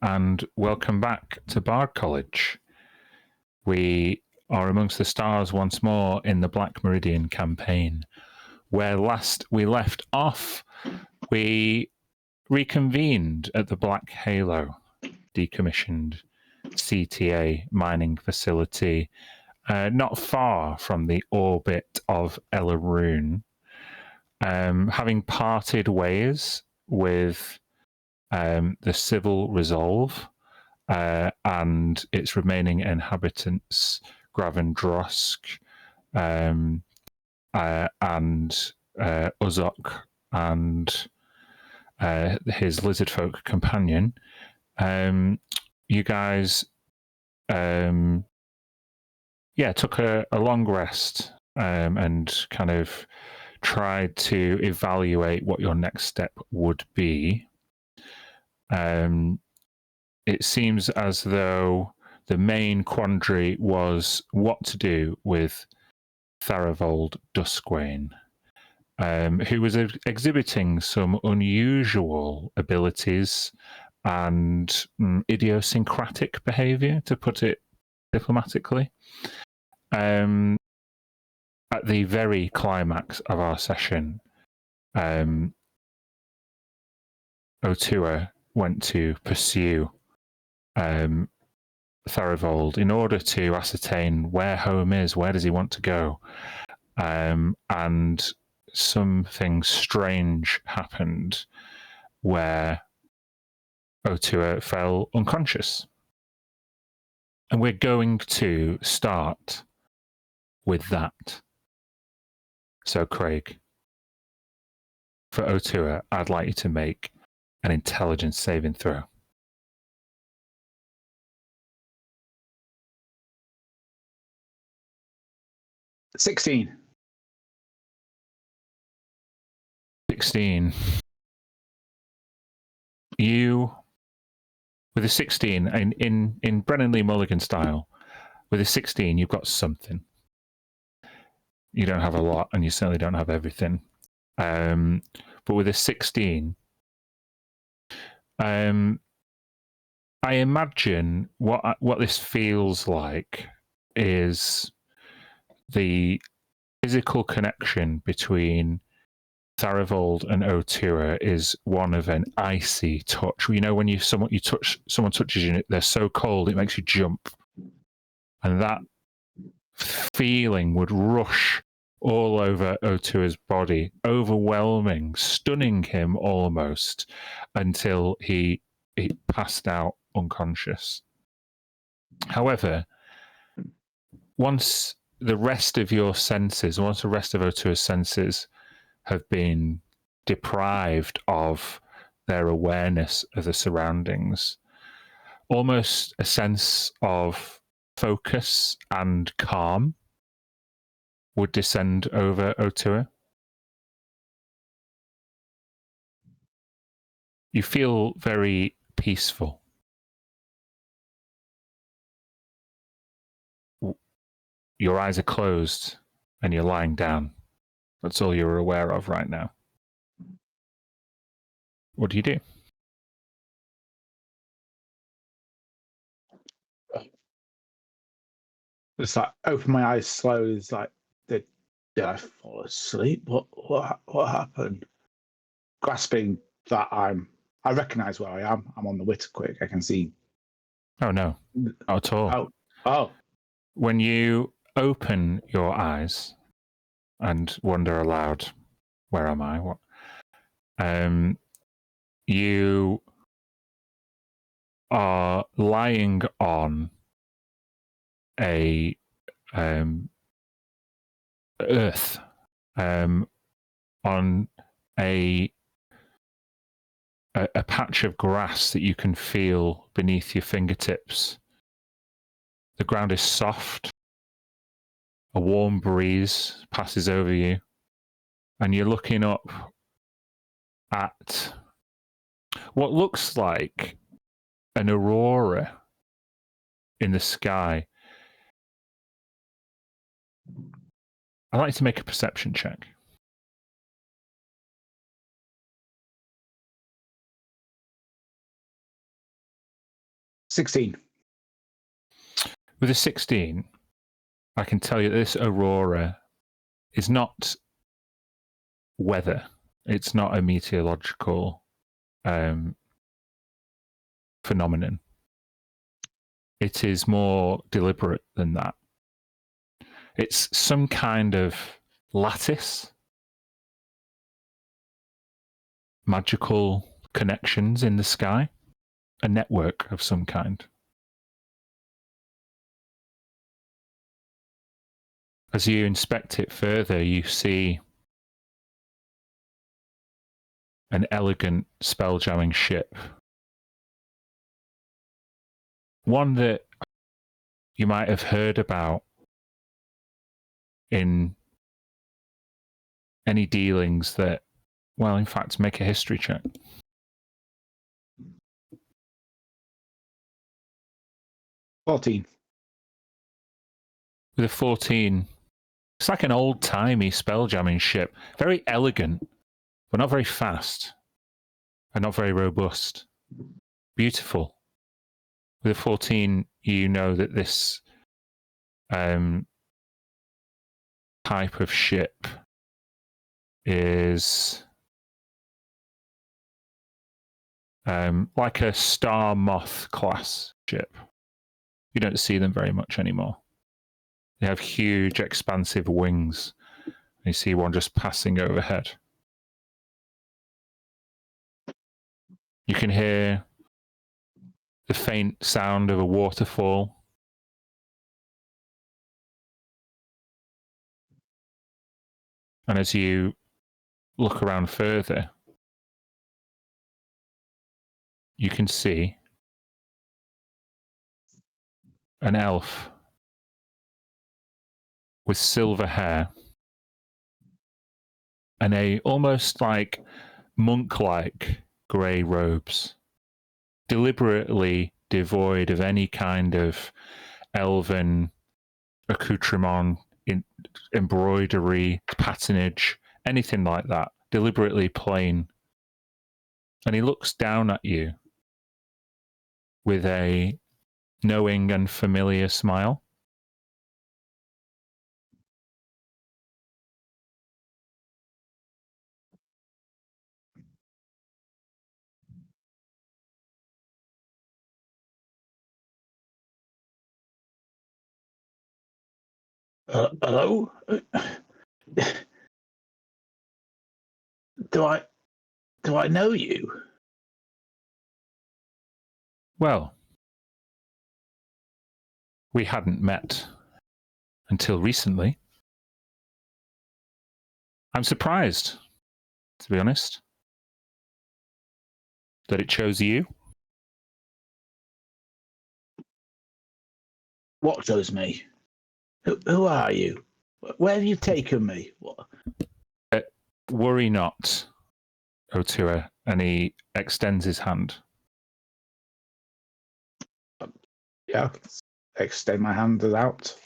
and welcome back to Bard College. We are amongst the stars once more in the Black Meridian campaign, where last we left off, we reconvened at the Black Halo, decommissioned CTA mining facility, not far from the orbit of Elaroon. Having parted ways with the Civil Resolve and its remaining inhabitants, Gravendrosk and Uzok and his lizardfolk companion, you guys took a long rest and kind of tried to evaluate what your next step would be. It seems as though the main quandary was what to do with Tharavold Duskwane, who was exhibiting some unusual abilities and idiosyncratic behavior, to put it diplomatically. At the very climax of our session, Otua went to pursue Tharavold in order to ascertain where home is, where does he want to go, and something strange happened where Otua fell unconscious. And we're going to start with that. So Craig, for Otua, I'd like you to make an intelligence saving throw. $16. 16. You, with a 16, in Brennan Lee Mulligan style, with a 16, you've got something. You don't have a lot, and you certainly don't have everything. But with a 16, I imagine what this feels like is the physical connection between Tharavold and Otua is one of an icy touch. You know, when someone touches you, they're so cold it makes you jump, and that feeling would rush all over Otua's body, overwhelming, stunning him almost until he passed out unconscious. However, once the rest of Otua's senses have been deprived of their awareness of the surroundings, almost a sense of focus and calm would descend over Otua. You feel very peaceful. Your eyes are closed and you're lying down. That's all you're aware of right now. What do you do? Just like open my eyes slowly. It's like, did I fall asleep? What happened? Grasping that I recognize where I am. I'm on the Witterquick. I can see. Oh no, not at all. Oh. When you open your eyes and wonder aloud, where am I? What? You are lying on a earth, on a patch of grass that you can feel beneath your fingertips. The ground is soft. A warm breeze passes over you, and you're looking up at what looks like an aurora in the sky. I'd like to make a perception check. 16. With a 16, I can tell you this aurora is not weather. It's not a meteorological phenomenon. It is more deliberate than that. It's some kind of lattice, magical connections in the sky, a network of some kind. As you inspect it further, you see an elegant spelljamming ship. One that you might have heard about in any dealings that, well, in fact, make a history check. $14. With a 14, it's like an old-timey spelljamming ship. Very elegant, but not very fast. And not very robust. Beautiful. With a 14, you know that this type of ship is like a Star Moth class ship. You don't see them very much anymore. They have huge, expansive wings. You see one just passing overhead. You can hear the faint sound of a waterfall. And as you look around further, you can see an elf with silver hair and a almost like monk-like grey robes, deliberately devoid of any kind of elven accoutrement, embroidery, patternage, anything like that. Deliberately plain. And he looks down at you with a knowing and familiar smile. Hello? Do I know you? Well, we hadn't met until recently. I'm surprised, to be honest, that it chose you. What chose me? Who are you? Where have you taken me? What? Worry not, Otua, and he extends his hand. Yeah, extend my hand out.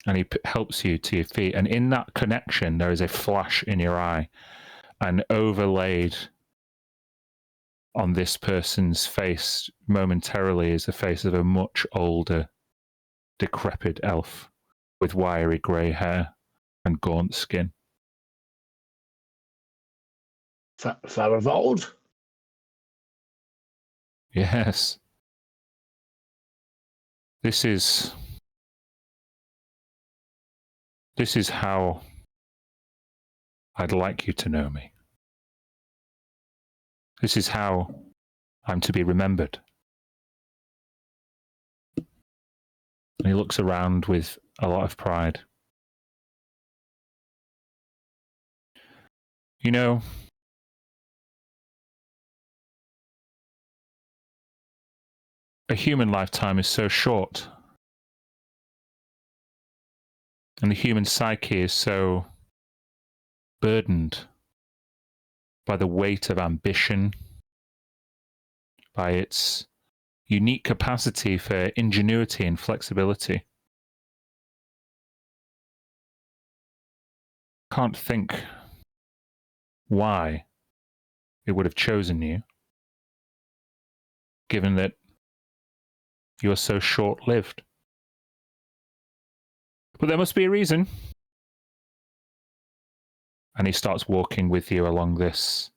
And he helps you to your feet. And in that connection, there is a flash in your eye. And overlaid on this person's face momentarily is the face of a much older, decrepit elf with wiry grey hair and gaunt skin. Faravold? Yes. This is how I'd like you to know me. This is how I'm to be remembered. And he looks around with a lot of pride. You know, a human lifetime is so short. And the human psyche is so burdened by the weight of ambition, by its unique capacity for ingenuity and flexibility. Can't think why it would have chosen you, given that You are so short-lived. But there must be a reason. And he starts walking with you along this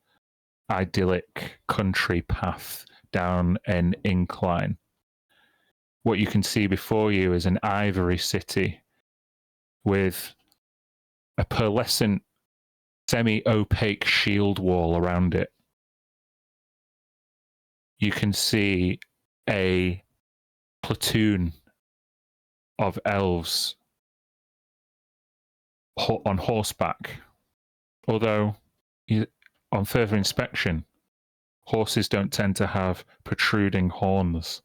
idyllic country path down an incline. What you can see before you is an ivory city with a pearlescent, semi-opaque shield wall around it. You can see a platoon of elves on horseback. Although, on further inspection, horses don't tend to have protruding horns.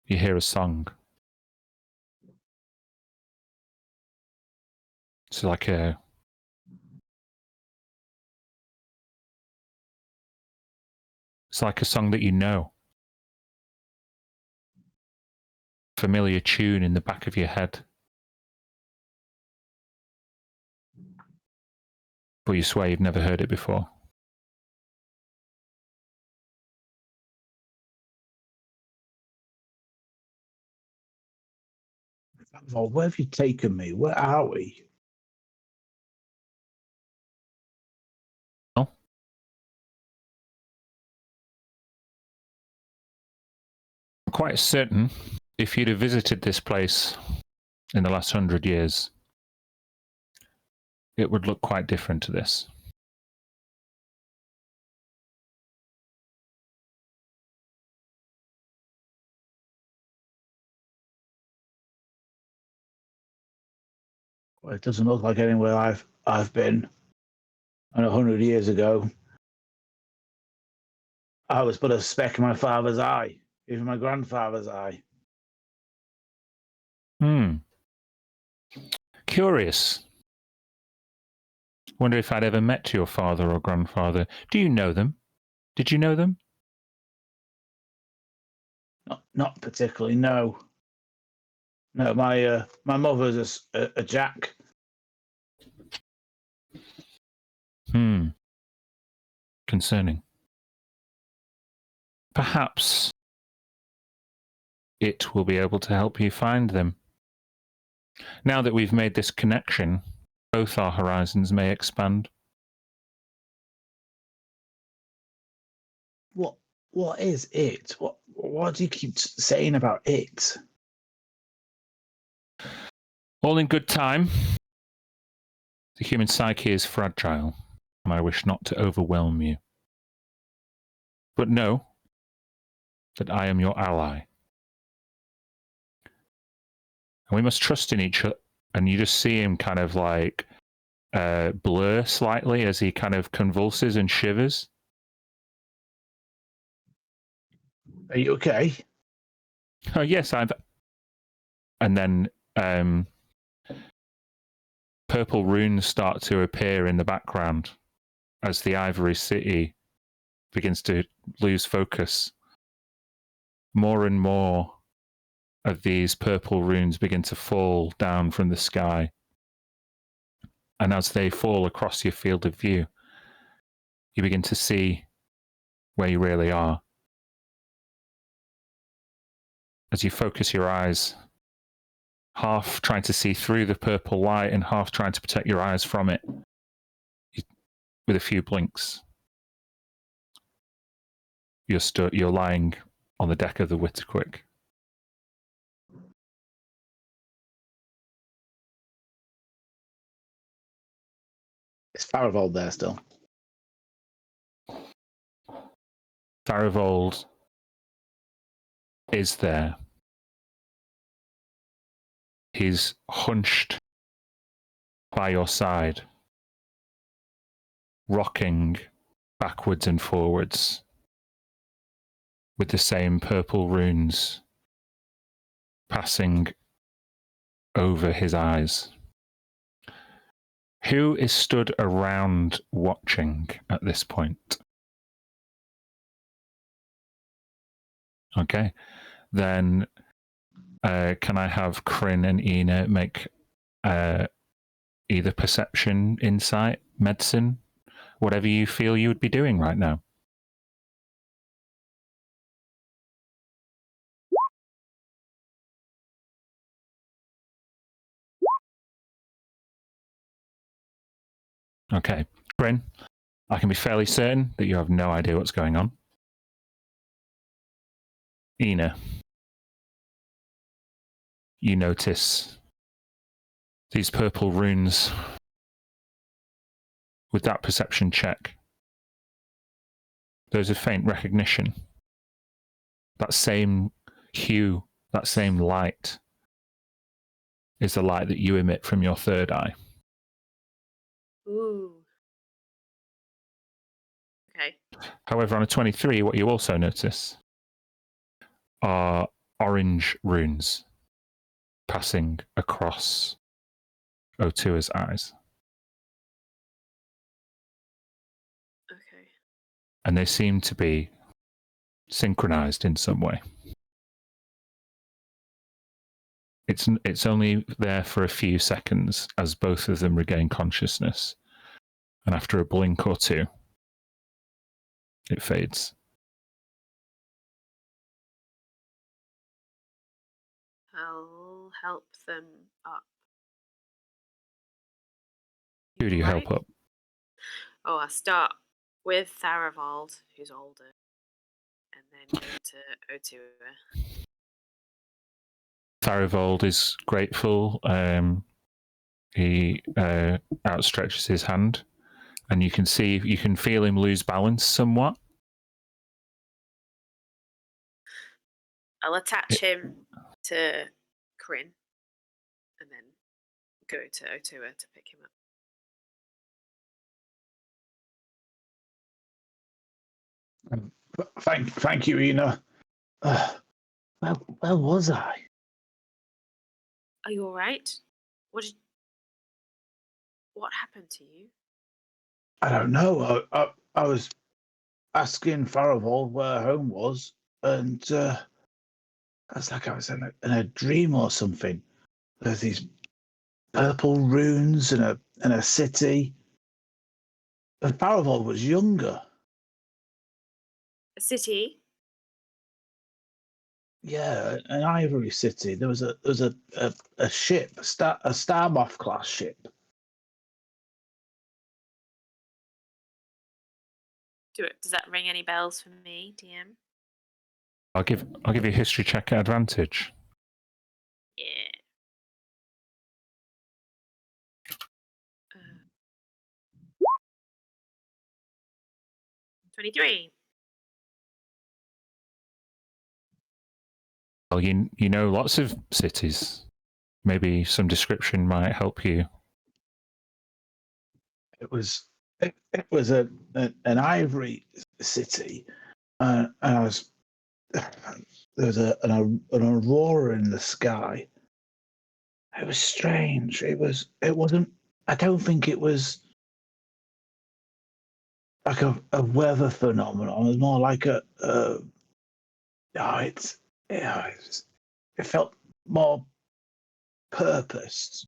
You hear a song. It's like a song that you know. Familiar tune in the back of your head. But you swear you've never heard it before. Well, where have you taken me? Where are we? Well, I'm quite certain if you'd have visited this place in the last 100 years, it would look quite different to this. Well, it doesn't look like anywhere I've been. And 100 years ago, I was but a speck in my father's eye, even my grandfather's eye. Curious. Wonder if I'd ever met your father or grandfather. Do you know them? Did you know them? Not particularly, no. No, my mother's a Jack. Concerning. Perhaps it will be able to help you find them. Now that we've made this connection, both our horizons may expand. What is it? What do you keep saying about it? All in good time. The human psyche is fragile, and I wish not to overwhelm you. But know that I am your ally. And we must trust in each other. And you just see him kind of like blur slightly as he kind of convulses and shivers. Are you okay? Oh, yes, And then purple runes start to appear in the background as the Ivory City begins to lose focus. More and more of these purple runes begin to fall down from the sky. And as they fall across your field of view, you begin to see where you really are. As you focus your eyes, half trying to see through the purple light and half trying to protect your eyes from it, with a few blinks, you're lying on the deck of the Witterquick. Is Farivold there still? Farivold is there. He's hunched by your side, rocking backwards and forwards with the same purple runes passing over his eyes. Who is stood around watching at this point? Okay, then can I have Kryn and Ina make either perception, insight, medicine, whatever you feel you would be doing right now? Okay. Bryn, I can be fairly certain that you have no idea what's going on. Ina, you notice these purple runes. With that perception check, there's a faint recognition. That same hue, that same light, is the light that you emit from your third eye. Ooh. Okay. However, on a 23, what you also notice are orange runes passing across Otua's eyes. Okay. And they seem to be synchronized in some way. It's only there for a few seconds as both of them regain consciousness. And after a blink or two, it fades. I'll help them up. Who do you help up? Oh, I'll start with Tharavold, who's older, and then go to Otua. Tharivold is grateful. He outstretches his hand, and you can feel him lose balance somewhat. I'll attach him to Kryn, and then go to Otua to pick him up. Thank you, Ina. Where was I? Are you all right? What happened to you? I don't know. I was asking Farival where home was, and it's like I was in a dream or something. There's these purple runes in a city. And Farival was younger. A city? Yeah, an ivory city. There was a ship, a Starmoth class ship. Does that ring any bells for me, DM? I'll give you a history check at advantage. Yeah. 23. Oh, Well, you know lots of cities. Maybe some description might help you. It was an ivory city, and I was there was an aurora in the sky. It was strange. It wasn't. I don't think it was like a weather phenomenon. It was more like it felt more purposed.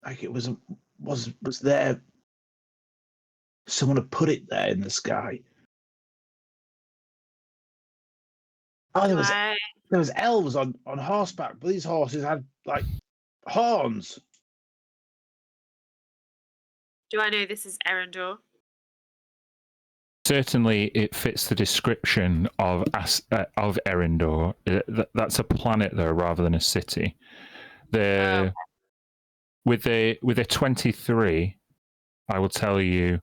Like it was there. Someone had put it there in the sky. Oh, there was elves on horseback, but these horses had like horns. Do I know this is Erendor? Certainly, it fits the description of Erendor. That's a planet, though, rather than a city. With a 23, I will tell you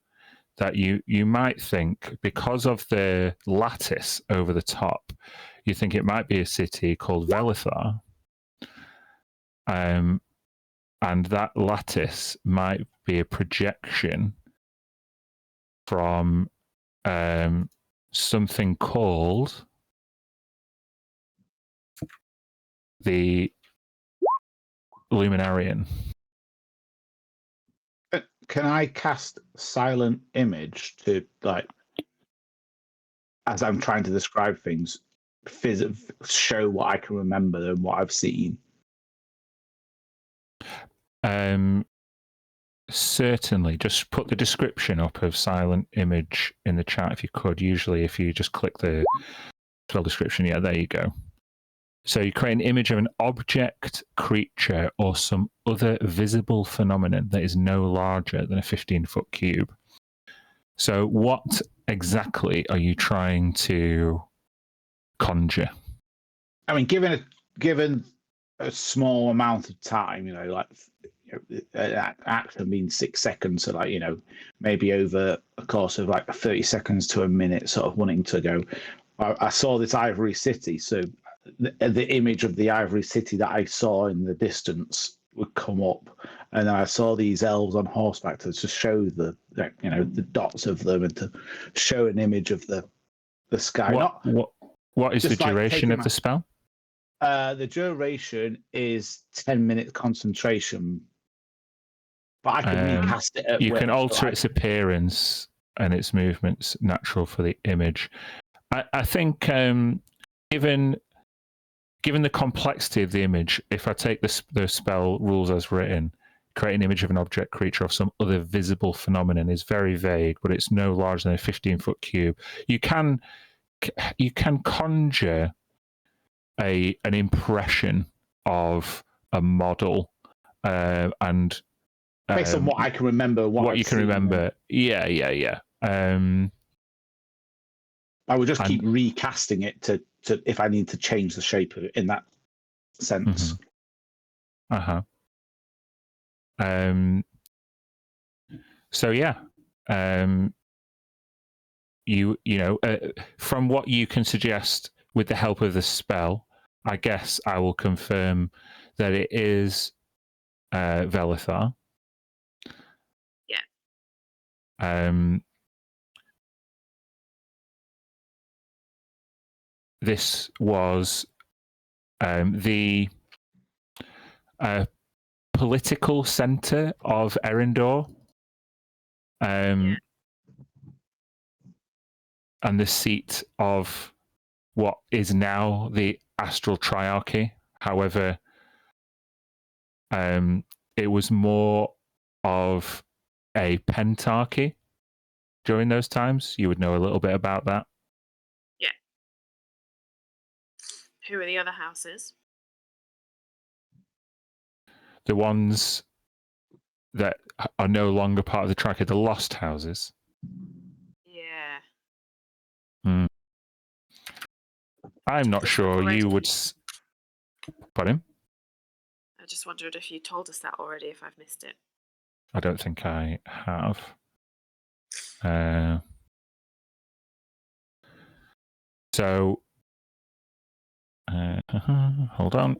that you might think, because of the lattice over the top, you think it might be a city called Velithar. And that lattice might be a projection from something called the Luminarian. Can I cast silent image to, like, as I'm trying to describe things, show what I can remember and what I've seen? Certainly. Just put the description up of silent image in the chat if you could. Usually, if you just click the spell description, yeah, there you go. So you create an image of an object, creature, or some other visible phenomenon that is no larger than a 15-foot cube. So what exactly are you trying to conjure? I mean, given a small amount of time, like an action means 6 seconds, so like maybe over a course of like 30 seconds to a minute, sort of wanting to go. I saw this ivory city, so the image of the ivory city that I saw in the distance would come up, and then I saw these elves on horseback to show the dots of them and to show an image of the sky. What is the duration of the spell? The duration is 10 minute concentration, but I can recast it. You can alter its appearance and its movements natural for the image. I think, given the complexity of the image, if I take the spell rules as written, create an image of an object, creature, or some other visible phenomenon is very vague, but it's no larger than a 15-foot cube. You can conjure an impression of a model, and based on what I can remember, what you can remember. Yeah. I would just keep recasting it to if I need to change the shape of it in that sense. So yeah, from what you can suggest with the help of the spell, I guess I will confirm that it is Velithar. Yeah. This was the political center of Erindor, and the seat of what is now the Astral Triarchy. However, it was more of a pentarchy during those times. You would know a little bit about that. Yeah. Who are the other houses? The ones that are no longer part of the track are the Lost Houses. Yeah. I'm not sure you would... Pardon? I just wondered if you told us that already, if I've missed it. I don't think I have. So, hold on.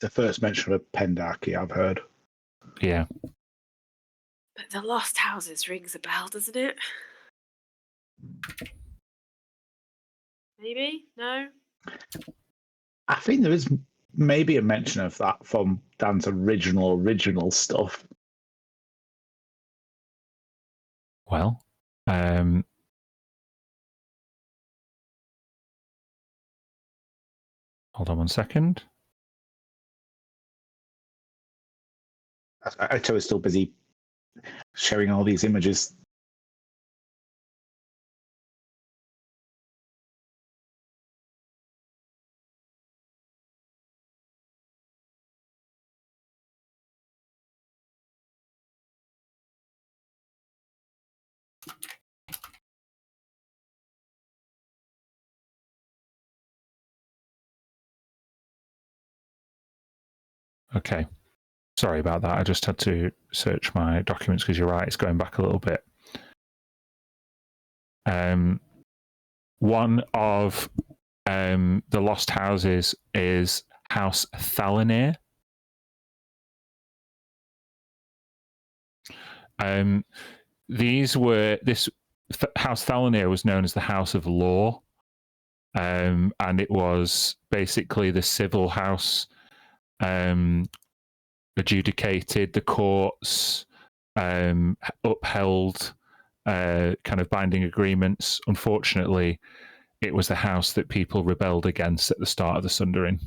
The first mention of a pendarchy I've heard. Yeah. But the Lost Houses rings a bell, doesn't it? Maybe? No? I think there is maybe a mention of that from Dan's original stuff. Well, hold on one second. I was still busy showing all these images. Okay. Sorry about that. I just had to search my documents because you're right, it's going back a little bit. One of the Lost Houses is House Thalanir. This House Thalanir was known as the House of Law, and it was basically the civil house. Adjudicated, the courts upheld kind of binding agreements. Unfortunately, it was the house that people rebelled against at the start of the Sundering.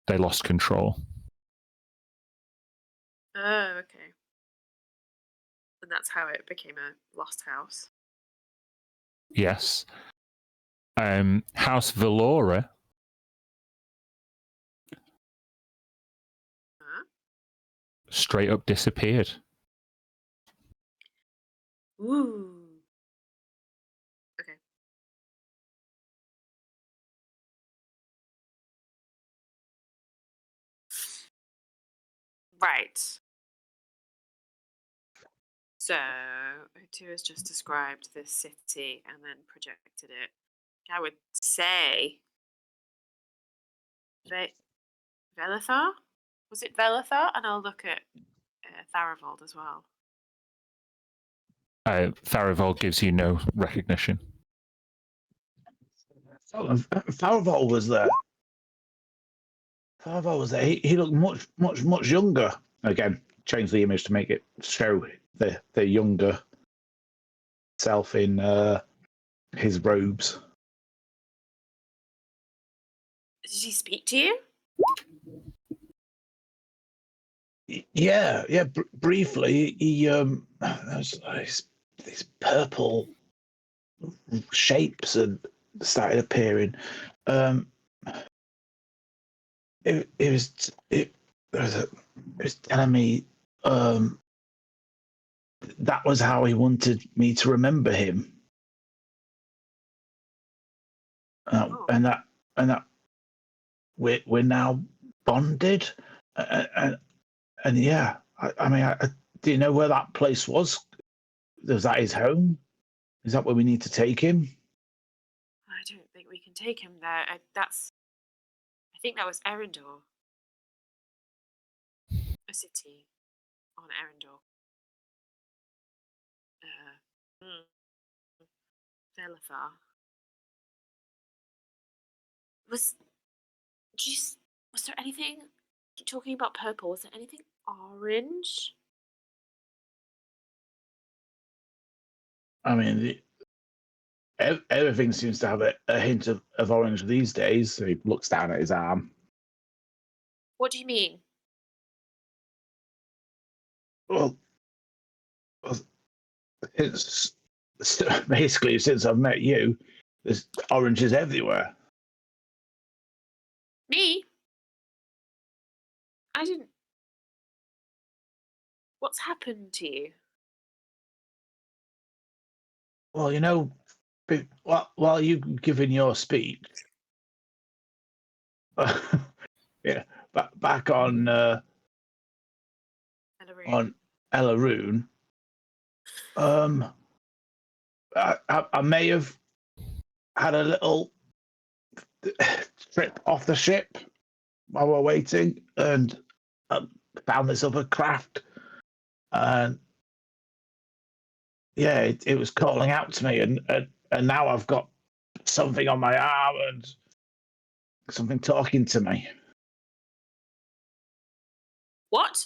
They lost control. Oh, okay. And that's how it became a lost house. Yes. House Velora straight up disappeared. Ooh. Okay. Right. So, O2 has just described this city and then projected it. I would say Velithar? Was it Velithar? And I'll look at Tharivold as well. Tharivold gives you no recognition. Tharivold was there. Tharivold was there. He looked much younger. Again, change the image to make it show the younger self in his robes. Did he speak to you? Yeah. Briefly, he there's these purple shapes and started appearing. It was telling me that was how he wanted me to remember him, and that we're now bonded, and yeah. I mean, do you know where that place was? Was that his home? Is that where we need to take him? I don't think we can take him there. I think that was Erendor. A city on Erendor. Velithar. Was there anything talking about purple? Was there anything orange? I mean, everything seems to have a hint of orange these days. So he looks down at his arm. What do you mean? Well, basically, since I've met you, there's oranges everywhere. Me? I didn't. What's happened to you? Well, you know, while you've given your speech, yeah, back on Elaroon, I may have had a little trip off the ship while we're waiting, and found this other craft, and yeah, it was calling out to me, and now I've got something on my arm and something talking to me. What?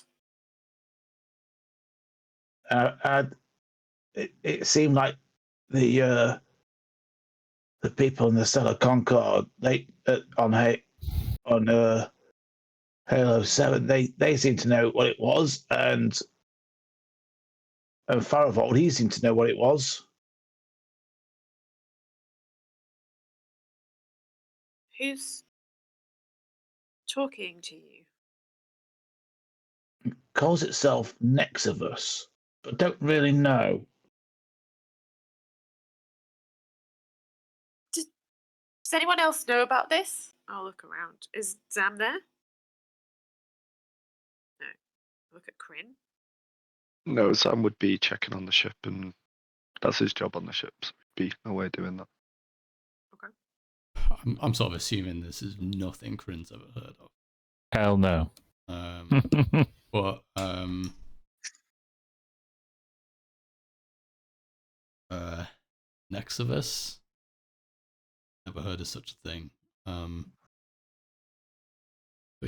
It seemed like the people in the Stellar Concord, they on Halo 7, they seem to know what it was, and Farivold, he seemed to know what it was. Who's talking to you? It calls itself Nexivus, but don't really know. Does anyone else know about this? I'll look around. Is Zam there? No. Look at Kryn. No, Sam would be checking on the ship, and that's his job on the ship, so he'd be away doing that. Okay. I'm sort of assuming this is nothing Kryn's ever heard of. Hell no. But Nexivus? Never heard of such a thing. But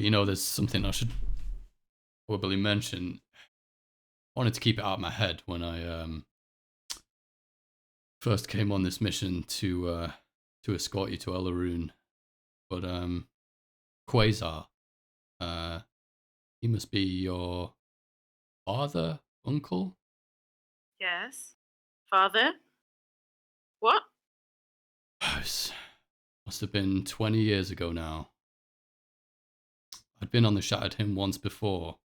you know, there's something I should probably mention. I wanted to keep it out of my head when I first came on this mission to escort you to Elaroon. But Quasar, he must be your father, uncle? Yes. Father? What? Must have been 20 years ago now. I'd been on the Shattered Hymn once before.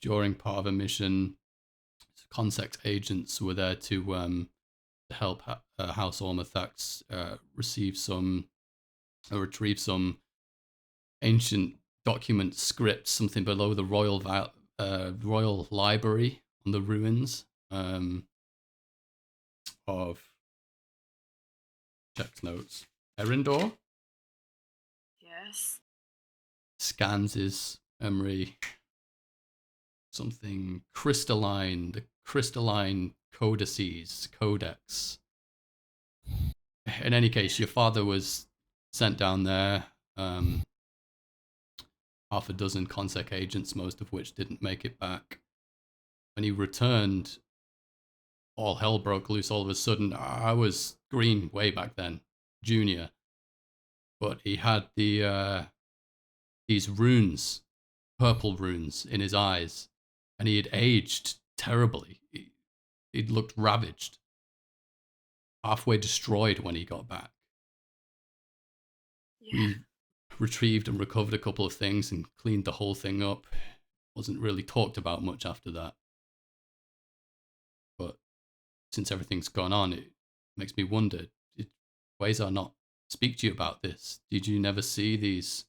during part of a mission, Consect agents were there to help House Ormathax retrieve some ancient document scripts, something below the royal library on the ruins of check notes. Erindor Yes. scans his memory. Something crystalline, the crystalline codex. In any case, your father was sent down there. Half a dozen Consec agents, most of which didn't make it back. When he returned, all hell broke loose all of a sudden. I was green way back then, junior. But he had these runes, purple runes in his eyes, and he had aged terribly. He'd looked ravaged, halfway destroyed when he got back. Yeah. We retrieved and recovered a couple of things and cleaned the whole thing up. Wasn't really talked about much after that. But since everything's gone on, it makes me wonder, did Quasar not speak to you about this? Did you never see these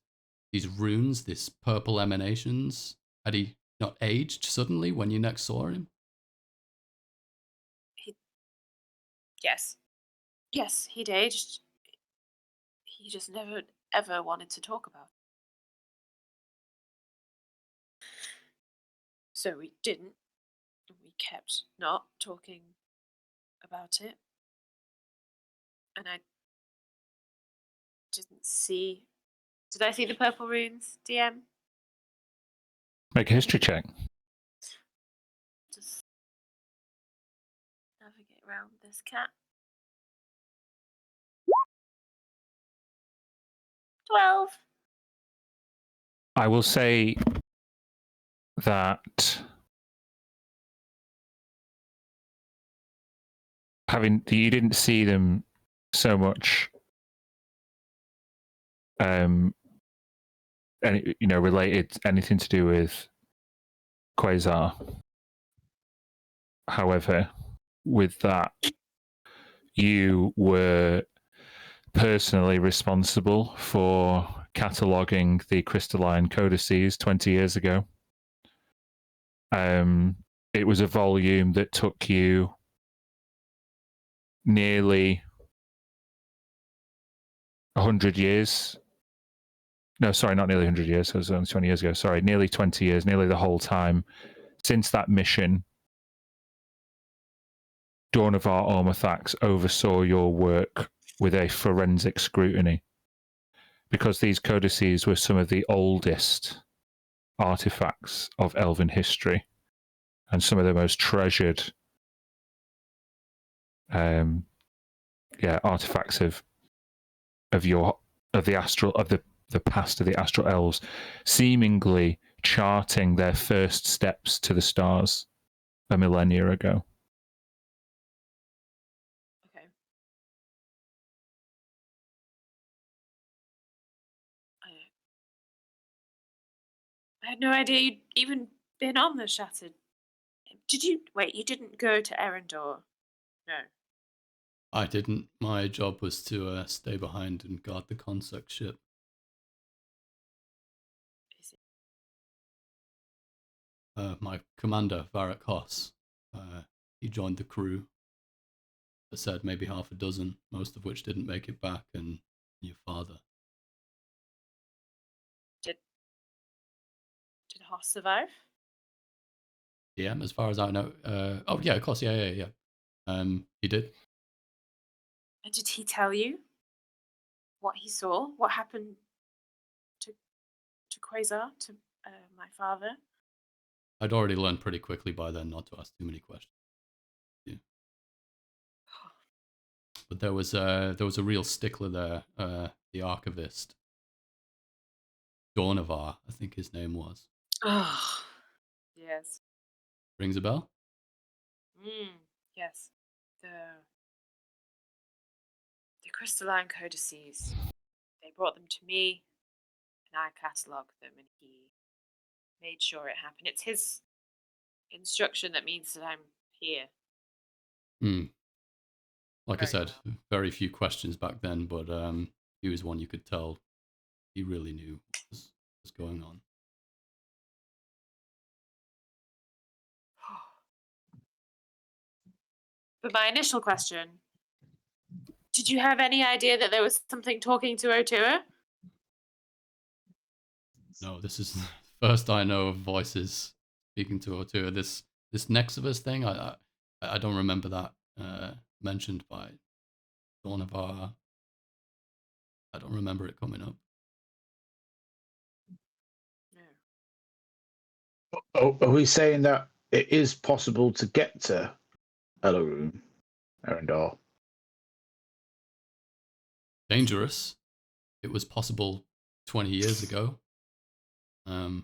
runes, these purple emanations? Had he not aged suddenly when you next saw him? Yes, he'd aged. He just never, ever wanted to talk about it. So we didn't. We kept not talking about it. And I didn't see... Did I see the purple runes, DM? Make a history check. Just navigate around this cat. 12. I will say that you didn't see them so much, related anything to do with Quasar. However, with that, you were personally responsible for cataloguing the crystalline codices 20 years ago. It was a volume that took you nearly 100 years. No, sorry, not nearly 100 years. It was only 20 years ago. Sorry, nearly 20 years, nearly the whole time since that mission. Dornavar Ormathax oversaw your work with a forensic scrutiny, because these codices were some of the oldest artifacts of Elven history and some of the most treasured artifacts of the past of the astral elves, seemingly charting their first steps to the stars a millennia ago. Okay. I had no idea you'd even been on the Shattered. Did you... Wait, you didn't go to Erindor? No. I didn't. My job was to stay behind and guard the Consec ship. My commander, Varric Hoss, he joined the crew. I said maybe half a dozen, most of which didn't make it back, and your father. Did Hoss survive? Yeah, as far as I know. Oh, yeah, of course, yeah. He did. And did he tell you what he saw? What happened to Quasar, to my father? I'd already learned pretty quickly by then not to ask too many questions. Yeah. But there was a real stickler there, the archivist. Dornavar, I think his name was. Oh, yes. Rings a bell? Yes. The crystalline codices. They brought them to me, and I catalogued them, and he made sure it happened. It's his instruction that means that I'm here. Like I Very said, well. very few questions back then, but he was one you could tell he really knew what was going on. But my initial question, did you have any idea that there was something talking to Otua? No, this is the first I know of voices speaking to Otua. This Nexus thing, I don't remember that mentioned by one of our. I don't remember it coming up. No. Are we saying that it is possible to get to Elaroon, Erendor? Dangerous. It was possible 20 years ago. Imagine,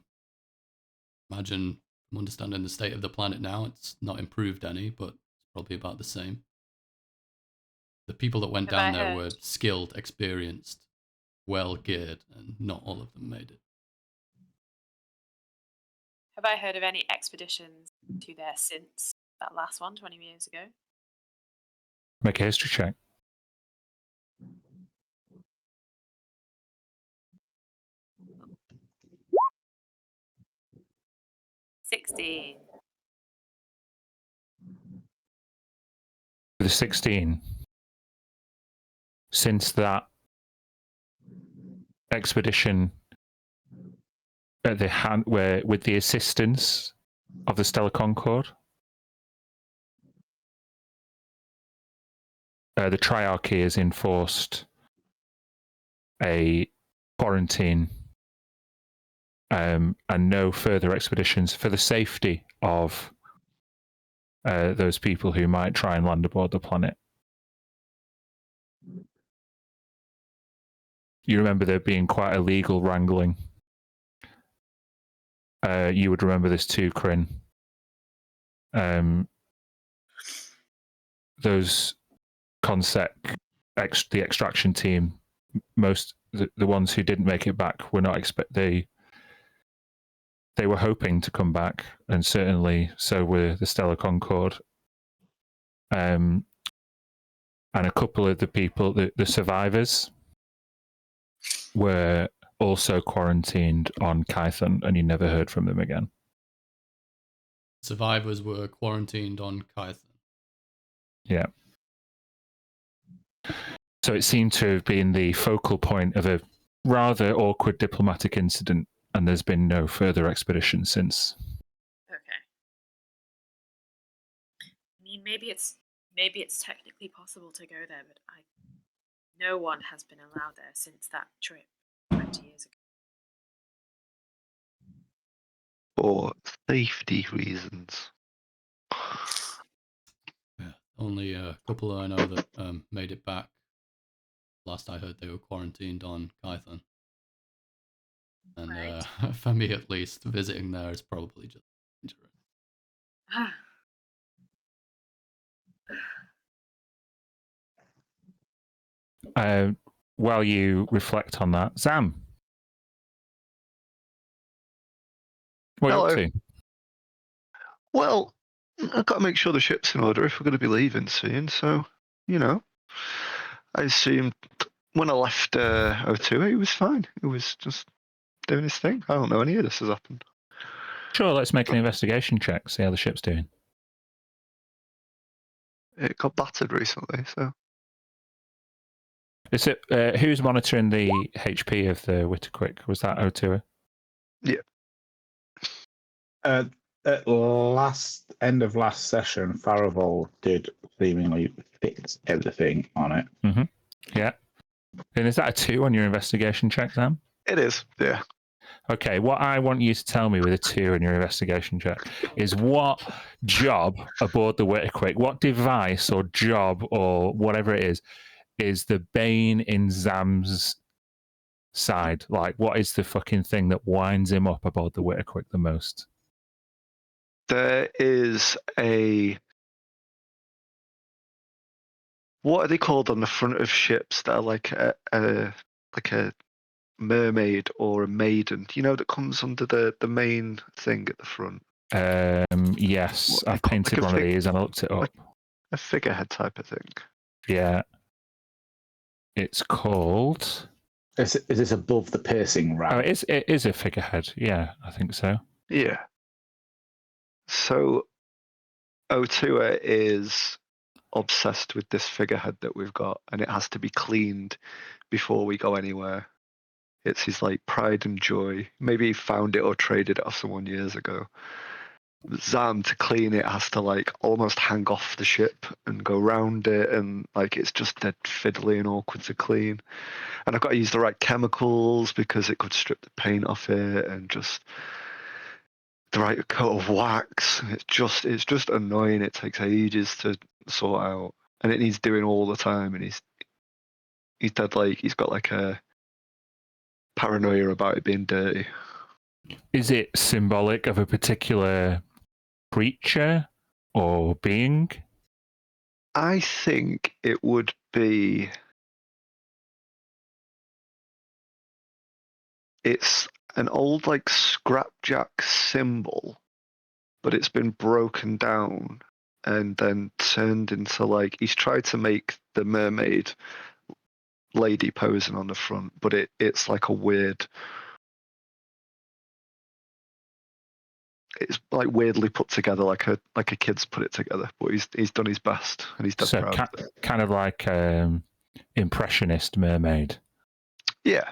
I'm understanding the state of the planet now. It's not improved any, but it's probably about the same. The people that went Have I down there heard? were skilled, experienced, well geared, and not all of them made it. Have I heard of any expeditions to there since that last one 20 years ago? Make a history check. $16. The 16. Since that expedition at the hand, where with the assistance of the Stellar Concord, the Triarchy has enforced a quarantine and no further expeditions for the safety of those people who might try and land aboard the planet. You remember there being quite a legal wrangling. You would remember this too, Kryn. Those Consec, the extraction team, the ones who didn't make it back were not they were hoping to come back, and certainly so were the Stellar Concord. And a couple of the people, the survivors, were also quarantined on Kython, and you never heard from them again. Survivors were quarantined on Kython. Yeah. So it seemed to have been the focal point of a rather awkward diplomatic incident, and there's been no further expedition since. Okay. I mean, maybe it's technically possible to go there, but no one has been allowed there since that trip 20 years ago. For safety reasons. Yeah, only a couple I know that made it back. Last I heard, they were quarantined on Kython. And Right. for me, at least, visiting there is probably just dangerous. While you reflect on that, Zam, what are you up Hello. to? Well, I've got to make sure the ship's in order if we're going to be leaving soon. So, I assumed when I left O2, he was fine. He was just doing his thing. I don't know any of this has happened. Sure, let's make an investigation check, see how the ship's doing. It got battered recently, so. Is it who's monitoring the HP of the Witterquick? Was that O2? Yeah. At end of last session, Farival did seemingly fix everything on it. Mm-hmm. Yeah. And is that a 2 on your investigation check, Sam? It is, yeah. Okay, what I want you to tell me with a 2 in your investigation check is what job aboard the Witterquick, what device or job or whatever it is the bane in Zam's side? Like, what is the fucking thing that winds him up aboard the Witterquick the most? There is what are they called on the front of ships that are like a mermaid or a maiden, that comes under the main thing at the front? Yes, What they I've call- painted like a one of fig- these and I looked it up. A figurehead type of thing. Yeah. It's called. Is this above the piercing Oh, ram? it is a figurehead. Yeah, I think so. Yeah. So Otua is obsessed with this figurehead that we've got, and it has to be cleaned before we go anywhere. It's his pride and joy. Maybe he found it or traded it off someone years ago. Zam, to clean it, has to almost hang off the ship and go round it, and it's just dead fiddly and awkward to clean. And I've got to use the right chemicals because it could strip the paint off it, and just the right coat of wax. It's just annoying. It takes ages to sort out, and it needs doing all the time. And he's dead he's got a paranoia about it being dirty. Is it symbolic of a particular creature or being? I think it would be. It's an old scrapjack symbol, but it's been broken down and then turned into he's tried to make the mermaid lady posing on the front, but it's a weird. It's weirdly put together, like a kid's put it together. But he's done his best, and he's dead So proud. kind of like impressionist mermaid. Yeah.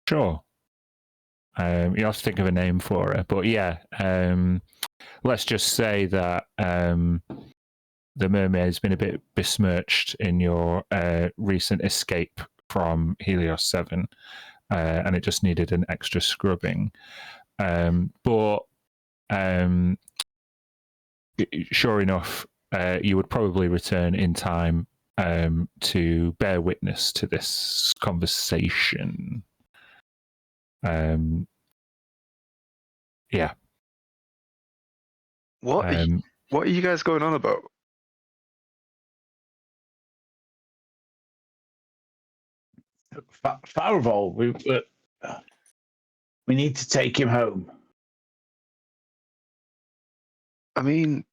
Sure. You have to think of a name for her, but yeah. Let's just say that the mermaid has been a bit besmirched in your recent escape from Helios 7, and it just needed an extra scrubbing. But sure enough, you would probably return in time to bear witness to this conversation. Yeah. What are you guys going on about? Farival, we need to take him home. I mean,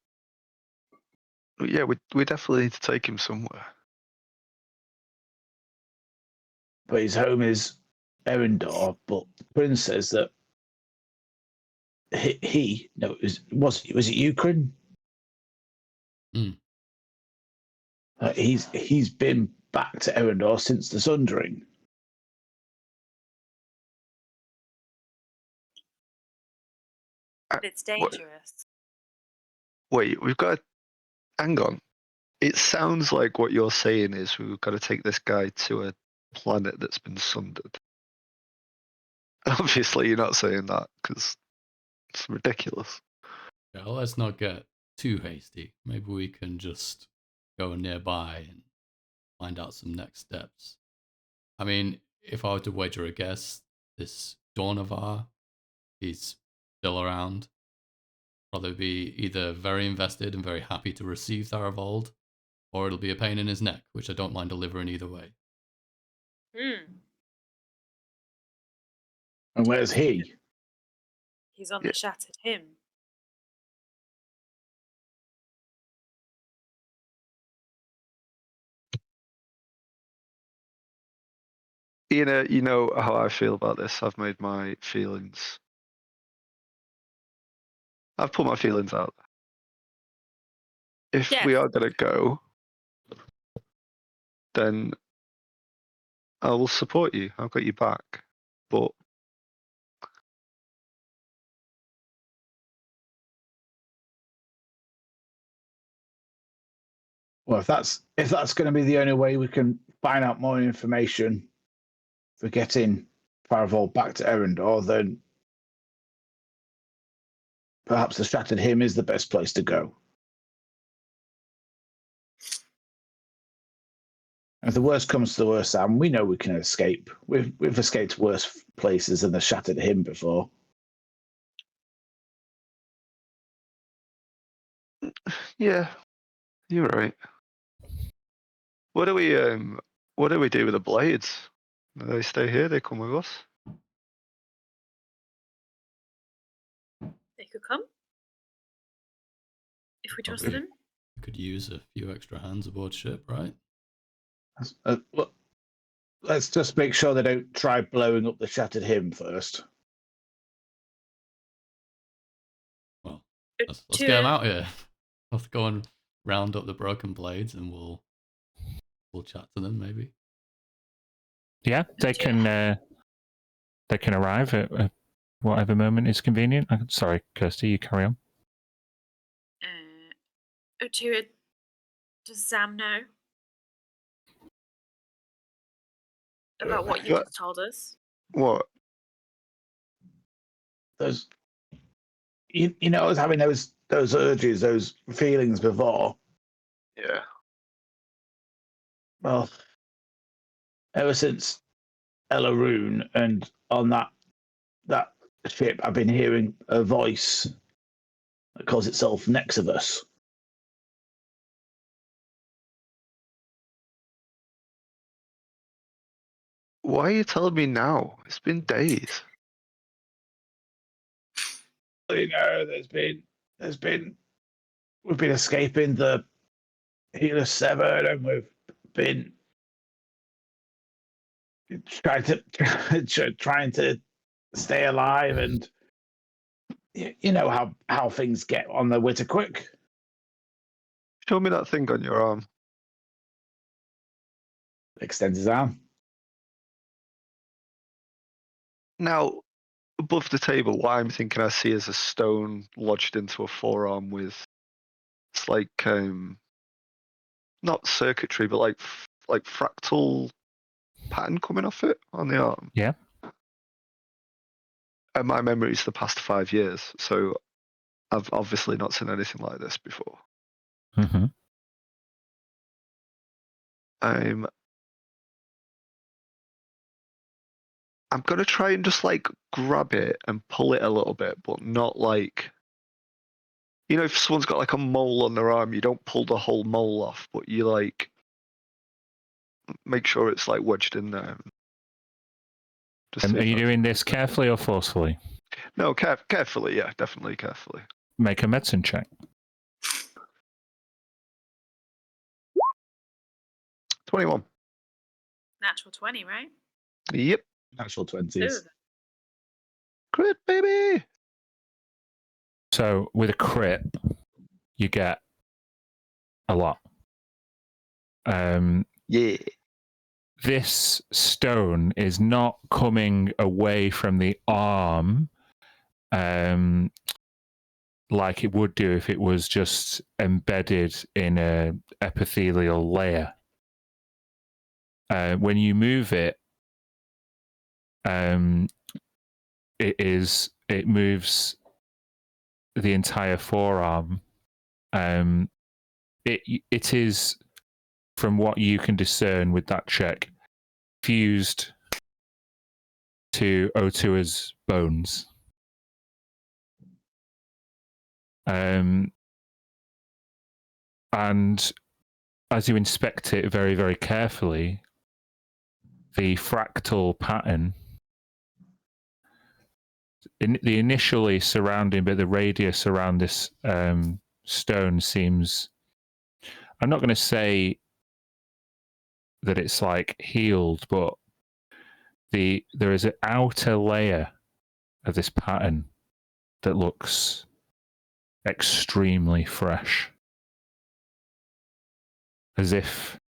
yeah, we definitely need to take him somewhere. But his home is Erindor. But the prince says that was it Ukraine? Mm. He's been back to Erindor since the Sundering. But it's dangerous. Wait, we've got. Hang on. It sounds like what you're saying is we've got to take this guy to a planet that's been sundered. Obviously, you're not saying that because it's ridiculous. Yeah, let's not get too hasty. Maybe we can just go nearby and find out some next steps. I mean, if I were to wager a guess, this Dornavar, he's still around. Probably be either very invested and very happy to receive Tharivold, or it'll be a pain in his neck, which I don't mind delivering either way. And where's he? He's on the shattered hymn. You know how I feel about this. I've made my feelings. I've put my feelings out there. If we are going to go, then I will support you. I've got you back. But Well, if that's going to be the only way we can find out more information for getting Farival back to Erindor, then perhaps the Shattered Hymn is the best place to go. If the worst comes to the worst, Sam, we know we can escape. We've escaped worse places than the Shattered Hymn before. yeah, you're right. What do we do with the blades? They stay here. They come with us. They could come if we trust Probably. them. We could use a few extra hands aboard ship, right? Look, let's just make sure they don't try blowing up the shattered hymn first. Well, let's get them out here. Let's go and round up the broken blades, and we'll chat to them maybe. Yeah, they can arrive at whatever moment is convenient. Sorry, Kirsty, you carry on. Otua, does Sam know about what you just told us? What? Those, you know, I was having those urges, those feelings before. Yeah. Well, ever since Elaroon and on that ship, I've been hearing a voice that calls itself Nexivus. Why are you telling me now? It's been days. You know, we've been escaping the Healer 7, and we've been trying to stay alive, and you know how things get on the Witterquick. Show me that thing on your arm. Extends his arm. Now, above the table, what I'm thinking I see is a stone lodged into a forearm with, it's like not circuitry, but like fractal pattern coming off it on the arm. Yeah. And my memory is the past 5 years, so I've obviously not seen anything like this before. Mm-hmm. I'm gonna try and just like grab it and pull it a little bit, but not like, you know, if someone's got like a mole on their arm, you don't pull the whole mole off, but you like make sure it's like wedged in there. Are you doing this carefully or forcefully? No, carefully, yeah, definitely carefully. Make a medicine check. 21. Natural 20, right? Yep. Natural 20s. Ooh. Crit, baby! So with a crit, you get a lot. Yeah. This stone is not coming away from the arm like it would do if it was just embedded in a epithelial layer. When you move it, it moves the entire forearm. It is, from what you can discern with that check, fused to Otua's bones. And as you inspect it very, very carefully, the fractal pattern, the initially surrounding, but the radius around this stone seems, I'm not going to say that it's like healed, but there is an outer layer of this pattern that looks extremely fresh, as if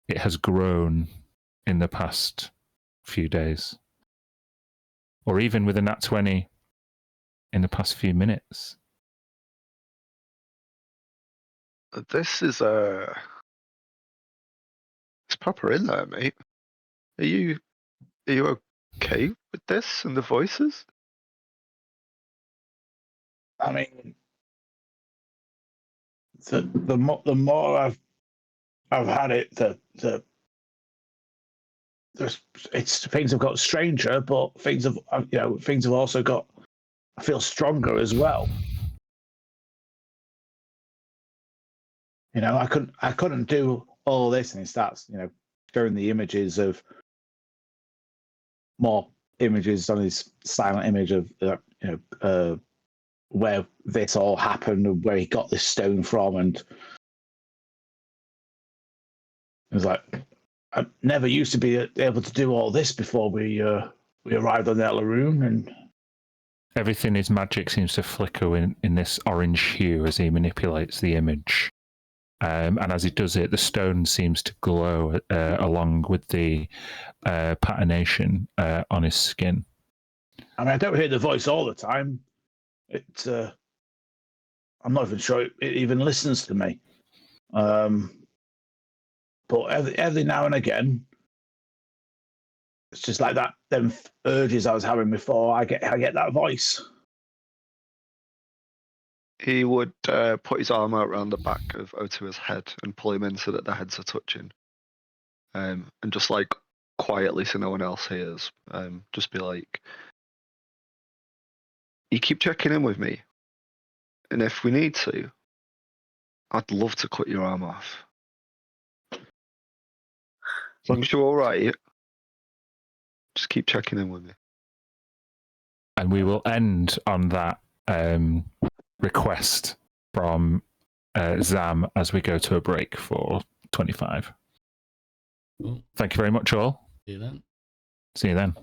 it has grown in the past few days, or even with a nat 20 in the past few minutes. This is it's proper in there, mate. Are you okay with this and the voices? I mean, the more I've had it, things have got stranger, but things have also got, I feel, stronger as well. You know, I couldn't do all this, and it starts, you know, showing the images of more images on his silent image of where this all happened and where he got this stone from, and it was like, I never used to be able to do all this before we arrived on the Elaroon, and everything his magic seems to flicker in this orange hue as he manipulates the image. And as he does it, the stone seems to glow along with the patination on his skin. I mean, I don't hear the voice all the time. I'm not even sure it even listens to me. But every now and again, it's just like that. Them urges I was having before. I get that voice. He would put his arm out around the back of Otua's head and pull him in so that their heads are touching. And just like quietly so no one else hears. Just be like, you keep checking in with me. And if we need to, I'd love to cut your arm off. As long as you're all right, just keep checking in with me. And we will end on that request from Zam as we go to a break for 25. Cool. Thank you very much, all. See you then. See you then.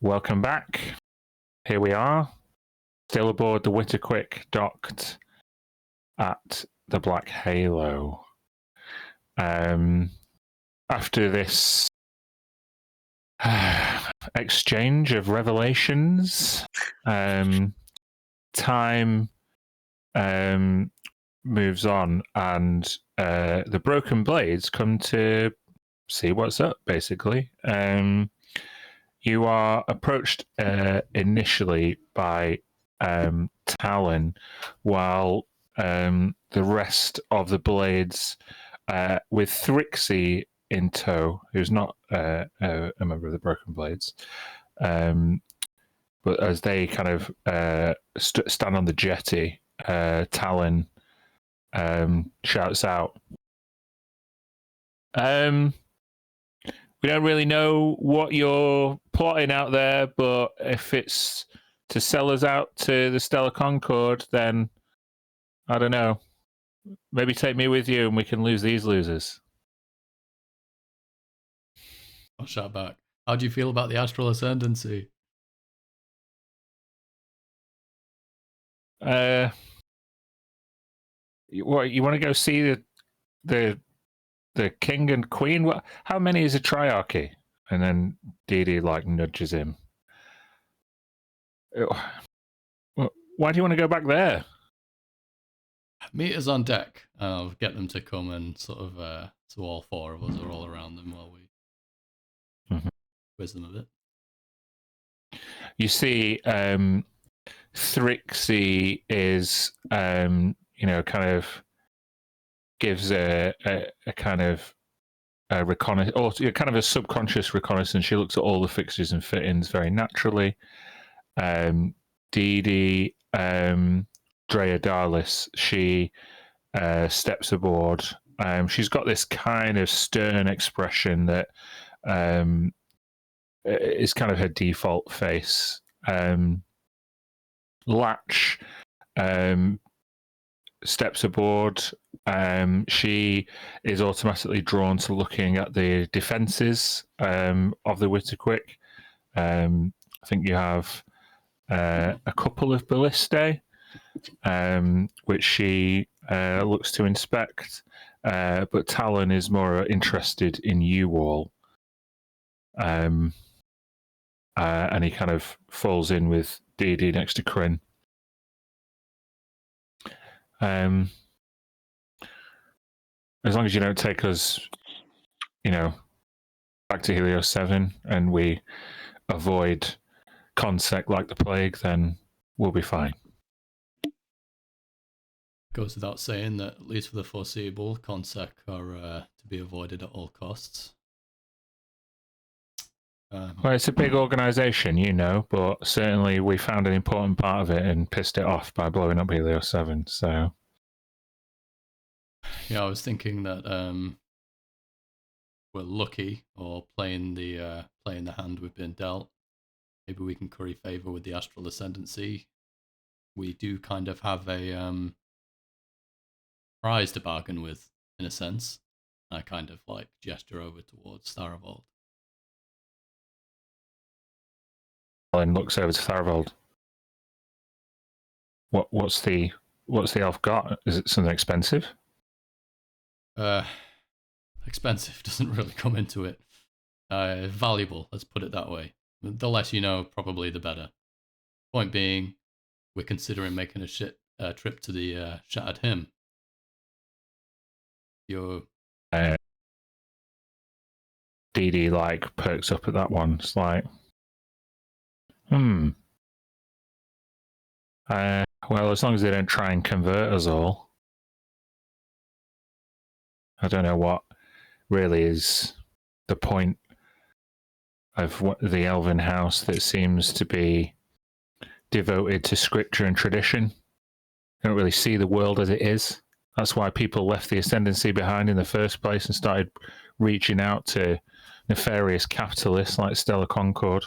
Welcome back. Here we are, still aboard the Witterquick, docked at the Black Halo. After this exchange of revelations, time moves on, and the Broken Blades come to see what's up, basically. You are approached initially by Talon, while the rest of the Blades, with Thrixie in tow, who's not a member of the Broken Blades, but as they kind of stand on the jetty, Talon shouts out, we don't really know what you're plotting out there, but if it's to sell us out to the Stellar Concord, then I don't know. Maybe take me with you and we can lose these losers. I'll shout back. How do you feel about the Astral Ascendancy? What, you want to go see the king and queen? What? How many is a triarchy? And then Dee like nudges him. Why do you want to go back there? Meet us on deck. I'll get them to come and sort of, so all four of us are all around them while we quiz them a bit. You see, Thrixie is, kind of gives a kind of a reconnaissance, or kind of a subconscious reconnaissance. She looks at all the fixtures and fittings very naturally. Dee Drea Darlis, she steps aboard. She's got this kind of stern expression that is kind of her default face. Latch steps aboard. She is automatically drawn to looking at the defences of the Witterquick. I think you have a couple of ballistae, which she looks to inspect, but Talon is more interested in you all. And he kind of falls in with Dee next to Kryn. As long as you don't take us, back to Helios 7 and we avoid Consec like the plague, then we'll be fine. Goes without saying that, at least for the foreseeable, Consec are to be avoided at all costs. Well, it's a big organisation, but certainly we found an important part of it and pissed it off by blowing up Helios 7, so... Yeah, I was thinking that we're lucky, or playing the hand we've been dealt. Maybe we can curry favour with the Astral Ascendancy. We do kind of have a prize to bargain with, in a sense. I kind of gesture over towards Tharivold. And looks over to Tharivold. What's the elf got? Is it something expensive? Expensive doesn't really come into it. Valuable, let's put it that way. The less you know, probably the better. Point being, we're considering making a trip to the Shattered Hymn. You're... Dee perks up at that one. It's like, well, as long as they don't try and convert us all. I don't know what really is the point of the Elven House that seems to be devoted to scripture and tradition. They don't really see the world as it is. That's why people left the Ascendancy behind in the first place and started reaching out to nefarious capitalists like Stellar Concord.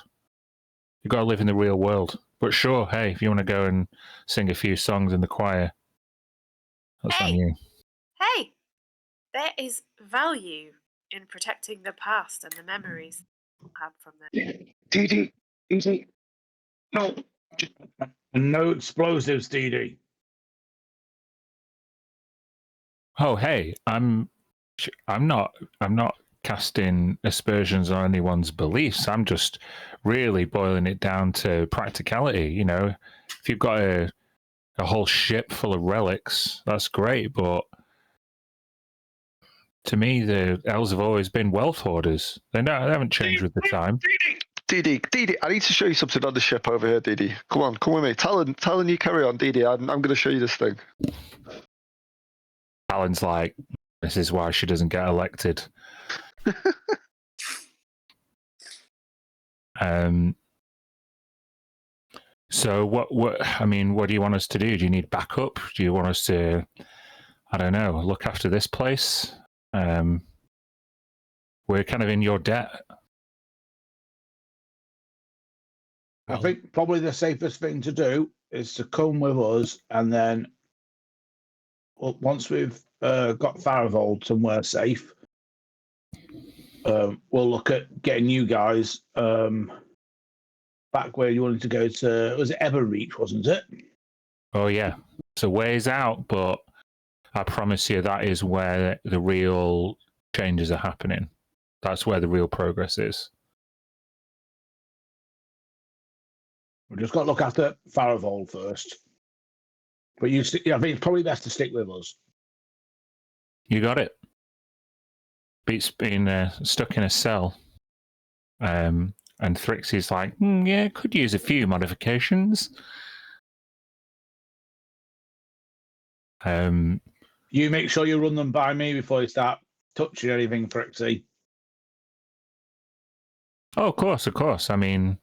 You've got to live in the real world. But sure, hey, if you want to go and sing a few songs in the choir, that's on you. Hey! There is value in protecting the past and the memories we have from them. Dee, Easy. No. And no explosives, DD. Oh, hey, I'm not casting aspersions on anyone's beliefs. I'm just really boiling it down to practicality. You know, if you've got a whole ship full of relics, that's great. But to me, the elves have always been wealth hoarders. They haven't changed with the time. DD, I need to show you something on the ship over here, DD. Come on, come with me. Talon, you carry on, DD. I'm going to show you this thing. Alan's like, this is why she doesn't get elected. So what I mean, what do you want us to do? Do you need backup? Do you want us to, I don't know, look after this place? We're kind of in your debt. I think probably the safest thing to do is to come with us, and then once we've got Farivold somewhere safe, we'll look at getting you guys back where you wanted to go to. Was it Everreach, wasn't it? Oh yeah, it's a ways out, but I promise you that is where the real changes are happening. That's where the real progress is. We've just got to look after Farivold first. But I think it's probably best to stick with us. You got it. Beats being stuck in a cell. And Thrixie's like, yeah, could use a few modifications. You make sure you run them by me before you start touching anything, Thrixie. Oh, of course. I mean,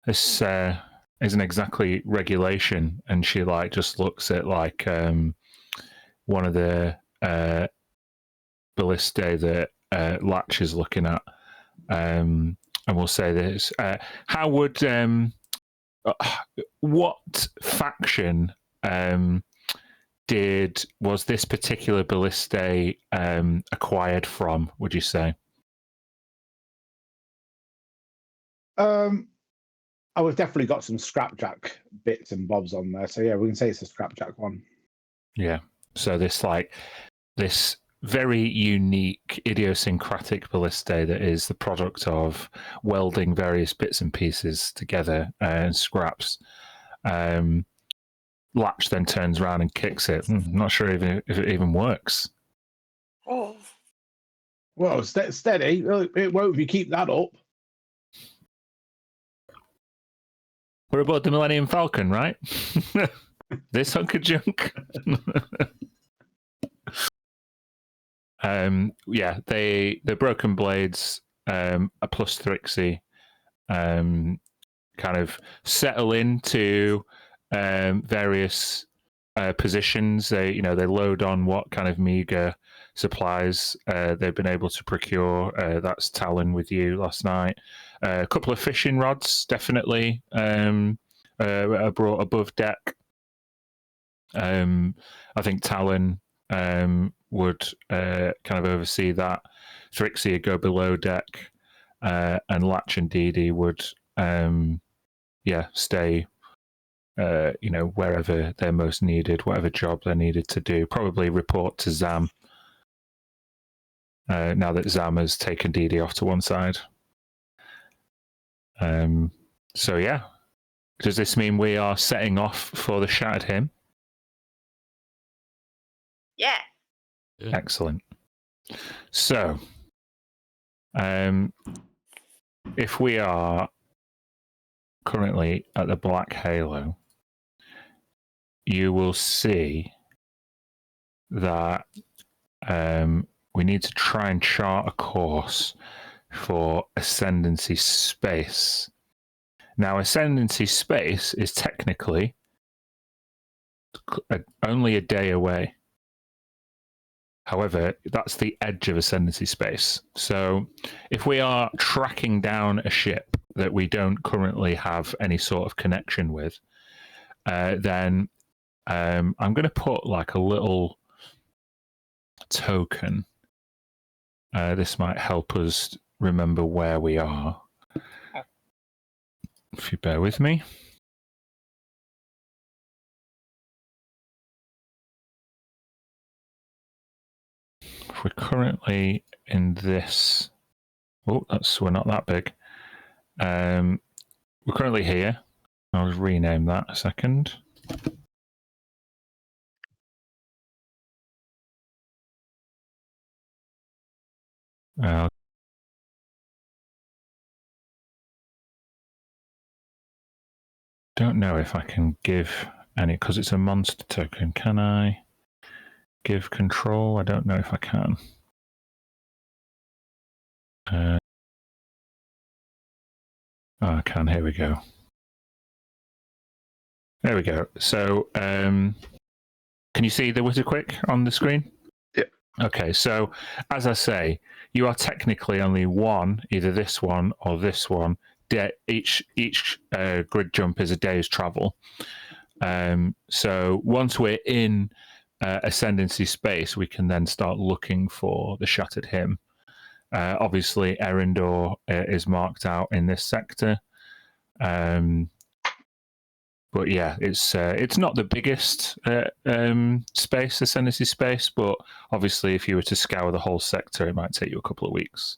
this isn't exactly regulation, and she like just looks at like one of the ballistae that Latch is looking at, and we'll say this: how would what faction was this particular ballistae acquired from? Would you say? Oh, we've definitely got some scrapjack bits and bobs on there. So yeah, we can say it's a scrapjack one. Yeah. So this very unique idiosyncratic ballistae that is the product of welding various bits and pieces together and scraps. Latch then turns around and kicks it. Not sure if it even works. Oh. Well, steady. It won't if you keep that up. We're aboard the Millennium Falcon, right? This hunk of junk. Yeah, the broken blades, a plus Thrixie, kind of settle into various positions. They load on what kind of meager supplies they've been able to procure. That's Talon with you last night. A couple of fishing rods, definitely, are brought above deck. I think Talon would kind of oversee that. Thrixie would go below deck, and Latch and Dee would, stay, wherever they're most needed, whatever job they're needed to do. Probably report to Zam. Now that Zam has taken Dee off to one side. So yeah, does this mean we are setting off for the Shattered Hymn? Yeah. Excellent. So, if we are currently at the Black Halo, you will see that we need to try and chart a course for Ascendancy Space. Now, Ascendancy Space is technically only a day away. However, that's the edge of Ascendancy Space. So if we are tracking down a ship that we don't currently have any sort of connection with, then I'm going to put like a little token. This might help us remember where we are. If you bear with me. If we're currently in this... Oh, we're not that big. We're currently here. I'll just rename that a second. Don't know if I can give any, because it's a monster token. Can I give control? I don't know if I can. I can. Here we go. There we go. So, can you see the Witterquick on the screen? Yeah. Okay, so as I say, you are technically only one, either this one or this one. Each grid jump is a day's travel. So once we're in ascendancy space, we can then start looking for the Shattered Hymn. Obviously, Erindor is marked out in this sector. But yeah, it's not the biggest space, ascendancy space, but obviously if you were to scour the whole sector, it might take you a couple of weeks.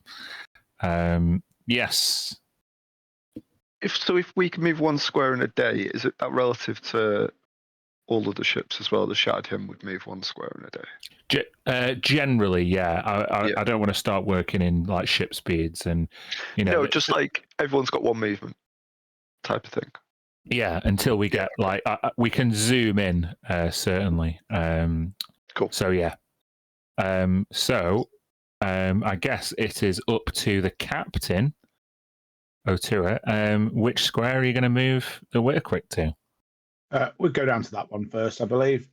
Yes. If we can move 1 square in a day, is it that relative to all of the ships as well? The Shattered Hymn would move 1 square in a day. Generally, yeah. Yeah. I don't want to start working in like ship speeds and No, just like everyone's got 1 movement type of thing. Yeah, until we get like we can zoom in certainly. Cool. So yeah. I guess it is up to the captain, Otua. Which square are you going to move the Witterquick to? We'll go down to that one first, I believe,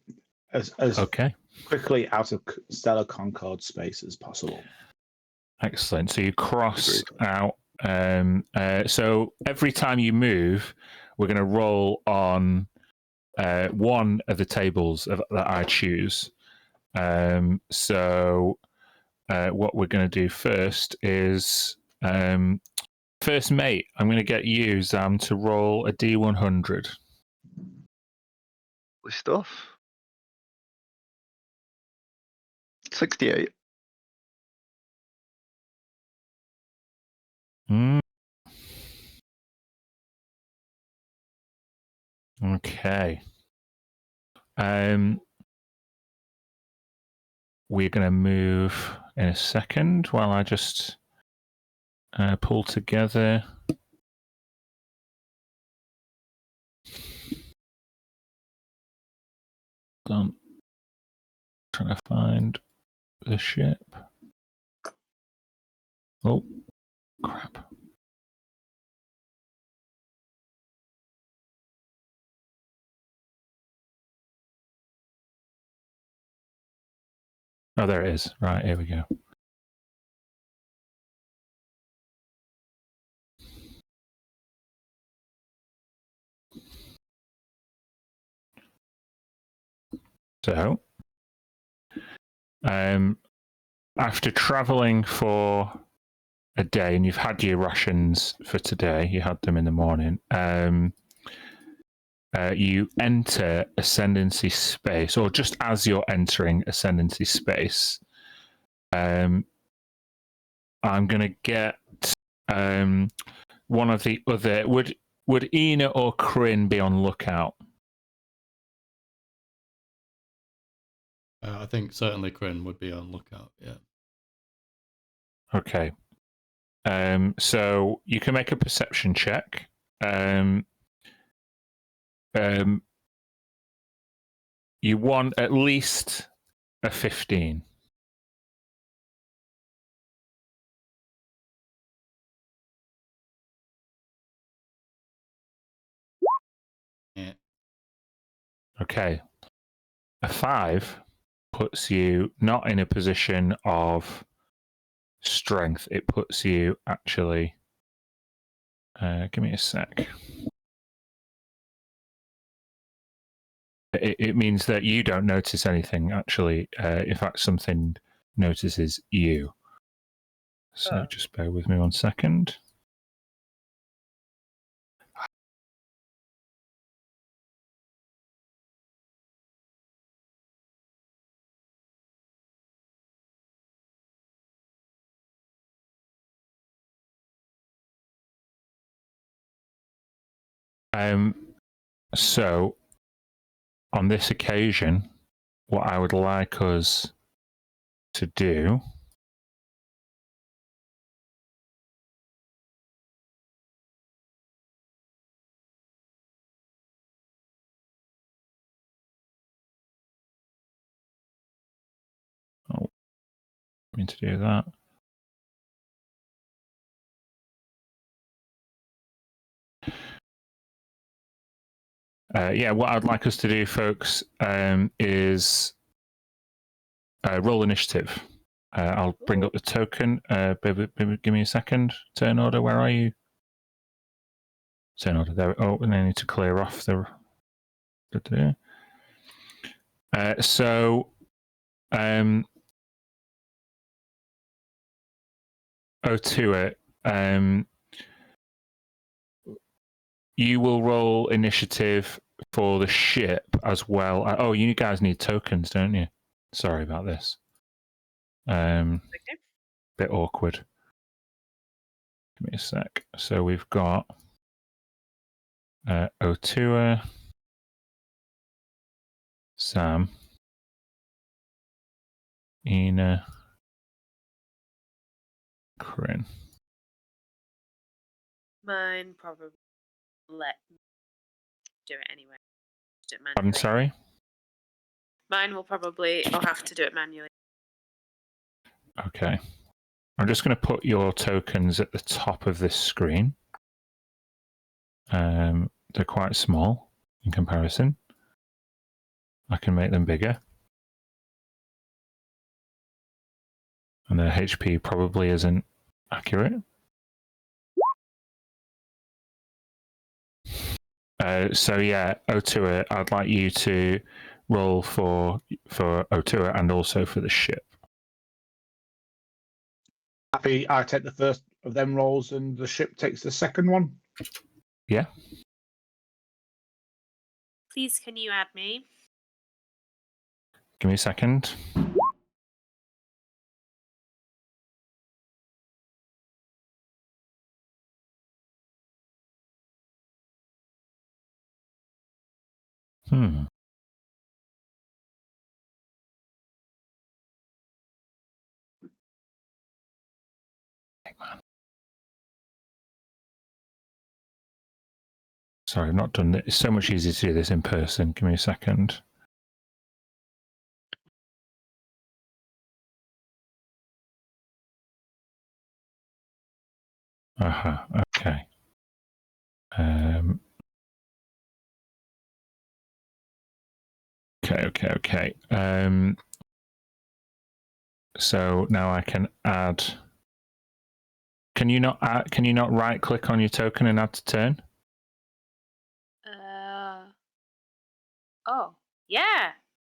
as okay. quickly out of Stellar Concord space as possible. Excellent. So you cross out. So every time you move, we're going to roll on one of the tables that I choose. So what we're going to do first is first mate. I'm going to get you, Zam, to roll a D100. Lovely stuff. 68. Okay. We're going to move in a second while I just pull together. Trying to find the ship. Oh, crap. Oh, there it is. Right, here we go. So, after traveling for a day, and you've had your rations for today, you had them in the morning, you enter ascendancy space, or just as you're entering ascendancy space, I'm going to get one of the other... Would Ina or Kryn be on lookout? I think certainly Kryn would be on lookout, yeah. Okay. So you can make a perception check. You want at least a 15. Yeah. Okay. A 5 puts you not in a position of strength. It puts you actually... give me a sec. It means that you don't notice anything, actually. In fact, something notices you. So just bear with me 1 second. So, on this occasion, what I would like us to do to do that. Yeah, what I'd like us to do, folks, is roll initiative. I'll bring up the token. Give me a second. Turn order, where are you? Turn order, there. Oh, and I need to clear off the... So, Otua, you will roll initiative for the ship as well. Oh, you guys need tokens, don't you? Sorry about this. Okay. Bit awkward. Give me a sec. So we've got Otua, Sam, Ina, Corinne. Mine probably let me do it anyway. Do it manually. I'm sorry? Mine will probably, I'll have to do it manually. Okay. I'm just going to put your tokens at the top of this screen. They're quite small in comparison. I can make them bigger. And their HP probably isn't accurate. So yeah, Otua, I'd like you to roll for Otua and also for the ship. Happy I take the first of them rolls and the ship takes the second one? Yeah. Please, can you add me? Give me a second. Sorry, I've not done it. It's so much easier to do this in person. Give me a second. Okay. Okay. So now I can add. Can you not right click on your token and add to turn? Oh, yeah.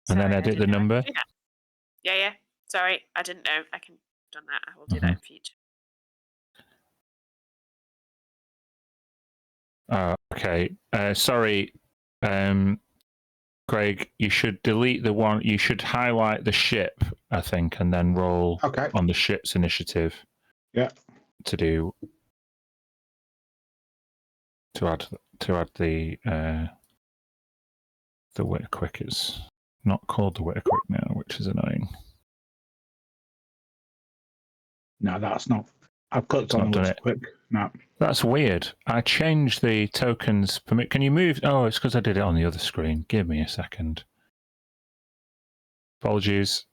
And then Sorry, I edit the didn't know I could number? do that. Yeah. Sorry, I didn't know I can done that. I will do that in future. Okay. Sorry, Craig. You should delete the one. You should highlight the ship, I think, and then roll on the ship's initiative. Yeah. To add the Witter Quick is not called the Witter Quick now, which is annoying. No, that's not. I've clicked on the Witter Quick. No. That's weird. I changed the tokens permit. Can you move? Oh, it's because I did it on the other screen. Give me a second. Apologies.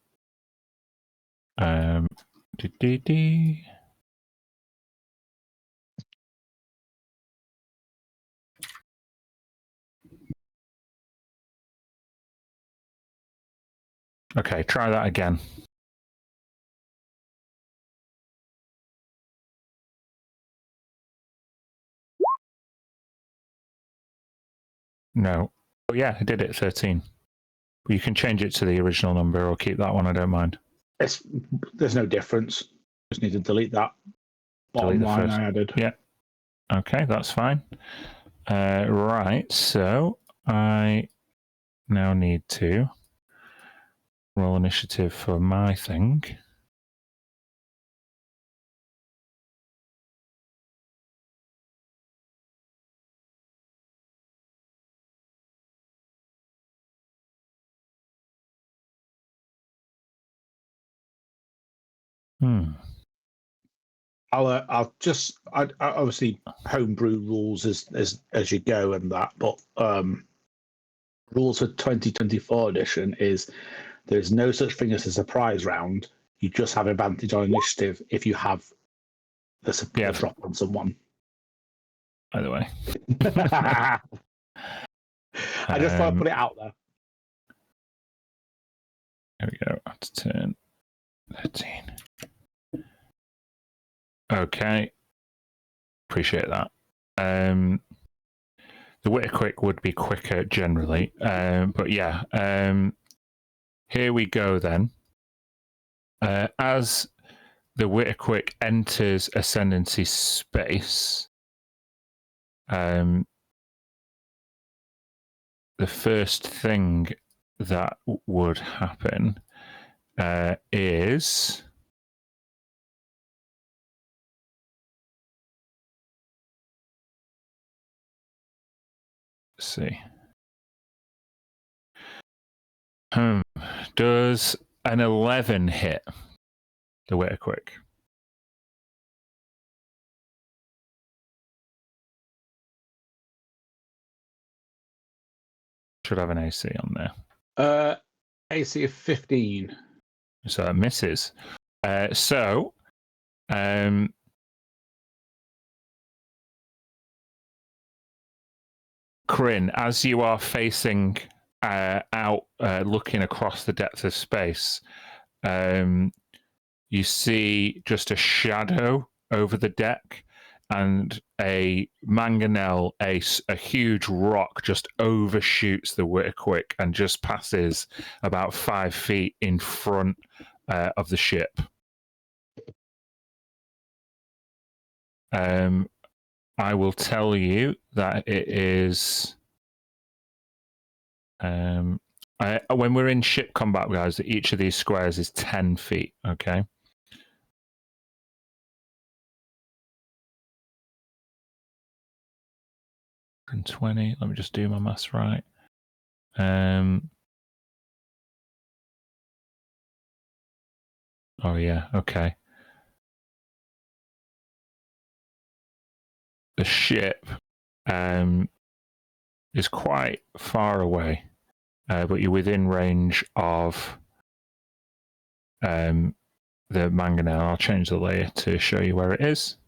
Okay, try that again. No. Oh, yeah, I did it 13. But you can change it to the original number or keep that one. I don't mind. There's no difference. Just need to delete that bottom line I added. Yeah. Okay, that's fine. Right, so I now need to roll initiative for my thing. I'll just I obviously homebrew rules as you go and that, but rules for 2024 edition is there's no such thing as a surprise round. You just have advantage on initiative if you have the support drop on someone. By the way, I just thought I'd put it out there. There we go. That's turn 13. Okay. Appreciate that. The Witter Quick would be quicker generally. But yeah. Here we go then. As the Witter Quick enters Ascendancy space, the first thing that would happen is let's see. Does an 11 hit the Witter Quick? Should have an AC on there. AC of 15. So that misses. Corinne, as you are facing out, looking across the depth of space, you see just a shadow over the deck, and a mangonel, a huge rock, just overshoots the Witter Quick and just passes about 5 feet in front of the ship. I will tell you that it is. When we're in ship combat, guys, each of these squares is 10 feet. Okay. And 20. Let me just do my maths right. Oh yeah. Okay. The ship is quite far away, but you're within range of the mangonel. I'll change the layer to show you where it is.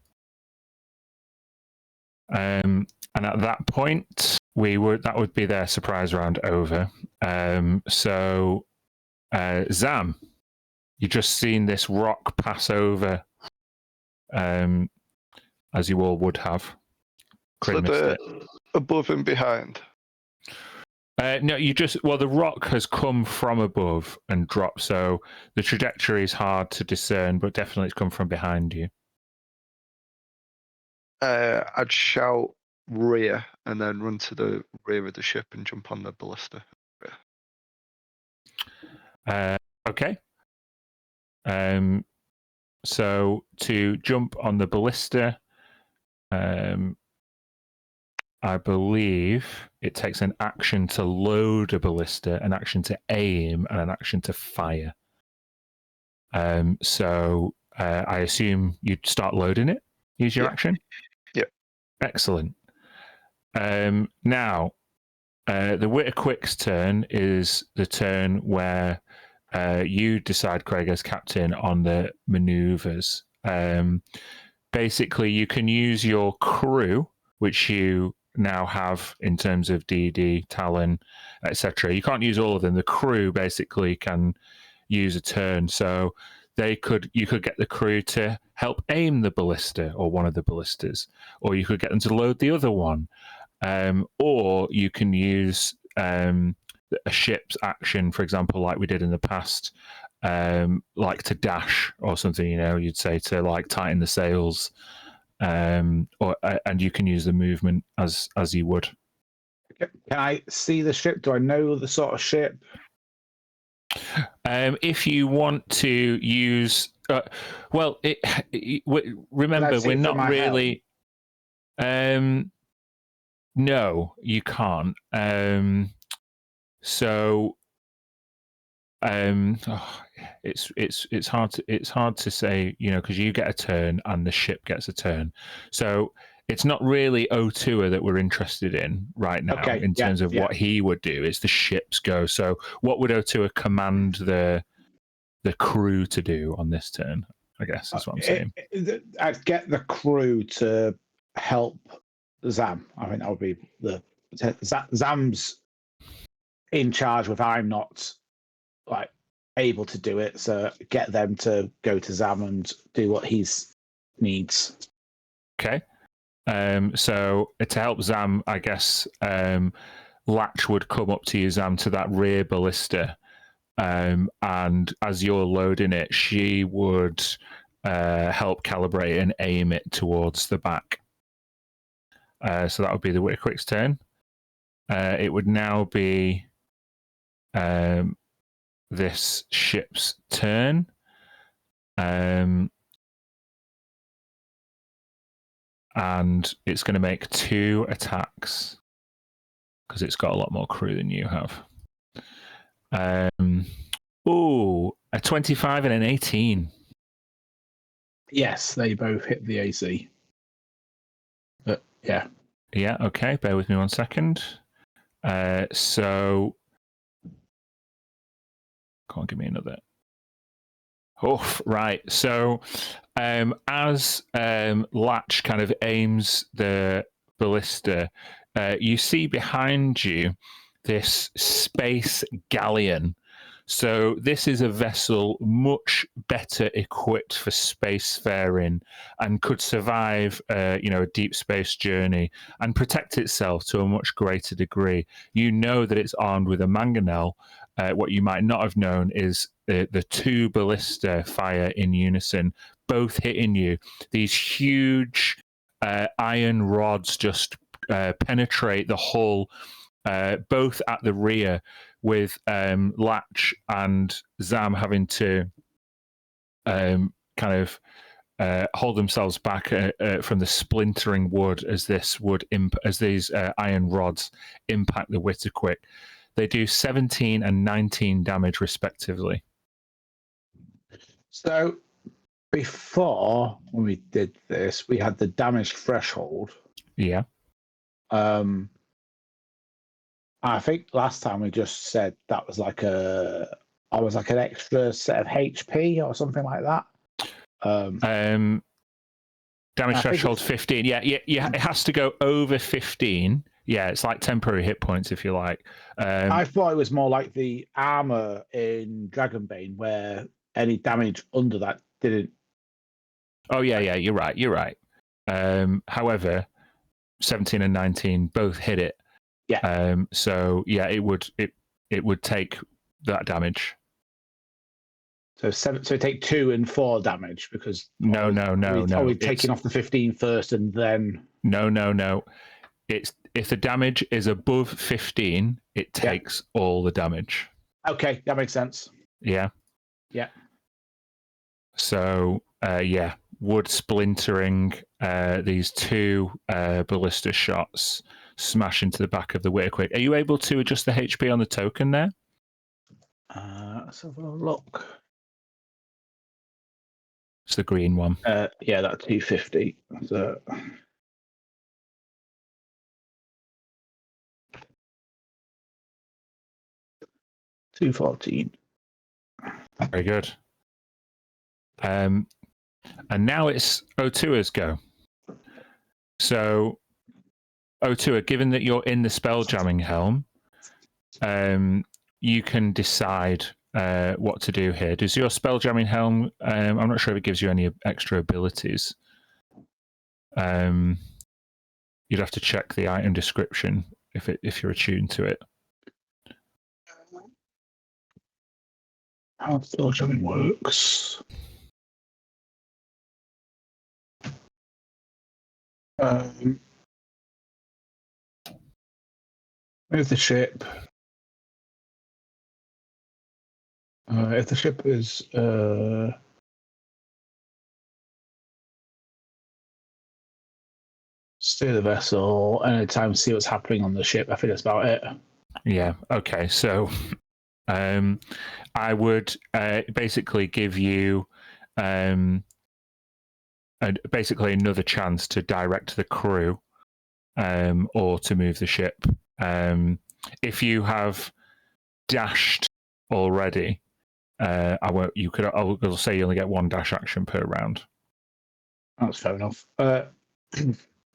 And at that point, that would be their surprise round over. So, Zam, you just seen this rock pass over, as you all would have. So they're above and behind. No, the rock has come from above and dropped, so the trajectory is hard to discern, but definitely it's come from behind you. I'd shout rear and then run to the rear of the ship and jump on the ballista. Okay. So to jump on the ballista, I believe it takes an action to load a ballista, an action to aim, and an action to fire. So I assume you'd start loading it. Use your action. Yeah. Excellent. Now, the Witter Quick's turn is the turn where you decide, Craig, as captain, on the maneuvers. Basically, you can use your crew, which you now have in terms of DD, Talon, etc. You can't use all of them. The crew basically can use a turn. So you could get the crew to help aim the ballista or one of the ballistas, or you could get them to load the other one, or you can use a ship's action, for example, like we did in the past, like to dash or something. You'd say to like tighten the sails, and you can use the movement as you would. Can I see the ship? Do I know the sort of ship? If you want to use, remember we're not really. No, you can't. So It's hard to say, because you get a turn and the ship gets a turn. So it's not really O'Toole that we're interested in right now in terms of what he would do. It's the ship's go. So what would O'Toole command the crew to do on this turn? I guess is what I'm saying. I'd get the crew to help Zam. I think that would be Zam's in charge if I'm not able to do it. So get them to go to Zam and do what he needs. Okay. So to help Zam, I guess Latch would come up to you, Zam, to that rear ballista. And as you're loading it, she would help calibrate and aim it towards the back. So that would be the Witterquick's turn. It would now be this ship's turn. And it's going to make 2 attacks because it's got a lot more crew than you have. A 25 and an 18. Yes, they both hit the AC. But yeah. Yeah, okay. Bear with me 1 second. So, can't give me another. Oh, right. So, as Latch kind of aims the ballista, you see behind you this space galleon. So this is a vessel much better equipped for spacefaring and could survive, a deep space journey and protect itself to a much greater degree. You know that it's armed with a mangonel. What you might not have known is the 2 ballista fire in unison, both hitting you. These huge iron rods just penetrate the hull, both at the rear, with Latch and Zam having to kind of hold themselves back from the splintering wood as these iron rods impact the Witterquick. They do 17 and 19 damage respectively. So before, when we did this, we had the damage threshold. Yeah. I think last time we just said that was like an extra set of HP or something like that. Damage threshold 15. Yeah, it has to go over 15. Yeah, it's like temporary hit points, if you like. I thought it was more like the armor in Dragonbane, where any damage under that didn't. Oh yeah, you're right. However, 17 and 19 both hit it. Yeah. So yeah, it would take that damage. So take 2 and 4 damage because no. We're taking off the 15 first and then. No. It's if the damage is above 15, it takes all the damage. Okay, that makes sense. Yeah. Yeah. So wood splintering, these 2 ballista shots smash into the back of the Witterquick. Are you able to adjust the HP on the token there? Let's have a look. It's the green one. Yeah, that's 250. So. 214. Very good. And now it's O'Toole's go. So, O'Toole, given that you're in the spelljamming helm, you can decide what to do here. Does your spelljamming helm? I'm not sure if it gives you any extra abilities. You'd have to check the item description if you're attuned to it. How spelljamming works. Move the ship. If the ship is steer the vessel anytime, see what's happening on the ship. I think that's about it. Yeah. Okay. So I would basically give you basically another chance to direct the crew or to move the ship. If you have dashed already, I won't. I'll say you only get one dash action per round. That's fair enough. I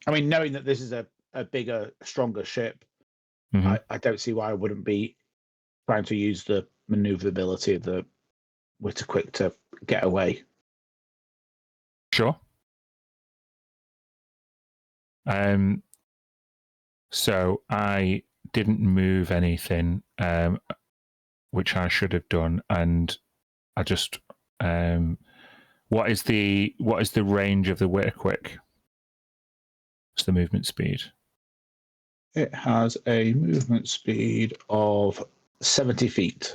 mean, knowing that this is a bigger, stronger ship, Mhm. I don't see why I wouldn't be trying to use the maneuverability of the Witterquick to get away. Sure. So I didn't move anything, which I should have done, and I just what is the range of the Witterquick? What's the movement speed? It has a movement speed of 70 feet.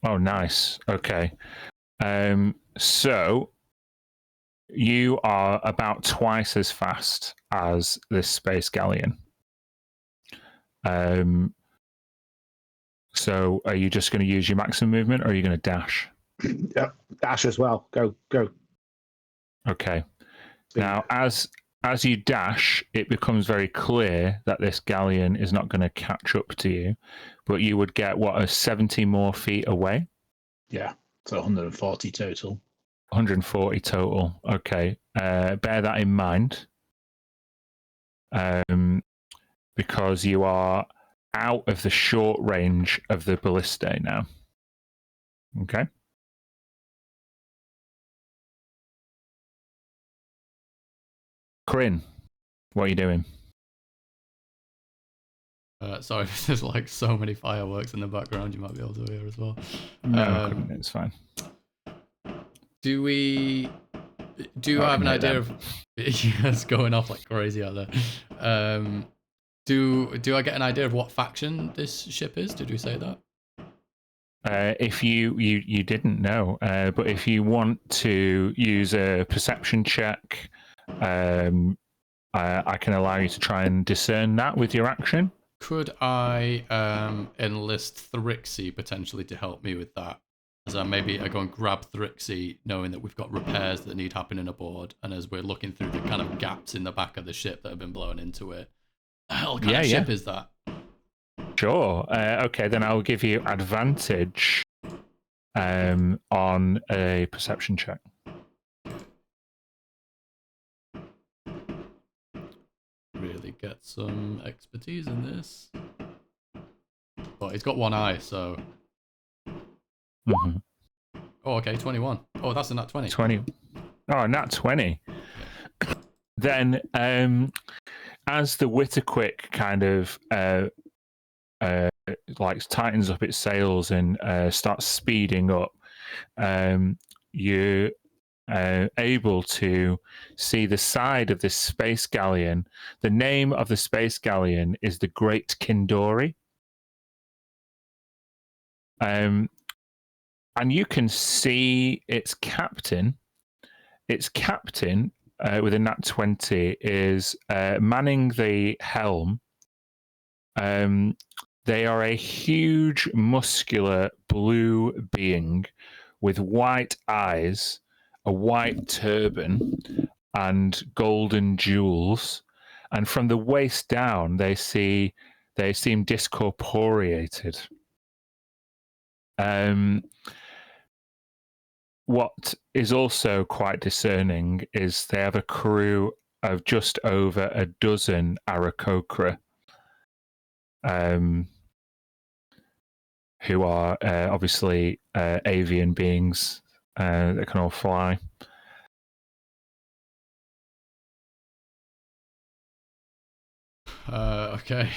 Oh, nice. Okay. So you are about twice as fast as this space galleon. So are you just going to use your maximum movement, or are you going to dash? Yep, dash as well. Go. Okay. Now, as you dash, it becomes very clear that this galleon is not going to catch up to you, but you would get, 70 more feet away? Yeah, so 140 total. 140 total. Okay. Bear that in mind, because you are out of the short range of the ballistae now. Okay. Corinne, what are you doing? Sorry, there's like so many fireworks in the background. You might be able to hear as well. No, couldn't. It's fine. Do you have an idea of? It's going off like crazy out there. Do I get an idea of what faction this ship is? Did we say that? If you didn't know, but if you want to use a perception check, I can allow you to try and discern that with your action. Could I enlist Thrixie potentially to help me with that? As I go and grab Thrixie, knowing that we've got repairs that need happening aboard, and as we're looking through the kind of gaps in the back of the ship that have been blown into it. The hell kind of ship is that? Sure. Okay, then I'll give you advantage on a perception check. Really get some expertise in this. But he's got one eye, so. Mm-hmm. Oh, okay, 21. Oh, that's a nat 20. 20. Oh, nat 20. Yeah. Then, as the Witterquick kind of like tightens up its sails and starts speeding up, you're able to see the side of this space galleon. The name of the space galleon is the Great Kindori. And you can see its captain. Its captain, with a nat 20, is manning the helm. They are a huge, muscular blue being with white eyes, a white turban, and golden jewels. And from the waist down, they seem discorporeated. What is also quite discerning is they have a crew of just over a dozen Aarakocra, who are obviously avian beings that can all fly. Okay,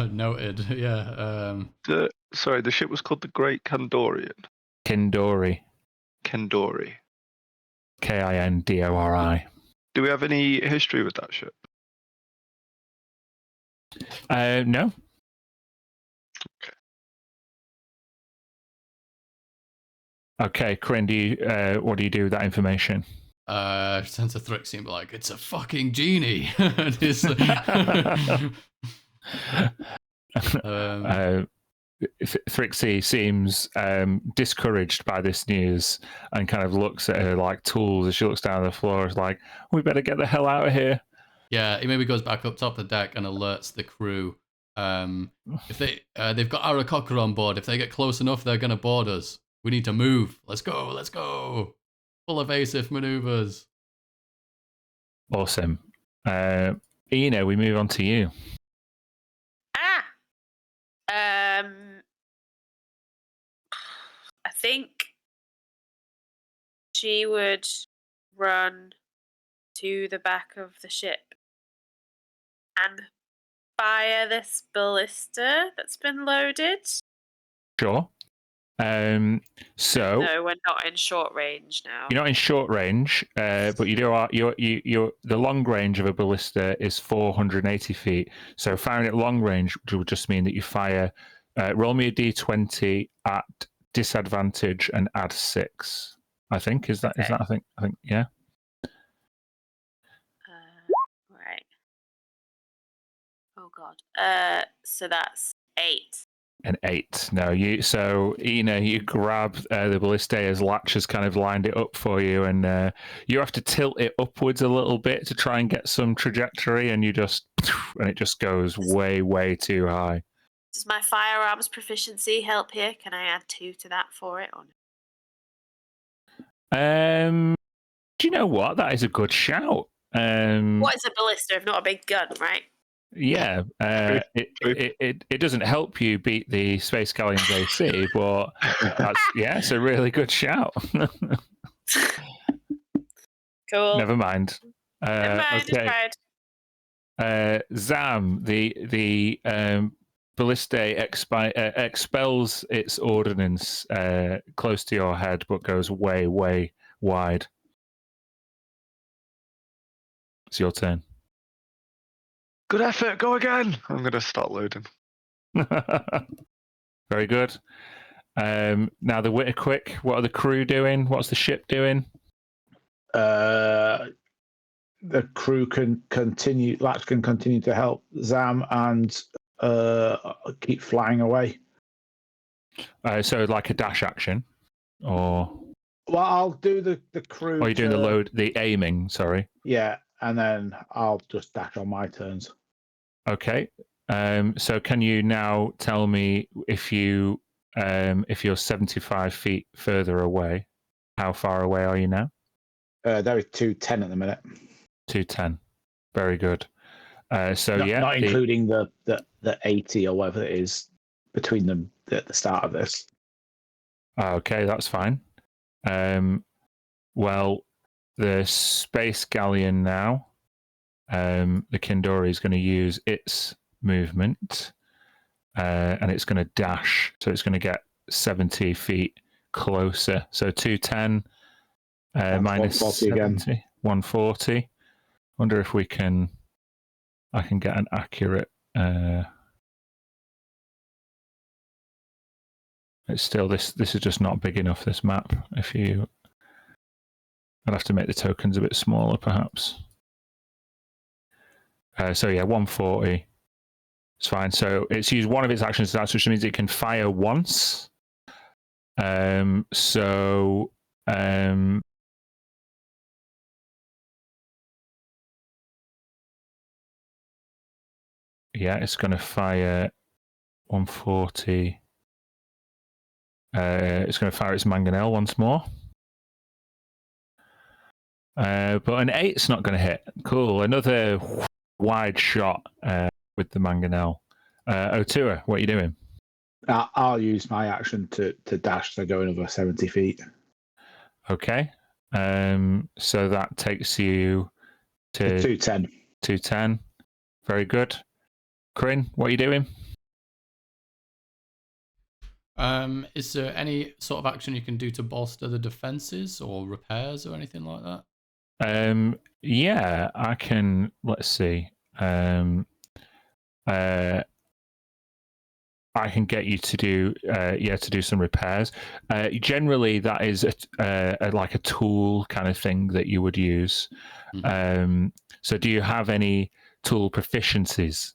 noted. Yeah. Sorry, the ship was called the Great Kindorian. Kindori. Kindori. Kindori. Do we have any history with that ship? No. Okay. Okay, Corinne, what do you do with that information? Send to Thrixie and be like, it's a fucking genie. Thrixie seems discouraged by this news and kind of looks at her like tools as she looks down the floor. It's like, we better get the hell out of here. Yeah, he maybe goes back up top of the deck and alerts the crew. If they've got Aarakocra on board, if they get close enough, they're gonna board us. We need to move. Let's go. Full evasive maneuvers. Awesome. Ina, we move on to you. I think she would run to the back of the ship and fire this ballista that's been loaded. Sure. So No, we're not in short range now. you're not in short range, but you do are. You're the long range of a ballista is 480 feet. So firing at long range would just mean that you fire. Roll me a d20 at disadvantage and add 6. I think is that. I think yeah. Right. Oh God. So that's 8. An 8. No, so Ina, you grab the ballista as Latch has kind of lined it up for you, and you have to tilt it upwards a little bit to try and get some trajectory, and it just goes way too high. Does my firearms proficiency help here? Can I add 2 to that for it? Or no? Do you know what? That is a good shout. what is a ballista if not a big gun, right? Yeah, it doesn't help you beat the Space Galleon's AC, but it's a really good shout. Cool. Never mind. Okay. Zam, the ballista expels its ordnance close to your head, but goes way wide. It's your turn. Good effort. Go again. I'm going to start loading. Very good. Now the Witterquick. What are the crew doing? What's the ship doing? The crew can continue. Latch can continue to help Zam and keep flying away. So like a dash action, or well, I'll do the crew. Or you're doing the aiming. Sorry. Yeah, and then I'll just dash on my turns. Okay. So can you now tell me if you're 75 feet further away, how far away are you now? There is 210 at the minute. 210. Very good. Not including the 80 or whatever it is between them at the start of this. Okay, that's fine. Well, the Space Galleon now. The Kindori is going to use its movement, and it's going to dash. So it's going to get 70 feet closer. So 210 minus 70, again. 140. Wonder if I can get an accurate. It's still this is just not big enough. This map. I'd have to make the tokens a bit smaller, perhaps. 140. It's fine. So it's used one of its actions, which means it can fire once. It's going to fire 140. It's going to fire its mangonel once more. But an 8's not going to hit. Cool. Another wide shot with the mangonel. Otua, what are you doing? I'll use my action to dash to go another 70 feet. Okay. So that takes you to 210. 210. Very good. Corinne, what are you doing? Is there any sort of action you can do to bolster the defenses or repairs or anything like that? Yeah, I can. Let's see. I can get you to do some repairs. Generally, that is like a tool kind of thing that you would use. Mm-hmm. So do you have any tool proficiencies?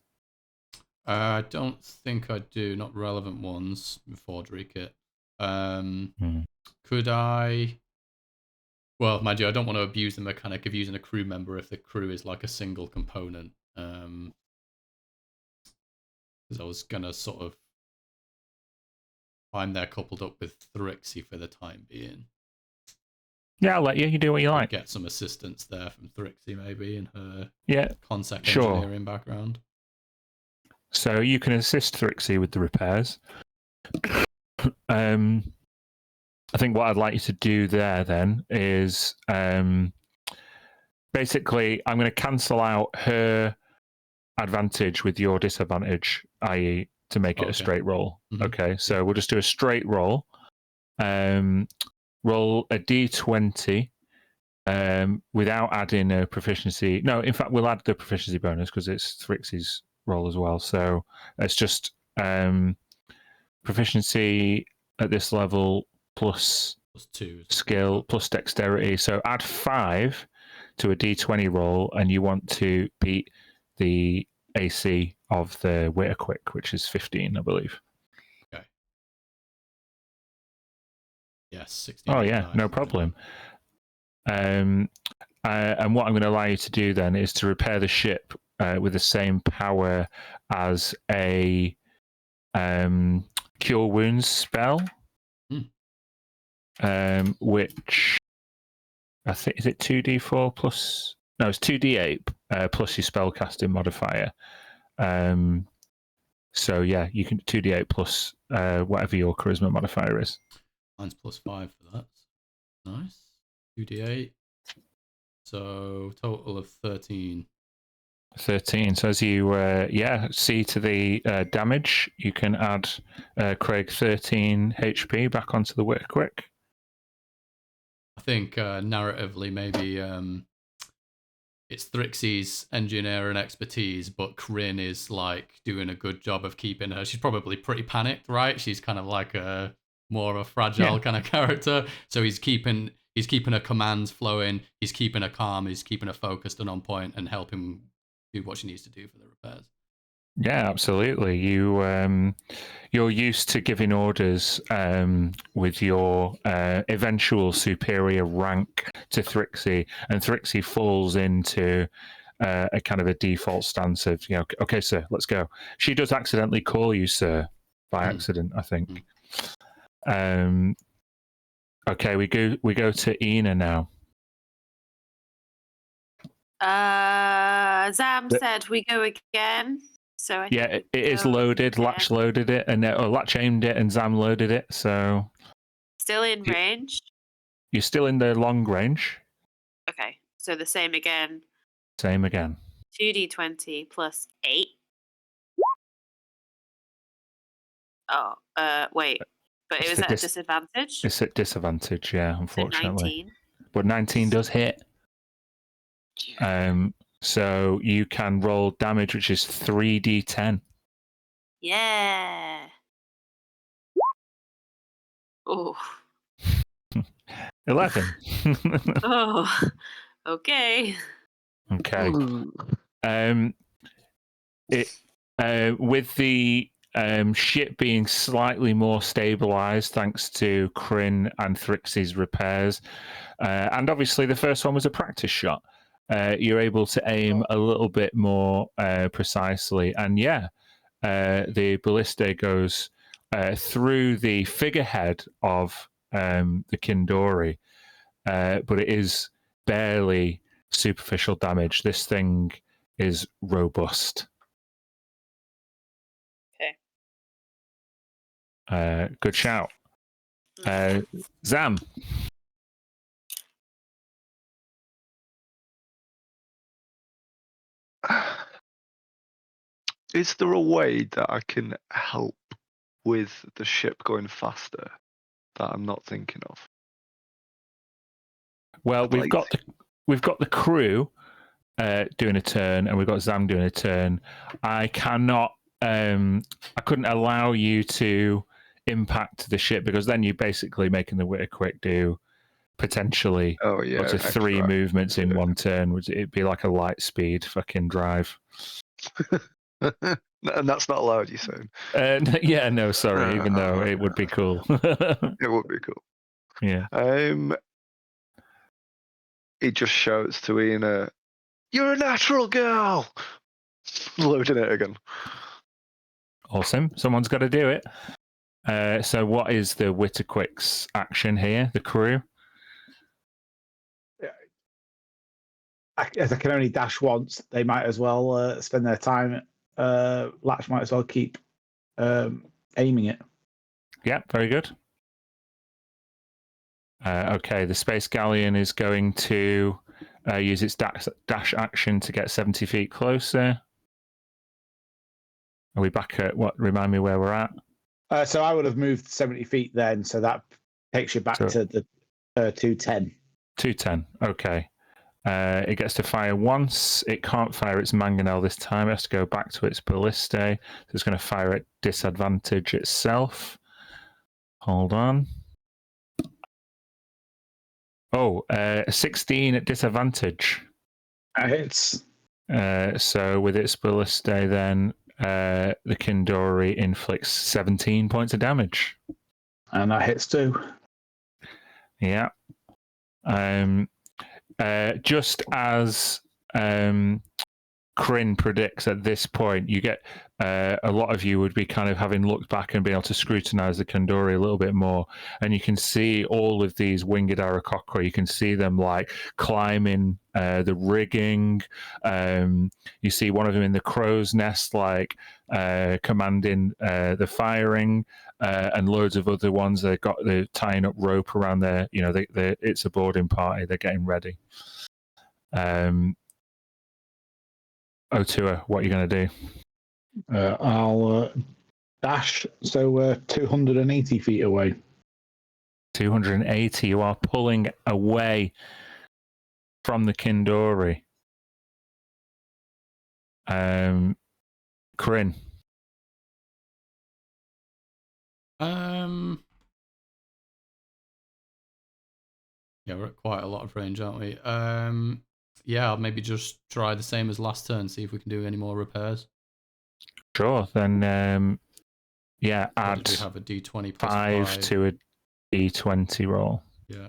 I don't think I do. Not relevant ones before Drake. Could I? Well, mind you, I don't want to abuse the mechanic of using a crew member if the crew is like a single component. Because I was gonna sort of find they're coupled up with Thrixie for the time being. Yeah, I'll let you. You do what you like. Get some assistance there from Thrixie, maybe, in her concept sure. engineering background. So you can assist Thrixie with the repairs. I think what I'd like you to do there then is basically I'm going to cancel out her advantage with your disadvantage, i.e. to make it a straight roll. Mm-hmm. Okay, so we'll just do a straight roll. Roll a d20 without adding a proficiency. No, in fact, we'll add the proficiency bonus because it's Thrixie's roll as well. So it's just proficiency at this level plus 2 skill plus dexterity. So add 5 to a d20 roll, and you want to beat the AC of the Witter Quick, which is 15, I believe. Okay. Yes, 16. Oh yeah, no problem. And what I'm going to allow you to do then is to repair the ship with the same power as a Cure Wounds spell, which I think is it 2d4 plus? No, it's 2d8 plus your spellcasting modifier. So yeah, you can 2d8 plus whatever your charisma modifier is. Mine's plus 5 for that. Nice. 2d8. So total of 13. 13. So as you see to the damage, you can add Craig 13 HP back onto the Witter Quick. I think narratively maybe it's Thrixie's engineering expertise, but Kryn is like doing a good job of keeping her. She's probably pretty panicked, right? She's kind of like a more of a fragile kind of character. So he's keeping her commands flowing. He's keeping her calm. He's keeping her focused and on point, and helping do what she needs to do for the repairs. Yeah, absolutely. You're used to giving orders with your eventual superior rank to Thrixie, and Thrixie falls into a kind of a default stance of, okay, sir, let's go. She does accidentally call you sir by accident, I think. Okay, we go to Ina now. Zam said we go again. So I think it is loaded. Again. Latch loaded it, and Latch aimed it, and Zam loaded it. So still in range. You're still in the long range. Okay, so the same again. Same again. 2d20 plus 8. Oh, wait. But it was at a disadvantage? It's at disadvantage, yeah, unfortunately. So 19. But 19 does hit. So you can roll damage, which is 3d10. Yeah. Oh. 11. Oh, okay. Okay. With the ship being slightly more stabilized thanks to Kryn and Thrixie's repairs, and obviously the first one was a practice shot. You're able to aim a little bit more precisely, and the ballista goes through the figurehead of the Kindori, but it is barely superficial damage. This thing is robust. Okay. Good shout. Zam. Is there a way that I can help with the ship going faster that I'm not thinking of? Well, we've got the crew doing a turn, and we've got Zam doing a turn. I cannot. I couldn't allow you to impact the ship, because then you're basically making the Witter Quick do potentially up to 3 movements in one turn. It'd be like a light speed fucking drive. And that's not allowed, you saying? Yeah, no, sorry. Even though it would be cool. It would be cool. Yeah. He just shouts to Ina, "You're a natural girl!" Loading it again. Awesome. Someone's got to do it. So what is the Witterquick's action here, the crew? As I can only dash once, they might as well spend their time. Latch might as well keep aiming it. Yeah, very good. Okay, the Space Galleon is going to use its dash action to get 70 feet closer. Are we back at what? Remind me where we're at. So I would have moved 70 feet then, so that takes you back to the 210. 210, okay. It gets to fire once. It can't fire its mangonel this time. It has to go back to its ballistae. So it's going to fire at disadvantage itself. Hold on. Oh, 16 at disadvantage. That hits. So with its ballistae, then the Kindori inflicts 17 points of damage. And that hits too. Yeah. Just as Kryn predicts at this point, you get a lot of you would be kind of having looked back and be able to scrutinize the Kindori a little bit more, and you can see all of these winged Aarakocra. You can see them like climbing the rigging. You see one of them in the crow's nest, like commanding the firing, and loads of other ones. They're tying up rope around their, it's a boarding party. They're getting ready. Otua, what are you going to do? I'll dash, so 280 feet away. 280. You are pulling away from the Kindori. Kryn. Yeah, we're at quite a lot of range, aren't we? Yeah, I'll maybe just try the same as last turn, see if we can do any more repairs. Sure, then add we have a D20 plus 5 to a D20 roll. Yeah.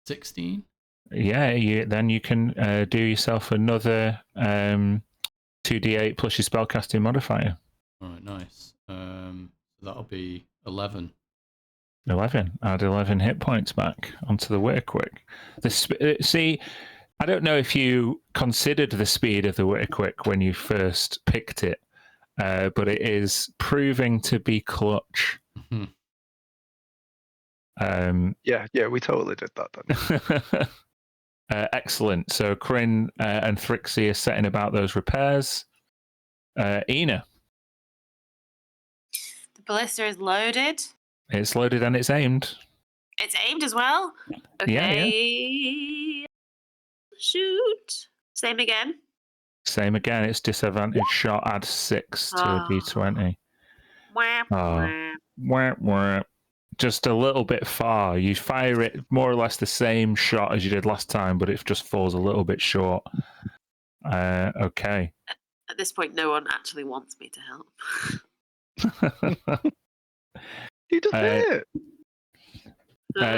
16? Yeah, then you can do yourself another 2d8 plus your spellcasting modifier. All right, nice. That'll be 11. 11. Add 11 hit points back onto the Witterquick. See, I don't know if you considered the speed of the Witterquick when you first picked it, but it is proving to be clutch. Mm-hmm. Yeah, we totally did that then. Excellent. So Kryn and Thrixie are setting about those repairs. Ina. The ballista is loaded. It's loaded and it's aimed. It's aimed as well? Okay. Yeah. Shoot. Same again. Same again. It's disadvantage shot. Add 6 to a d20. Wah. Just a little bit far. You fire it more or less the same shot as you did last time, but it just falls a little bit short. Okay. At this point, no one actually wants me to help. He does it.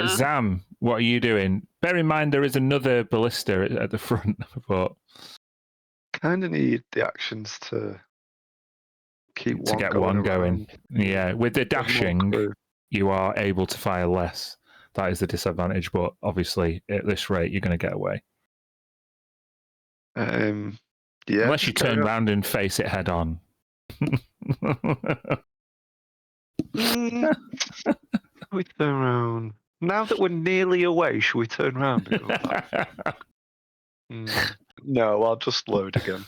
Zam, what are you doing? Bear in mind there is another ballista at the front, but kind of need the actions to keep to get one going. Yeah, with the dashing, you are able to fire less. That is the disadvantage, but obviously at this rate, you're going to get away. Yeah. Unless you turn around and face it head on. We turn around. Now that we're nearly away, should we turn around and go back? No, I'll just load again.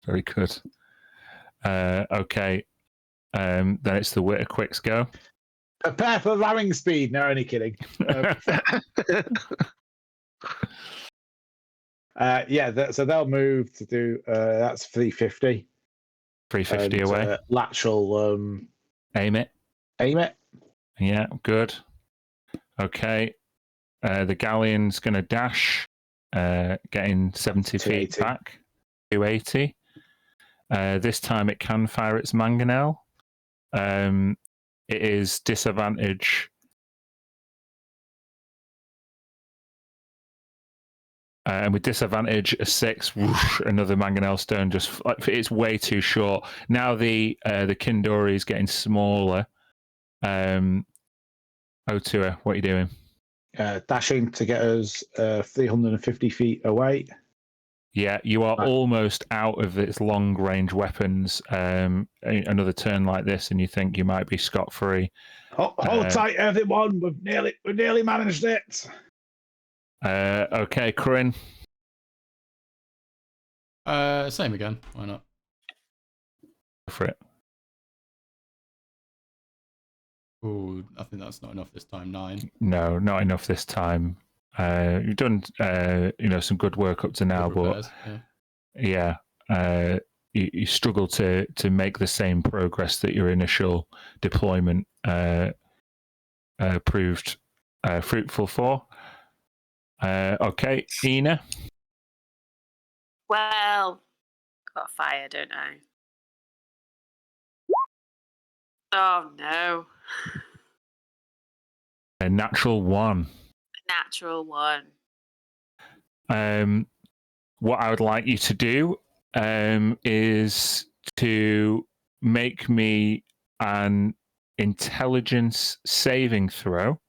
Very good. Okay. Then it's the Witterquick's go. Prepare for ramming speed. No, only kidding. So they'll move to do that's 350. 350 away. Latch will aim it. Yeah, good. Okay. The galleon's going to dash, getting 70 feet back. 280. This time it can fire its mangonel. It is disadvantage. And with disadvantage, a 6, whoosh, another mangonel stone. Just it's way too short. Now the Kindori is getting smaller. Otua, what are you doing? Dashing to get us 350 feet away. Yeah, you are almost out of its long range weapons. Another turn like this, and you think you might be scot free. Hold tight, everyone. We've nearly managed it. Okay, Corinne. Same again. Why not? Go for it. Oh, I think that's not enough this time. 9. No, not enough this time. You've done some good work up to now, Good repairs, but you struggle to make the same progress that your initial deployment proved fruitful for. Okay, Ina. Well, got fire, don't I? Oh no. A natural 1. Natural 1. What I would like you to do is to make me an intelligence saving throw.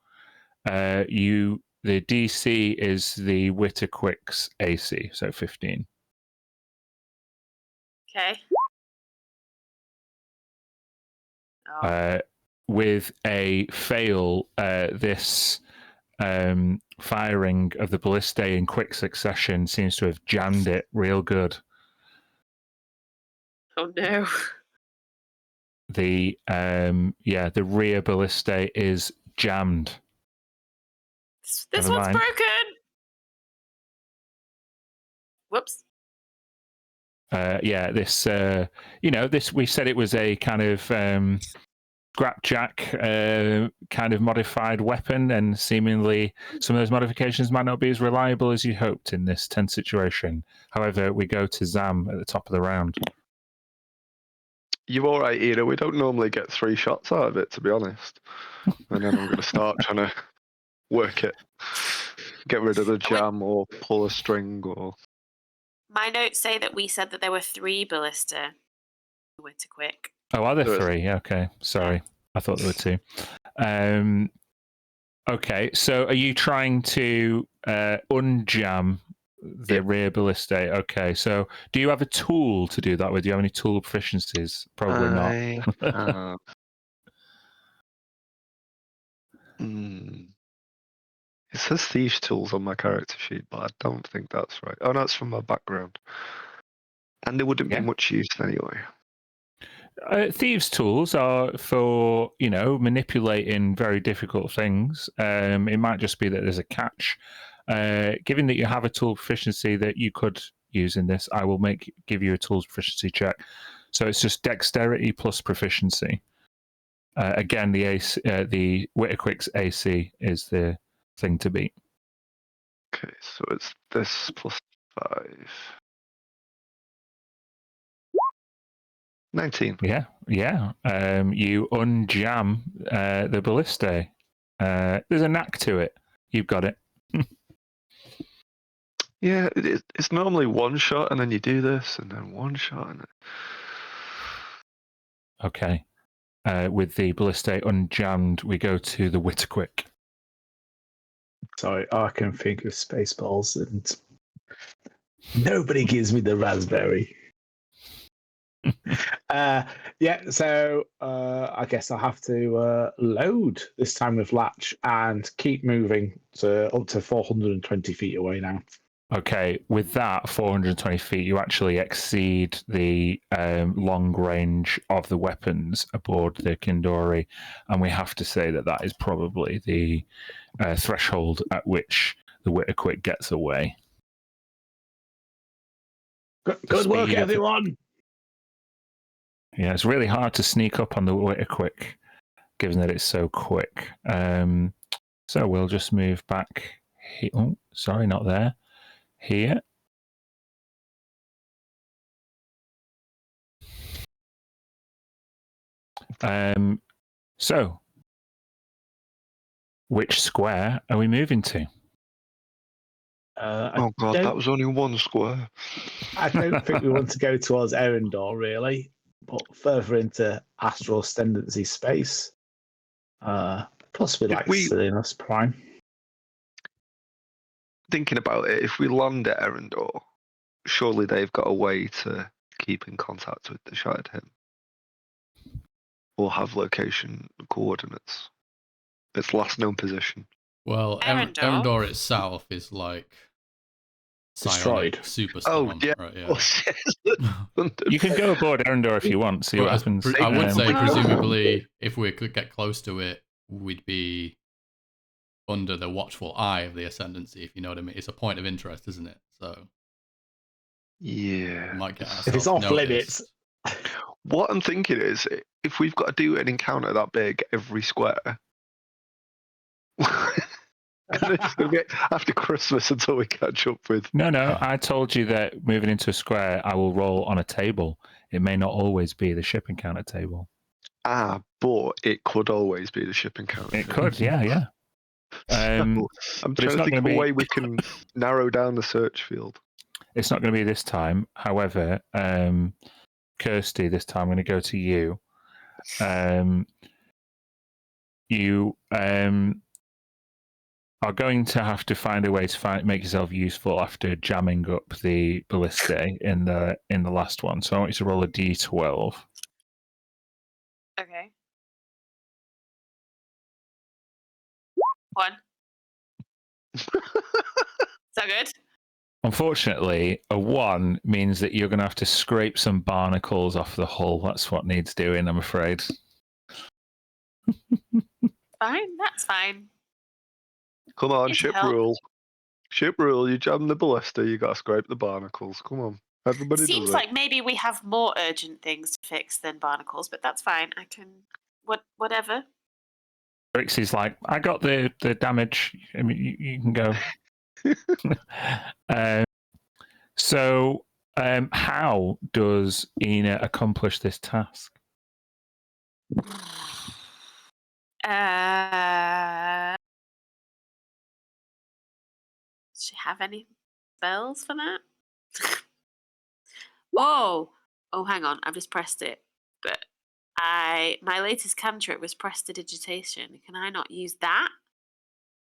The DC is the Witterquick's AC, so 15. Okay. Oh. With a fail, this firing of the ballistae in quick succession seems to have jammed it real good. Oh no. The rear ballistae is jammed. This one's broken. Whoops. This we said it was a kind of scrapjack kind of modified weapon, and seemingly some of those modifications might not be as reliable as you hoped in this tense situation. However, we go to Zam at the top of the round. You're all right, Ina. We don't normally get 3 shots out of it, to be honest. And then I'm going to start trying to work it. Get rid of the jam or pull a string or... My notes say that we said that there were 3 ballista. Witterquick. Oh, are there 3? Yeah, okay. Sorry. I thought there were 2. Okay, so are you trying to unjam the rear ballistae? Okay, so do you have a tool to do that with? Do you have any tool proficiencies? Probably not. It says thieves' tools on my character sheet, but I don't think that's right. Oh, no, it's from my background. And there wouldn't be much use anyway. Thieves' tools are for, manipulating very difficult things. It might just be that there's a catch. Given that you have a tool proficiency that you could use in this, I will give you a tools proficiency check. So it's just dexterity plus proficiency. Again, the Witterquick's AC is the thing to beat. Okay, so it's this plus 5. 19. Yeah. You unjam the ballistae. There's a knack to it. You've got it. Yeah, it's normally 1 shot, and then you do this, and then 1 shot. Okay. With the ballistae unjammed, we go to the Witterquick. Sorry, I can think of Spaceballs, and nobody gives me the raspberry. So I guess I'll have to load this time with Latch and keep moving to up to 420 feet away now. Okay, with that 420 feet, you actually exceed the long range of the weapons aboard the Kindori, and we have to say that is probably the threshold at which the Witterquick gets away. Good work, everyone! Yeah, it's really hard to sneak up on the Witterquick, given that it's so quick. So we'll just move back. Oh, sorry, not there. Here. So, which square are we moving to? Oh god, that was only one square. I don't think we want to go towards Erendor, really, but further into Astral Ascendancy space. Possibly like Selenos Prime. Thinking about it, if we land at Erendor, surely they've got a way to keep in contact with the Shattered Him. Or have location coordinates. Its last known position. Well, Erendor itself is like destroyed. Superstorm. Oh, yeah. Right, yeah. You can go aboard Erendor if you want, see what happens. I would say, presumably, if we could get close to it, we'd be under the watchful eye of the Ascendancy, if you know what I mean. It's a point of interest, isn't it? So, yeah. Might get if it's off limits. What I'm thinking is, if we've got to do an encounter that big every square, it's going to be after Christmas until we catch up with. No, I told you that moving into a square, I will roll on a table. It may not always be the ship encounter table. But it could always be the ship encounter. It could, yeah. I'm trying to think of a way we can narrow down the search field. It's not going to be this time. However, Kirsty, this time I'm going to go to you. You are going to have to find a way to make yourself useful after jamming up the ballistae in the last one. So I want you to roll a d12. Okay. 1. Is that good? Unfortunately, a 1 means that you're going to have to scrape some barnacles off the hull. That's what needs doing, I'm afraid. Fine, that's fine. Come on, Need ship help. rule. Ship rule, you jam the ballista, you got to scrape the barnacles. Come on. Everybody Seems does like maybe we have more urgent things to fix than barnacles, but that's fine. I can... Whatever. Trixie's like, I got the damage. I mean, you can go. So, how does Ina accomplish this task? Does she have any spells for that? Oh, hang on. I've just pressed it. But my latest cantrip was prestidigitation. Can I not use that?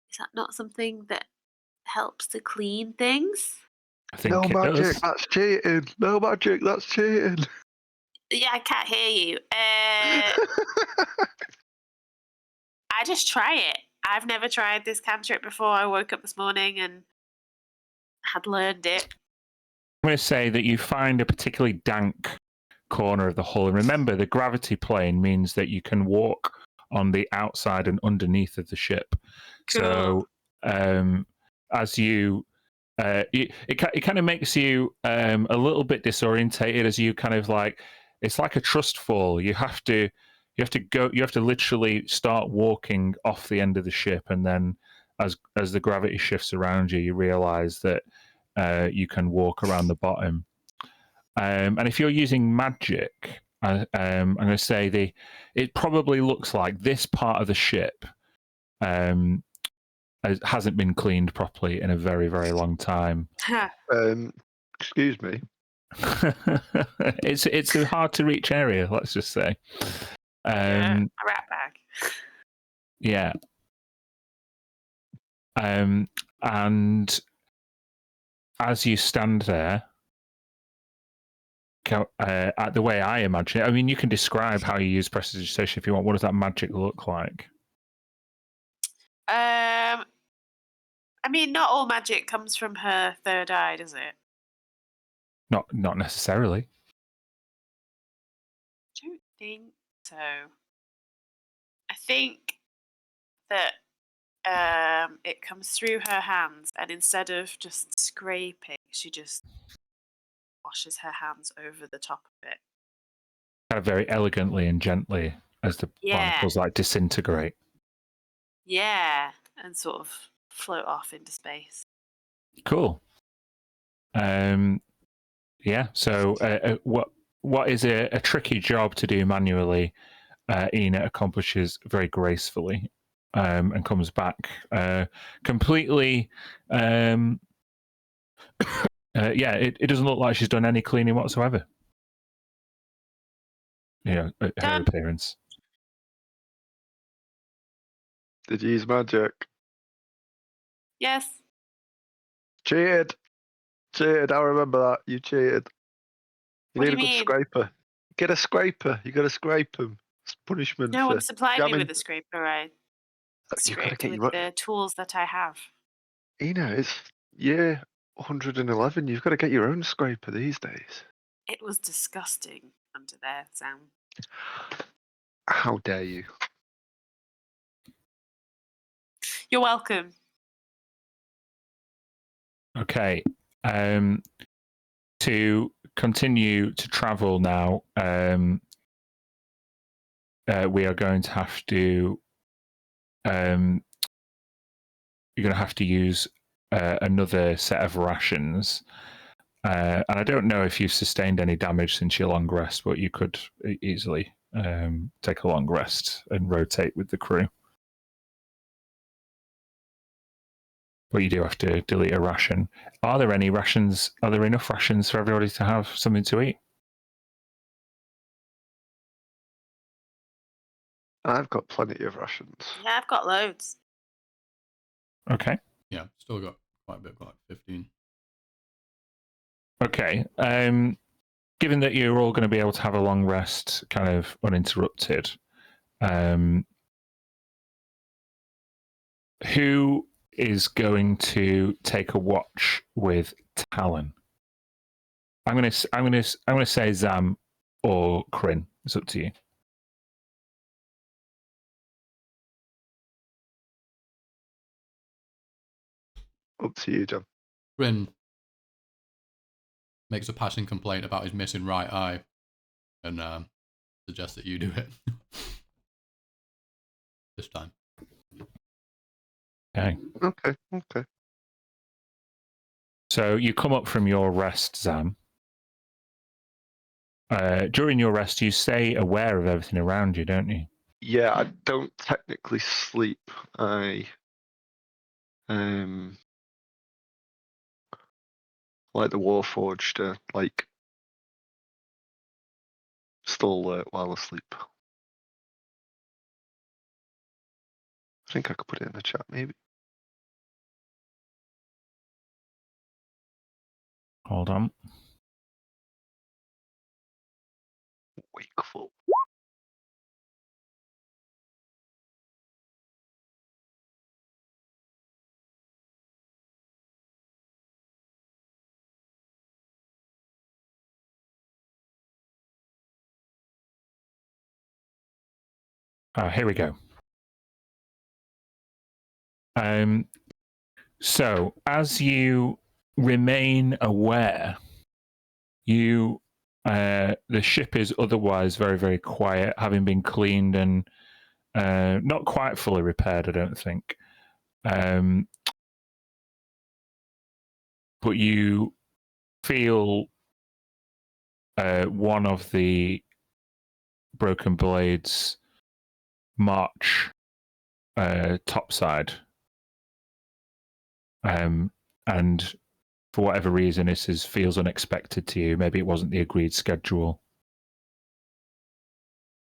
Is that not something that helps to clean things? I think no it magic, does. that's cheating. No magic, that's cheating. Yeah, I can't hear you. I just try it. I've never tried this cantrip before. I woke up this morning and had learned it. I'm going to say that you find a particularly dank corner of the hull. And remember, the gravity plane means that you can walk on the outside and underneath of the ship. Cool. So as you... it kind of makes you a little bit disorientated as you kind of like... It's like a trust fall. You have to literally start walking off the end of the ship, and then as the gravity shifts around you, you realize that you can walk around the bottom. And if you're using magic, I'm going to say it probably looks like this part of the ship hasn't been cleaned properly in a very, very long time. Excuse me. It's a hard to reach area, let's just say. Yeah, a rat bag. Yeah. And as you stand there, the way I imagine it, I mean, you can describe how you use prestidigitation if you want. What does that magic look like? I mean, not all magic comes from her third eye, does it? Not necessarily. I don't think so. I think that it comes through her hands, and instead of just scraping, she just washes her hands over the top of it. Kind of very elegantly and gently as the barnacles like disintegrate. Yeah, and sort of float off into space. Cool. Yeah. So what is a tricky job to do manually Ina accomplishes very gracefully and comes back completely. Yeah, it doesn't look like she's done any cleaning whatsoever. You know, her Done. appearance. Did you use magic? Yes. Cheated. Cheated. I remember that. You cheated. You What need do a you good mean? scraper. Get a scraper. You got to scrape them. It's punishment No for one supplied me jamming. with a scraper. I You got to scraped get with your. the tools that I have. It's year 111. You've got to get your own scraper these days. It was disgusting under there, Sam. How dare you? You're welcome. Okay. To continue to travel now, we are going to have to. You're going to have to use another set of rations. And I don't know if you've sustained any damage since your long rest, but you could easily take a long rest and rotate with the crew. But you do have to delete a ration. Are there any rations? Are there enough rations for everybody to have something to eat? I've got plenty of rations. Yeah, I've got loads. Okay. Yeah, still got quite a bit, got like 15. Okay. Given that you're all going to be able to have a long rest, kind of uninterrupted, who is going to take a watch with Talon? I'm going to say Zam or Kryn. It's up to you. Up to you, John. Bryn makes a passing complaint about his missing right eye and suggests that you do it. This time. Okay. Okay. So you come up from your rest, Zam. During your rest, you stay aware of everything around you, don't you? Yeah, I don't technically sleep. I like the Warforged, like still alert while asleep. I think I could put it in the chat, maybe. Hold on. Wakeful. Here we go. So as you remain aware, the ship is otherwise very, very quiet, having been cleaned and not quite fully repaired, I don't think. But you feel one of the broken blades march topside. And for whatever reason, this feels unexpected to you. Maybe it wasn't the agreed schedule.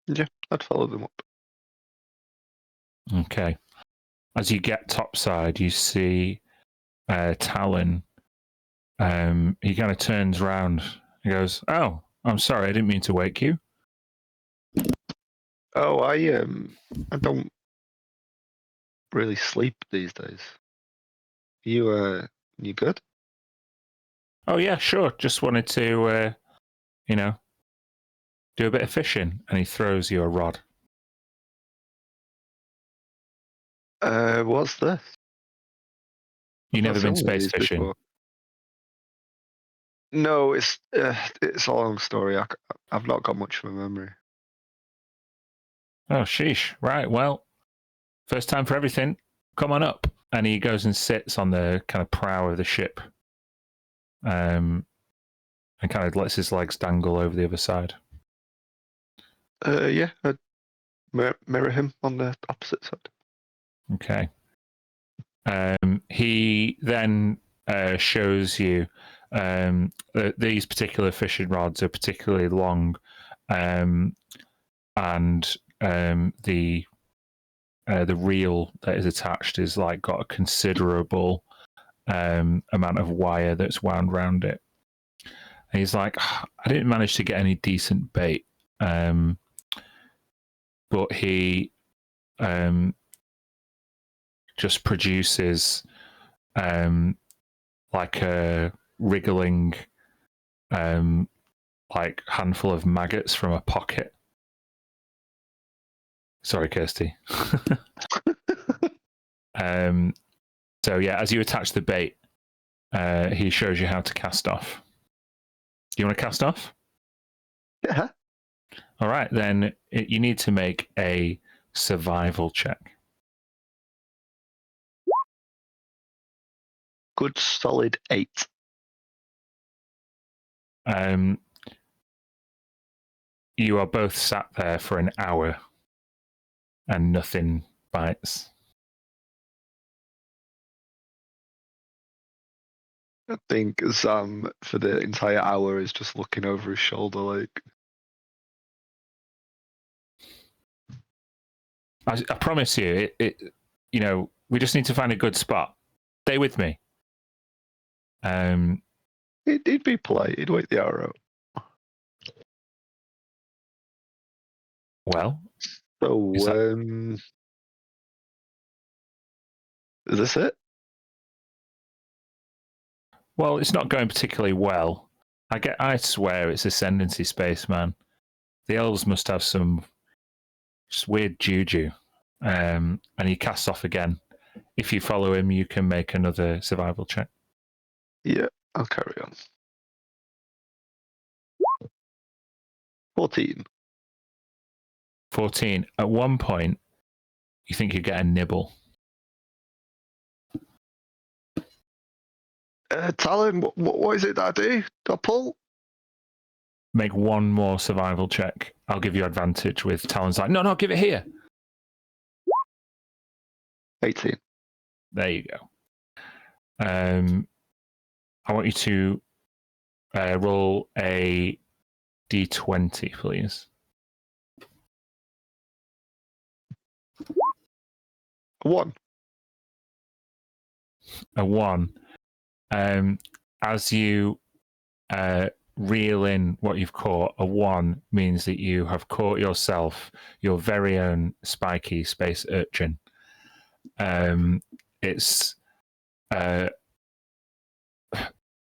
Yeah, I'd follow them up. Okay. As you get topside, you see Talon. He kind of turns around. He goes, "Oh, I'm sorry. I didn't mean to wake you." Oh, I don't really sleep these days. You good? Oh yeah, sure. Just wanted to, do a bit of fishing. And he throws you a rod. What's this? You've never I've been seen one of space these fishing. before. No, it's a long story. I've not got much of a memory. Oh, sheesh. Right. Well, first time for everything. Come on up. And he goes and sits on the kind of prow of the ship. And kind of lets his legs dangle over the other side. Yeah, mirror him on the opposite side. Okay. He then shows you these particular fishing rods are particularly long, and the reel that is attached is like got a considerable amount of wire that's wound around it. And he's like, I didn't manage to get any decent bait, but he just produces like a wriggling like handful of maggots from a pocket. Sorry, Kirsty. So yeah, as you attach the bait, he shows you how to cast off. Do you want to cast off? Yeah. All right, then you need to make a survival check. Good solid 8. You are both sat there for an hour and nothing bites. I think Sam, for the entire hour, is just looking over his shoulder like... I promise you, you know, we just need to find a good spot. Stay with me. He'd be polite. He'd wait the hour out. Well, So, is this it? well, it's not going particularly well. I swear it's Ascendancy space, man. The elves must have some just weird juju. And he casts off again. If you follow him, you can make another survival check. Yeah, I'll carry on. 14. 14. At one point, you think you get a nibble. Talon, what is it that I do? Do I pull? Make one more survival check. I'll give you advantage with Talon's like, no, give it here. 18. There you go. I want you to roll a d20, please. 1. A 1. As you reel in what you've caught, a 1 means that you have caught yourself your very own spiky space urchin. It's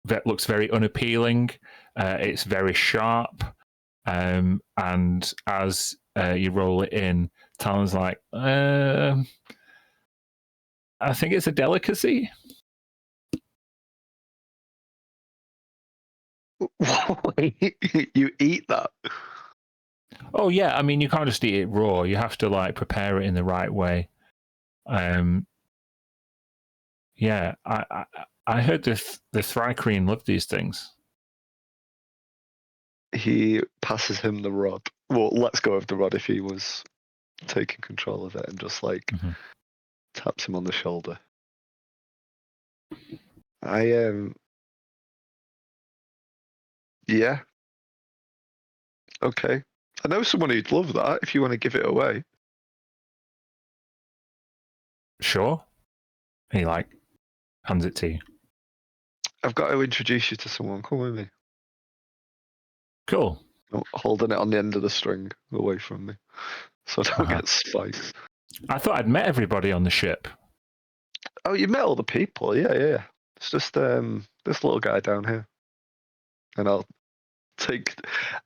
that looks very unappealing. It's very sharp, and as you roll it in, Talon's like, I think it's a delicacy. You eat that? Oh yeah, I mean you can't just eat it raw. You have to like prepare it in the right way. Yeah, I heard the Thrycreen love these things. He passes him the rod. Well, let's go of the rod if he was taking control of it, and just like taps him on the shoulder. Yeah. Okay. I know someone who'd love that if you want to give it away. Sure. And he like hands it to you. I've got to introduce you to someone. Come with me. Cool. I'm holding it on the end of the string away from me, so I don't get spiked. I thought I'd met everybody on the ship. Oh, you met all the people? Yeah. It's just this little guy down here, and I'll take.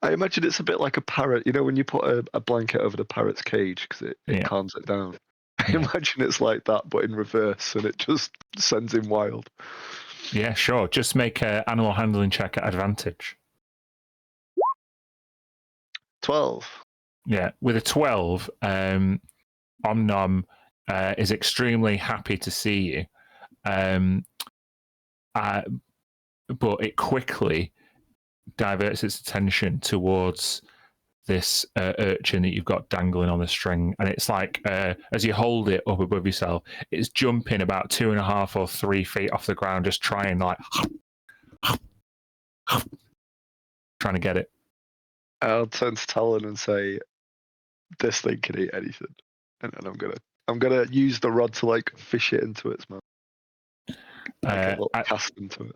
I imagine it's a bit like a parrot. You know, when you put a blanket over the parrot's cage because it calms it down. I imagine it's like that, but in reverse, and it just sends him wild. Yeah, sure. Just make an animal handling check at advantage. 12. Yeah, with a 12, Omnom is extremely happy to see you, but it quickly diverts its attention towards this urchin that you've got dangling on the string, and it's like as you hold it up above yourself, it's jumping about 2.5 or 3 feet off the ground, just trying trying to get it. I'll turn to Talon and say, "This thing can eat anything," and I'm gonna use the rod to like fish it into its mouth, like a little cast into it.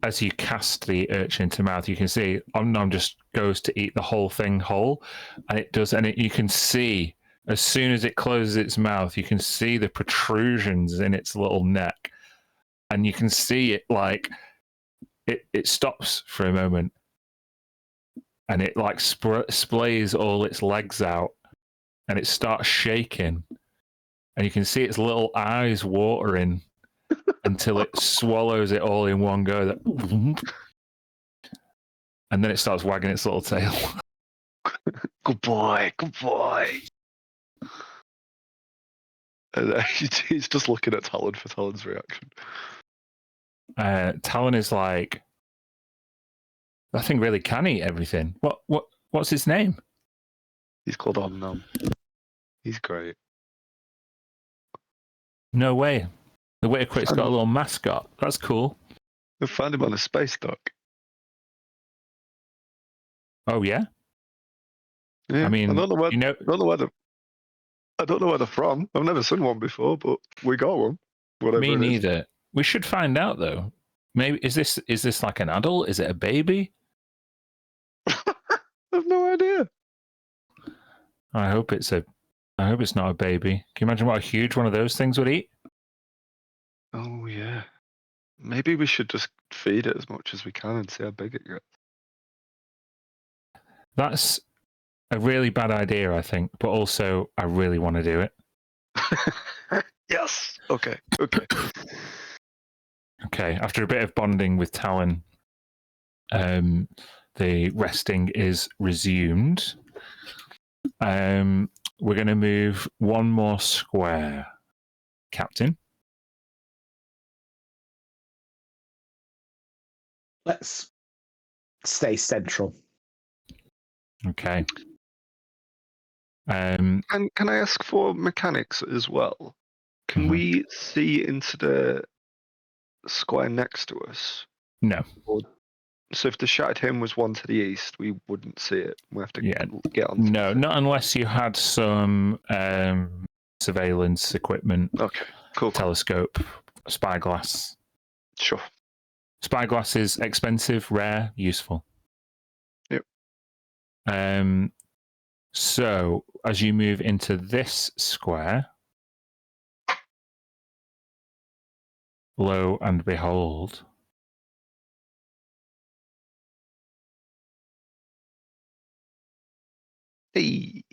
As you cast the urchin into mouth, you can see Om just goes to eat the whole thing whole, and it does. And you can see as soon as it closes its mouth, you can see the protrusions in its little neck, and you can see it like it stops for a moment, and it like splays all its legs out, and it starts shaking, and you can see its little eyes watering until it swallows it all in one go. And then it starts wagging its little tail. Good boy, good boy. And he's just looking at Talon for Talon's reaction. Talon is like, that thing really can eat everything. What's his name? He's called Om. He's great. No way. The Witterquit's got a little mascot. That's cool. I found him on a space dock. Oh yeah. Yeah, I mean, I don't know where they're from. I've never seen one before, but we got one. Whatever me it is. neither. We should find out though. Maybe is this like an adult? Is it a baby? I've no idea. I hope it's not a baby. Can you imagine what a huge one of those things would eat? Oh yeah. Maybe we should just feed it as much as we can and see how big it gets. That's a really bad idea, I think, but also I really want to do it. Yes. Okay. Okay, after a bit of bonding with Talon, the resting is resumed. We're going to move one more square, Captain. Let's stay central. Okay. And can I ask for mechanics as well? Can we see into the square next to us? No. So if the shattered him was one to the east, we wouldn't see it. We have to get on. No, not unless you had some surveillance equipment. Okay, cool. Telescope, spyglass. Sure. Spyglass is expensive, rare, useful. Yep. So as you move into this square, lo and behold, Hey.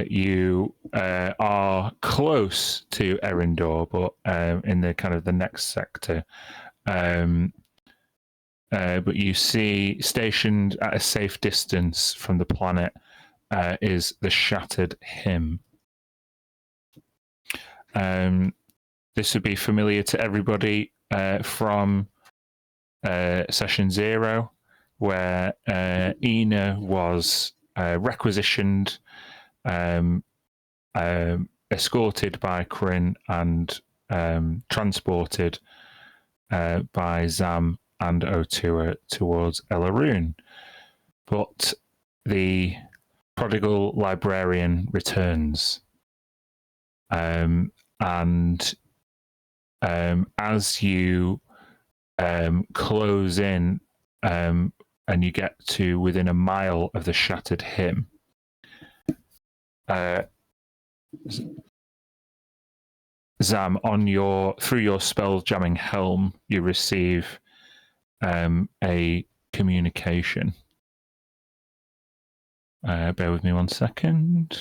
You are close to Erindor, but in the kind of the next sector. But you see, stationed at a safe distance from the planet, is the Shattered Him. This would be familiar to everybody from Session 0, where Ina was requisitioned, escorted by Kryn, and transported by Zam and Otua towards Elaroon. But the prodigal librarian returns. And as you close in and you get to within a mile of the Shattered Him, Zam, through your spell jamming helm, you receive a communication. Bear with me 1 second.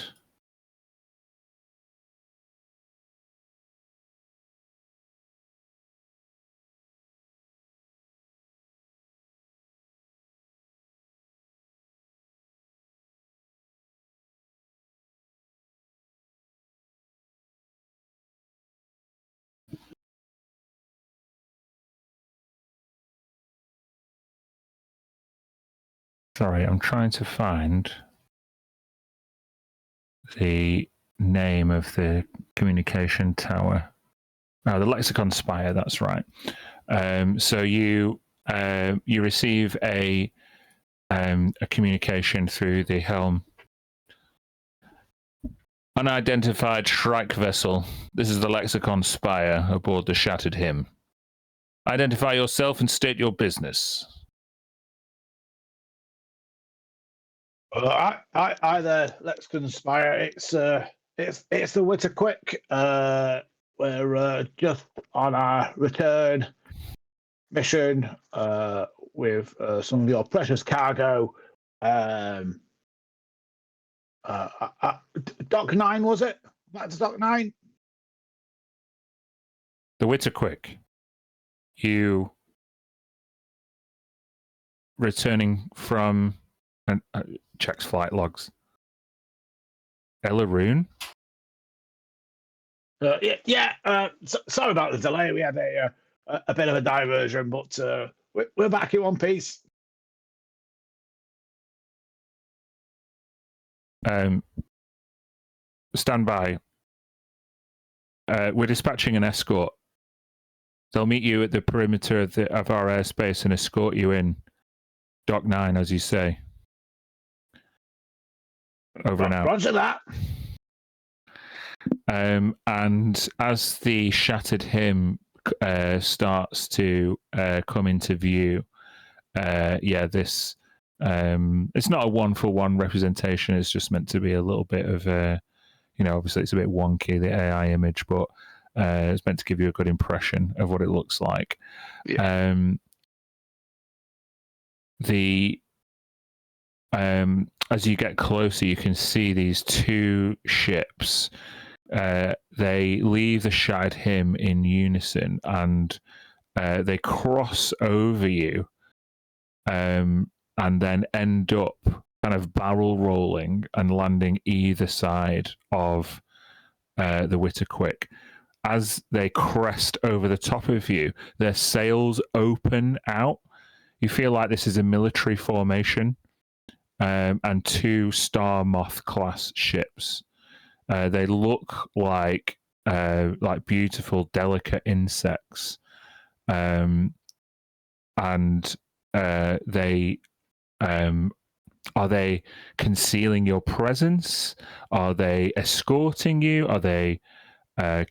Sorry, I'm trying to find the name of the communication tower. Oh, the Lexicon Spire, that's right. So you receive a communication through the helm. Unidentified Shrike vessel. This is the Lexicon Spire aboard the Shattered Hymn. Identify yourself and state your business. I there. Let's conspire. It's the Witterquick. We're just on our return mission with some of your precious cargo. Dock 9, was it? That's Dock 9. The Witterquick. You returning from checks flight logs. Elaroon? Sorry about the delay. We had a bit of a diversion, but we're back in one piece. Stand by. We're dispatching an escort. They'll meet you at the perimeter of our airspace and escort you in. Dock 9, as you say. Over and out. Roger that. And as the Shattered Hymn starts to come into view, this it's not a one-for-one representation. It's just meant to be a little bit of obviously it's a bit wonky, the AI image, but it's meant to give you a good impression of what it looks like. Yeah. As you get closer, you can see these two ships. They leave the Shattered Hymn in unison, and they cross over you, and then end up kind of barrel rolling and landing either side of the Witterquick. As they crest over the top of you, their sails open out. You feel like this is a military formation, and two Star Moth class ships. They look like beautiful, delicate insects, and they are they concealing your presence? Are they escorting you? Are they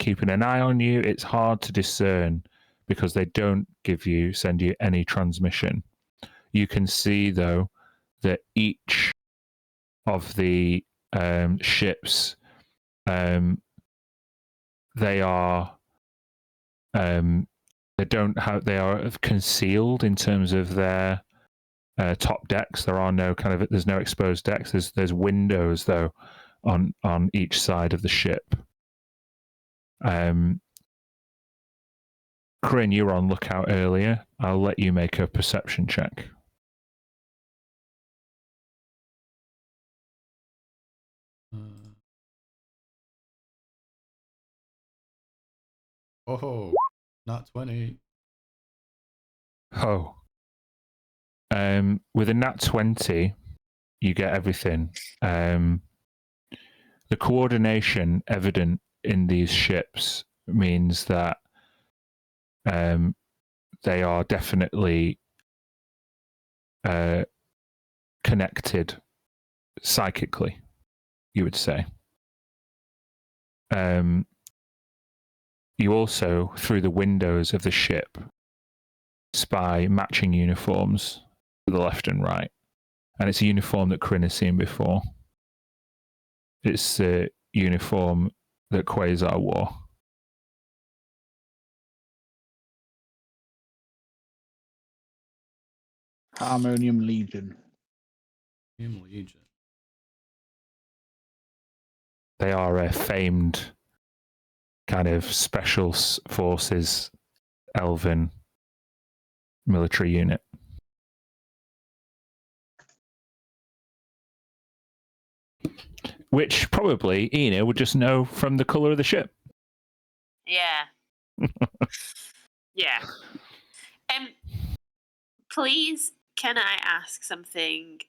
keeping an eye on you? It's hard to discern because they don't send you any transmission. You can see though that each of the ships, they are concealed in terms of their top decks. There's no exposed decks. There's windows though on each side of the ship. Corinne, you were on lookout earlier. I'll let you make a perception check. Not 20. Oh. With a nat 20, you get everything. The coordination evident in these ships means that they are definitely connected psychically, you would say. You also, through the windows of the ship, spy matching uniforms to the left and right. And it's a uniform that Corinne has seen before. It's the uniform that Quasar wore. Harmonium Legion. Legion. They are a famed kind of special forces elven military unit. Which probably Ina would just know from the colour of the ship. Yeah. Yeah. Please, can I ask something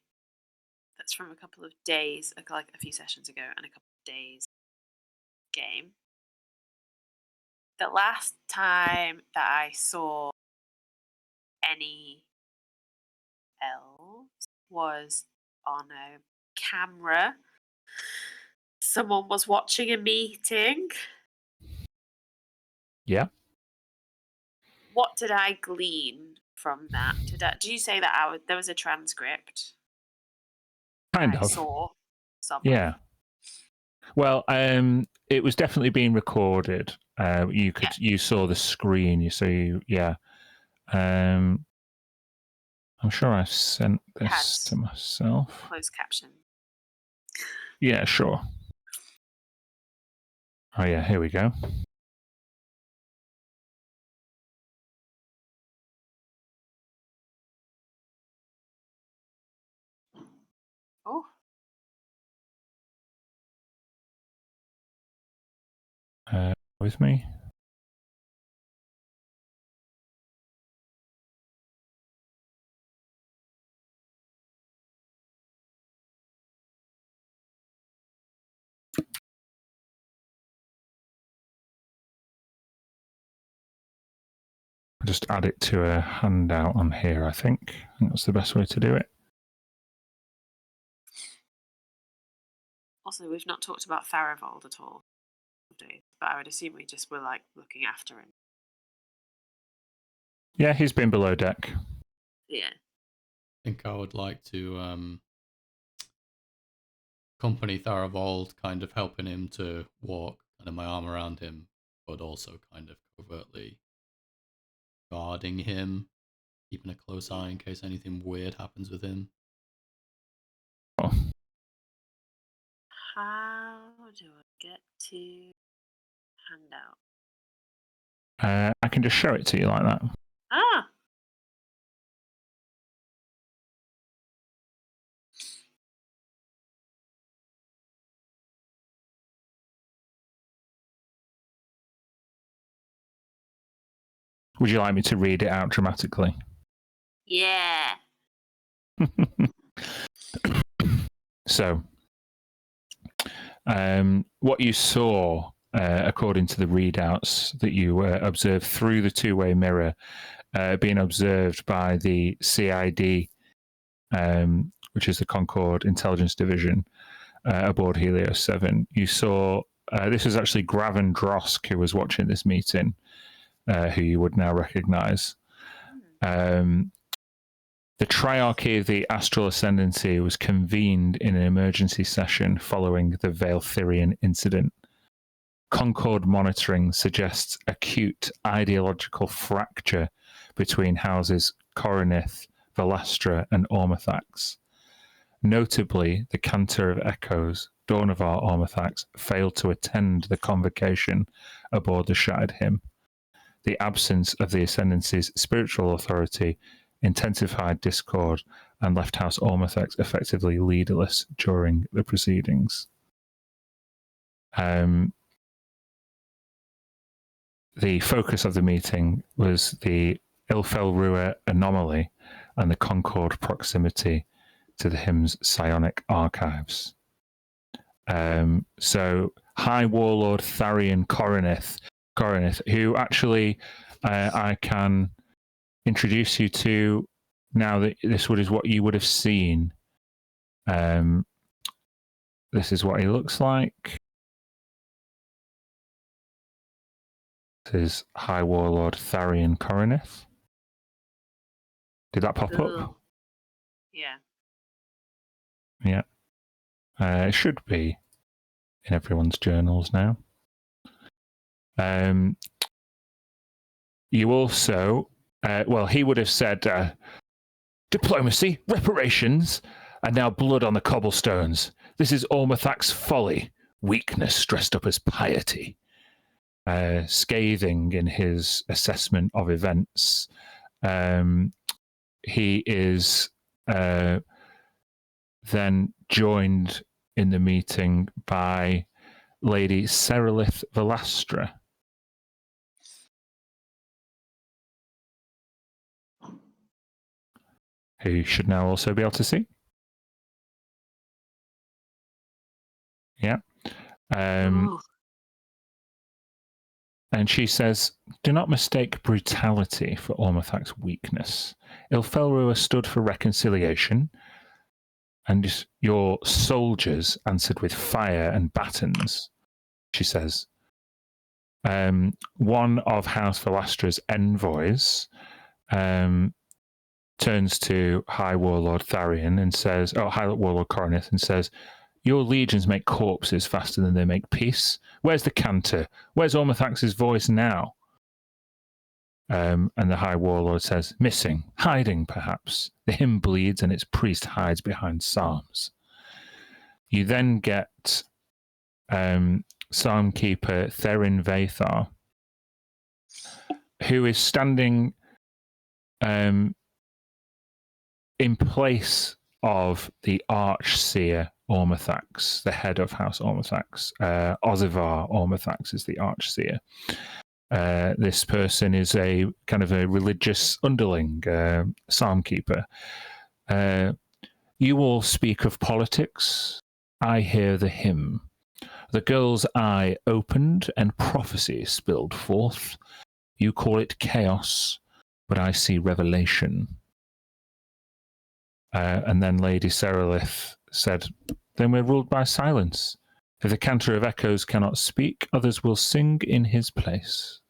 notes from a couple of days, like a few sessions ago, and a couple of days game. The last time that I saw any elves was on a camera. Someone was watching a meeting. Yeah. What did I glean from that? Did you say that there was a transcript? Kind I of. saw something. Yeah. Well, it was definitely being recorded. You saw the screen. Yeah. I'm sure I sent this to myself. Closed caption. Yeah, sure. Oh yeah, here we go. Oh. With me. Just add it to a handout on here, I think. That's the best way to do it. Also, we've not talked about Tharivold at all, but I would assume we just were like looking after him. Yeah, he's been below deck. Yeah. I think I would like to accompany Tharivold, kind of helping him to walk, kind of my arm around him, but also kind of covertly guarding him, keeping a close eye in case anything weird happens with him. Oh. How do I get to handout? I can just show it to you like that. Ah! Would you like me to read it out dramatically? Yeah. So, what you saw, according to the readouts that you observed through the two-way mirror, being observed by the CID, which is the Concord Intelligence Division aboard Helios 7, you saw, this was actually Graven Drosk who was watching this meeting, who you would now recognize. The Triarchy of the Astral Ascendancy was convened in an emergency session following the Veilthirian incident. Concord monitoring suggests acute ideological fracture between houses Coronith, Velastra, and Ormathax. Notably, the Cantor of Echoes, Dornavar Ormathax, failed to attend the convocation aboard the Shattered Hymn. The absence of the Ascendancy's spiritual authority intensified discord and left House Ormathax effectively leaderless during the proceedings. The focus of the meeting was the Ilfel-Rua anomaly and the Concord proximity to the hymn's psionic archives. So, High Warlord Tharian Coronith, who actually I can introduce you to now that this is what you would have seen. This is what he looks like. This is High Warlord Tharian Coronith. Did that pop up? Yeah. Yeah. It should be in everyone's journals now. You also, he would have said diplomacy, reparations, and now blood on the cobblestones. This is Ormathax's folly, weakness dressed up as piety. Scathing in his assessment of events. He is then joined in the meeting by Lady Serelith Velastra. Who you should now also be able to see. Yeah. Ooh. And she says, "Do not mistake brutality for Ormathak's weakness. Ilfelrua stood for reconciliation, and your soldiers answered with fire and batons," she says. One of House Valastra's envoys turns to High Warlord Tharion and says, High Warlord Coroneth, and says, "Your legions make corpses faster than they make peace. Where's the cantor? Where's Ormathax's voice now?" And the High Warlord says, "Missing, hiding perhaps. The hymn bleeds and its priest hides behind psalms." You then get Psalmkeeper Therin Vathar, who is standing in place of the Archseer Ormathax, the head of House Ormathax. Ozivar Ormathax is the Archseer. This person is a kind of a religious underling, psalmkeeper. "You all speak of politics. I hear the hymn. The girl's eye opened and prophecy spilled forth. You call it chaos, but I see revelation." And then Lady Serelith said, "Then we're ruled by silence. If the Cantor of Echoes cannot speak, others will sing in his place."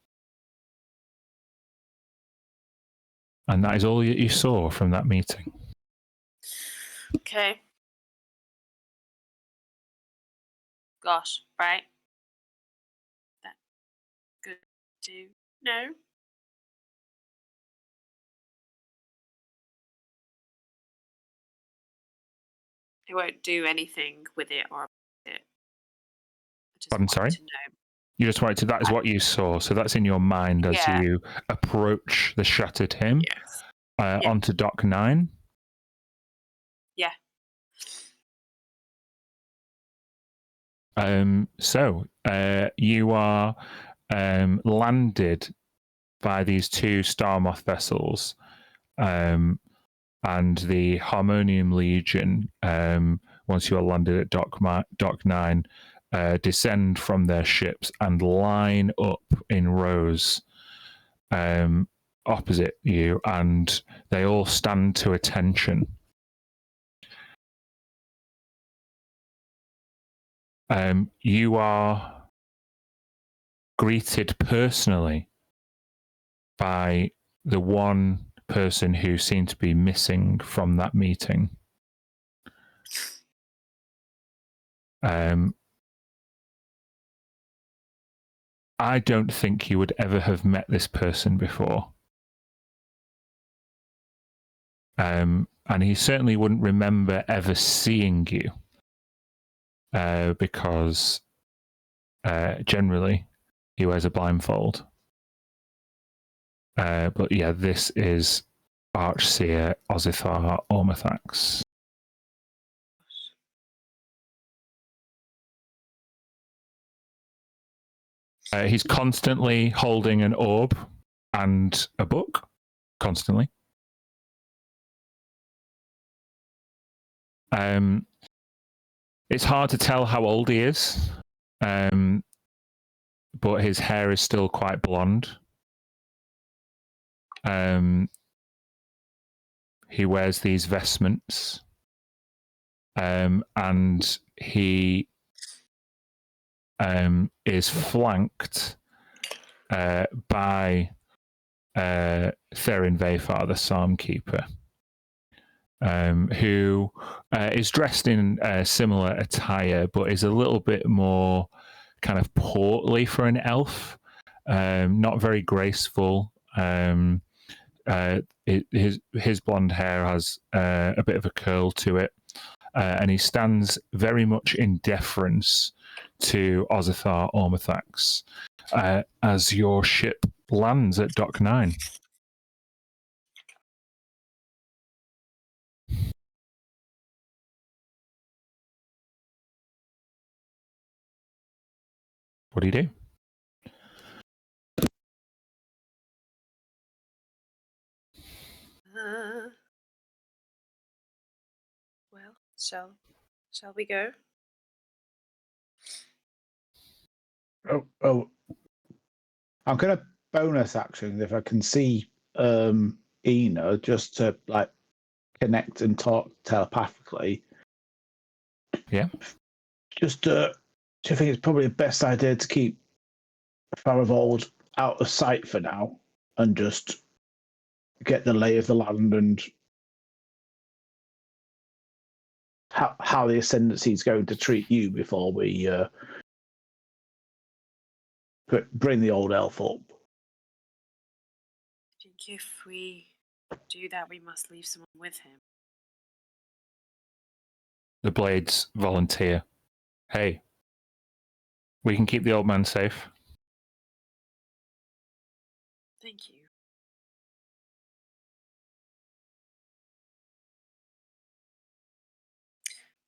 And that is all you saw from that meeting. Okay. Gosh, right. That's good to know. I won't do anything with it or it. I just Pardon, want sorry? to know. You just wanted to, that is what you saw. So that's in your mind as Yeah. you approach the shattered hymn. Yes. Yeah. Onto Dock 9. Yeah. So you are landed by these two Starmoth vessels, and the Harmonium Legion, once you are landed at Dock 9, descend from their ships and line up in rows opposite you, and they all stand to attention. You are greeted personally by the one person who seemed to be missing from that meeting. I don't think you would ever have met this person before. And he certainly wouldn't remember ever seeing you, because generally he wears a blindfold. But yeah, this is Archseer Ozithar Ormathax. He's constantly holding an orb and a book, constantly. It's hard to tell how old he is, but his hair is still quite blonde. He wears these vestments, and he is flanked by Therin Vathar, the Psalmkeeper, who is dressed in similar attire, but is a little bit more kind of portly for an elf, not very graceful. His blonde hair has a bit of a curl to it, and he stands very much in deference to Ozithar Ormathax as your ship lands at Dock 9. What do you do? Well, shall we go? Oh, I'm going to bonus action if I can see Ina just to like connect and talk telepathically. Yeah. Just do you think it's probably the best idea to keep Farivold out of sight for now and just get the lay of the land and how the Ascendancy is going to treat you before we bring the old elf up? I think if we do that, we must leave someone with him. The Blades volunteer. Hey, we can keep the old man safe. Thank you.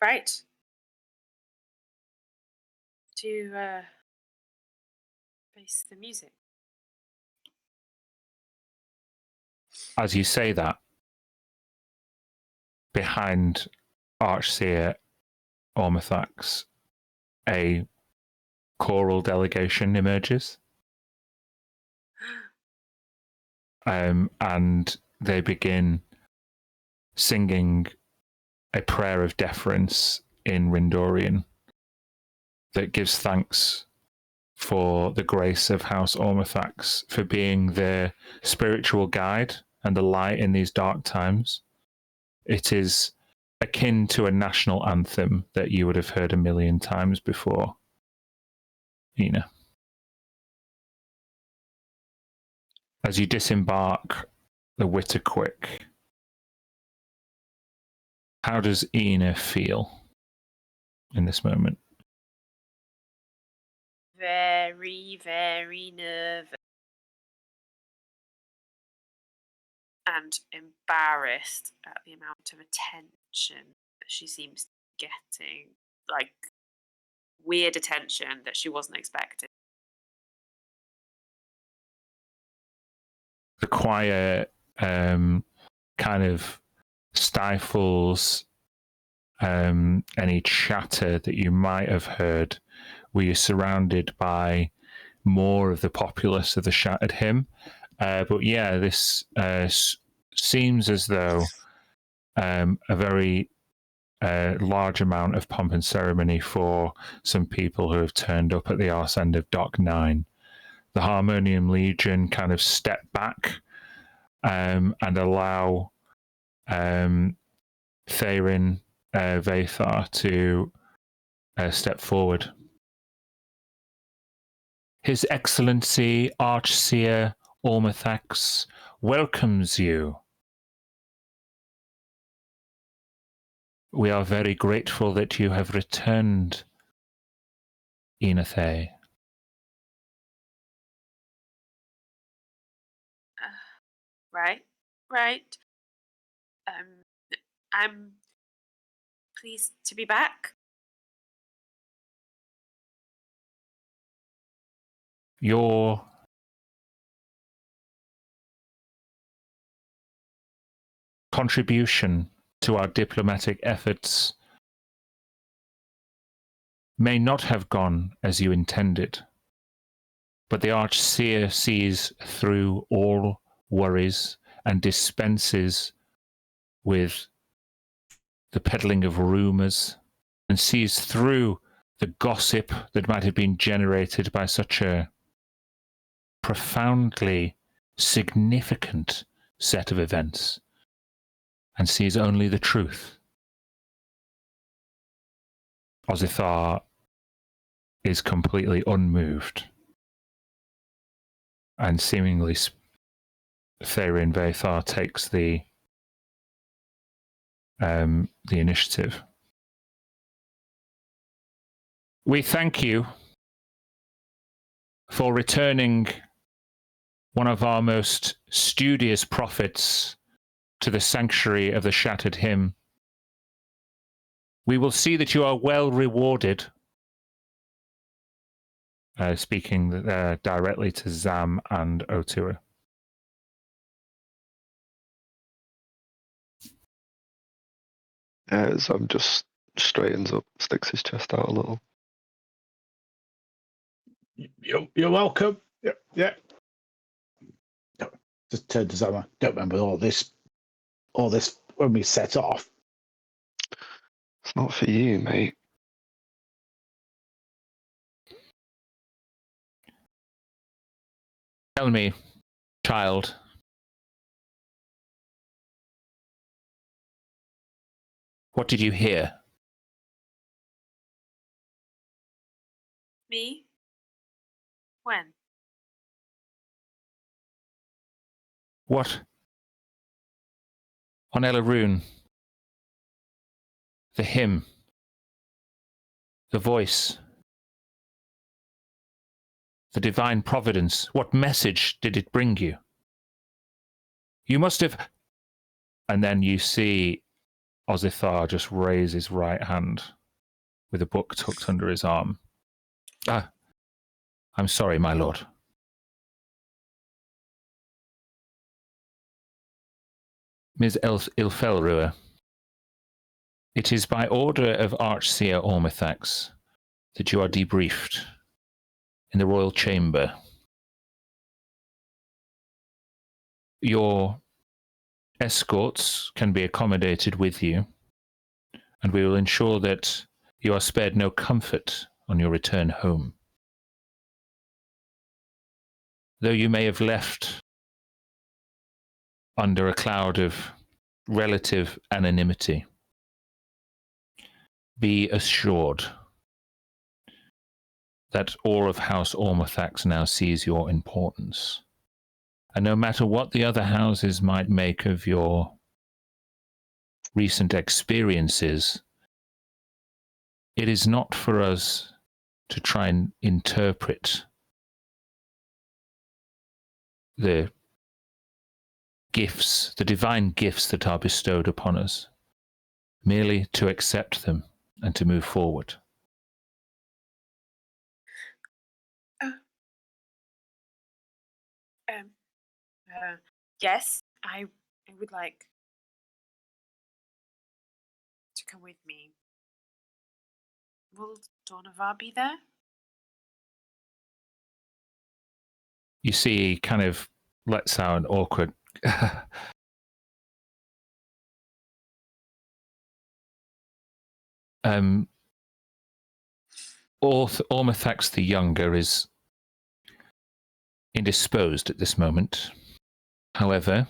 Right. To face the music. As you say that, behind Archseer Ormathax, a choral delegation emerges. And they begin singing a prayer of deference in Rindorian that gives thanks for the grace of House Ormathax for being their spiritual guide and the light in these dark times. It is akin to a national anthem that you would have heard a million times before. Ina. As you disembark the Witterquick, how does Ina feel in this moment? Very, very nervous. And embarrassed at the amount of attention that she seems getting. Like, weird attention that she wasn't expecting. The choir kind of stifles any chatter that you might have heard where you're surrounded by more of the populace of the Shattered Hymn. But yeah, this seems as though a very large amount of pomp and ceremony for some people who have turned up at the arse end of Dock 9. The Harmonium Legion kind of step back and allow Therin Vathar to step forward. His Excellency Archseer Ormathax welcomes you. We are very grateful that you have returned, Enathe. Right. I'm pleased to be back. Your contribution to our diplomatic efforts may not have gone as you intended, but the Archseer sees through all worries and dispenses with the peddling of rumours and sees through the gossip that might have been generated by such a profoundly significant set of events and sees only the truth. Ozithar is completely unmoved and seemingly Therin Vathar takes the initiative. We thank you for returning one of our most studious prophets to the sanctuary of the Shattered Hymn. We will see that you are well rewarded. Speaking directly to Zam and Otua. Zam just straightens up, sticks his chest out a little. You're welcome. Yep, yeah. Just turned to Zama. Don't remember all this when we set off. It's not for you, mate. Tell me, child. What did you hear? Me? When? What? On Elaroon. The hymn. The voice. The divine providence. What message did it bring you? You must have... And then you see Ozithar just raise his right hand with a book tucked under his arm. Ah, I'm sorry, my lord. Ms. Ilfelrua, it is by order of Archseer Ormithax that you are debriefed in the royal chamber. Your escorts can be accommodated with you, and we will ensure that you are spared no comfort on your return home. Though you may have left under a cloud of relative anonymity, be assured that all of House Ormithax now sees your importance. And no matter what the other houses might make of your recent experiences, it is not for us to try and interpret the gifts, the divine gifts that are bestowed upon us, merely to accept them and to move forward. Yes, I would like to come with me. Will Donovar be there? You see, he kind of lets out an awkward Ormithax the Younger is indisposed at this moment. However,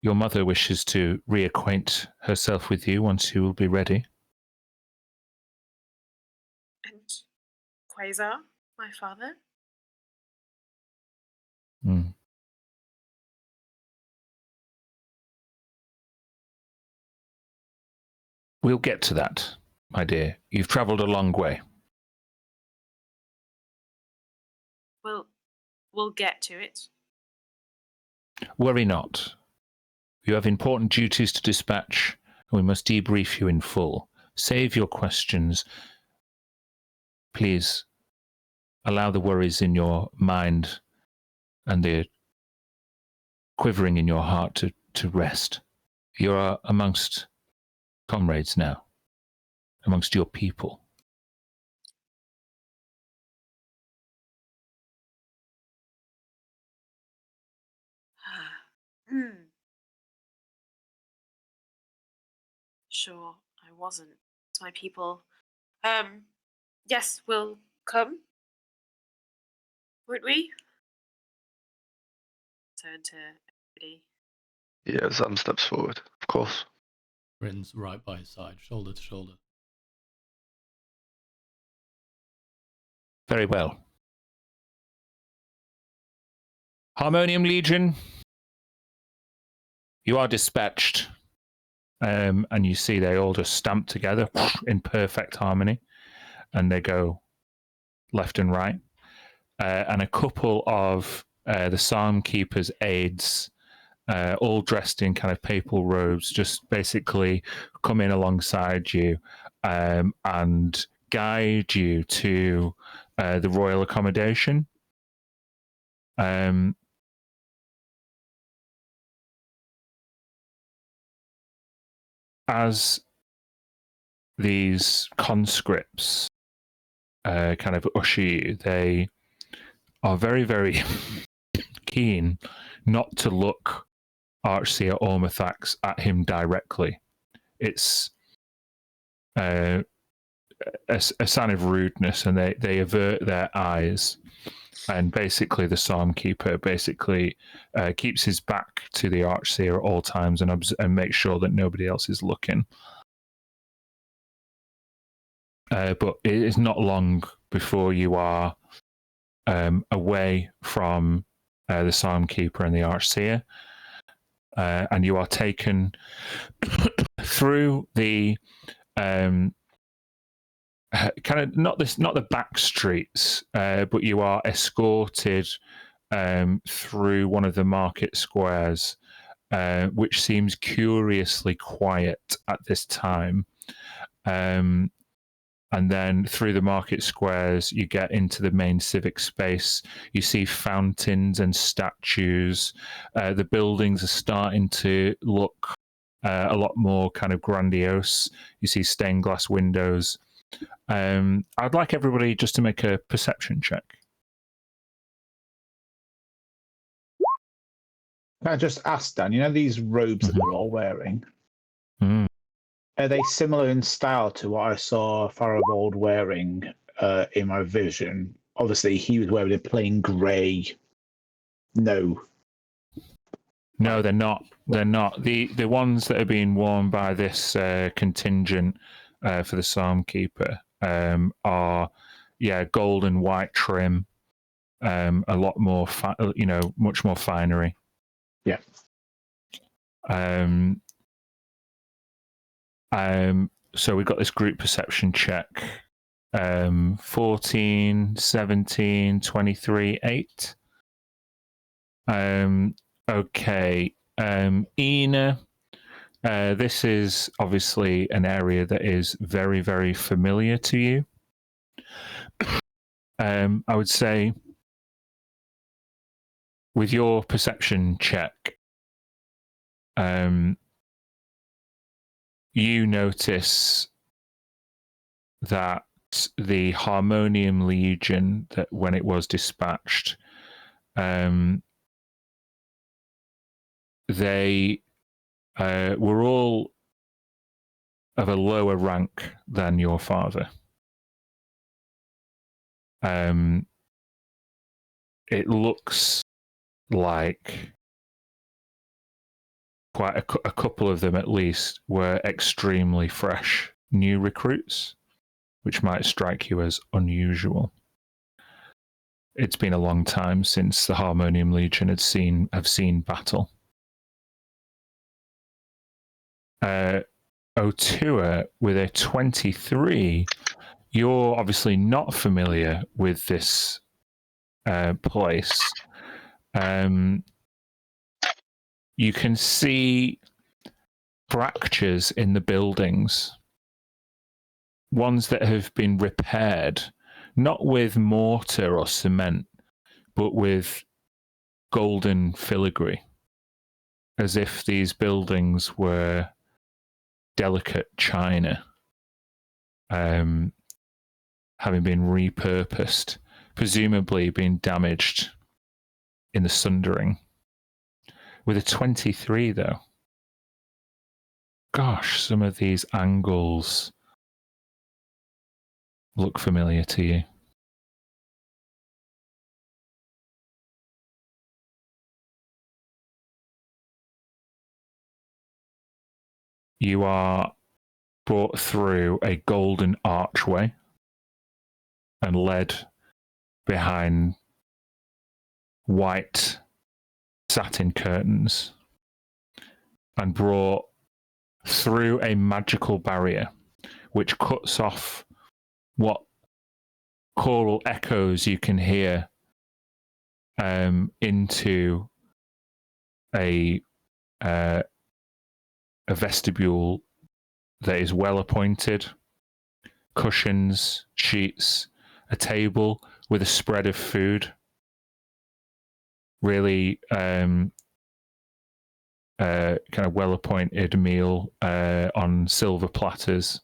your mother wishes to reacquaint herself with you once you will be ready. And Quasar, my father? Mm. We'll get to that, my dear. You've travelled a long way. We'll get to it. Worry not. You have important duties to dispatch, and we must debrief you in full. Save your questions. Please allow the worries in your mind and the quivering in your heart to rest. You are amongst comrades now, amongst your people. Sure, I wasn't. It's my people. Yes, we'll come. Won't we? Turn to everybody. Yeah, Zam steps forward, of course. Britain's right by his side, shoulder to shoulder. Very well. Harmonium Legion, you are dispatched. And you see they all just stamp together in perfect harmony. And they go left and right. And a couple of the Psalm Keeper's aides, all dressed in kind of papal robes, just basically come in alongside you and guide you to the royal accommodation. As these conscripts kind of usher you, they are very, very keen not to look Archseer Ormathax at him directly. It's a sign of rudeness, and they avert their eyes. And basically, the Psalmkeeper basically keeps his back to the Archseer at all times and makes sure that nobody else is looking. But it is not long before you are away from the Psalmkeeper and the Archseer, and you are taken through the kind of not the back streets, but you are escorted through one of the market squares, which seems curiously quiet at this time. And then through the market squares, you get into the main civic space. You see fountains and statues. The buildings are starting to look a lot more kind of grandiose. You see stained glass windows. I'd like everybody just to make a perception check. Can I just ask, Dan, you know these robes that they're all wearing? Mm. Are they similar in style to what I saw Farivold wearing in my vision? Obviously, he was wearing a plain grey. No, they're not. They're not. The ones that are being worn by this contingent for the Psalmkeeper are, gold and white trim, a lot more, much more finery. Yeah. So we've got this group perception check. 14, 17, 23, 8. Okay. Ina, this is obviously an area that is very, very familiar to you. I would say with your perception check, you notice that the Harmonium Legion, that when it was dispatched, they were all of a lower rank than your father. It looks like quite a couple of them at least were extremely fresh new recruits, which might strike you as unusual. It's been a long time since the Harmonium Legion have seen battle. Otua with a 23, you're obviously not familiar with this place. You can see fractures in the buildings, ones that have been repaired, not with mortar or cement, but with golden filigree, as if these buildings were delicate china, having been repurposed, presumably being damaged in the sundering. With a 23, though. Gosh, some of these angles look familiar to you. You are brought through a golden archway and led behind white satin curtains and brought through a magical barrier which cuts off what choral echoes you can hear into a vestibule that is well appointed, cushions, sheets, a table with a spread of food, really kind of well appointed meal on silver platters.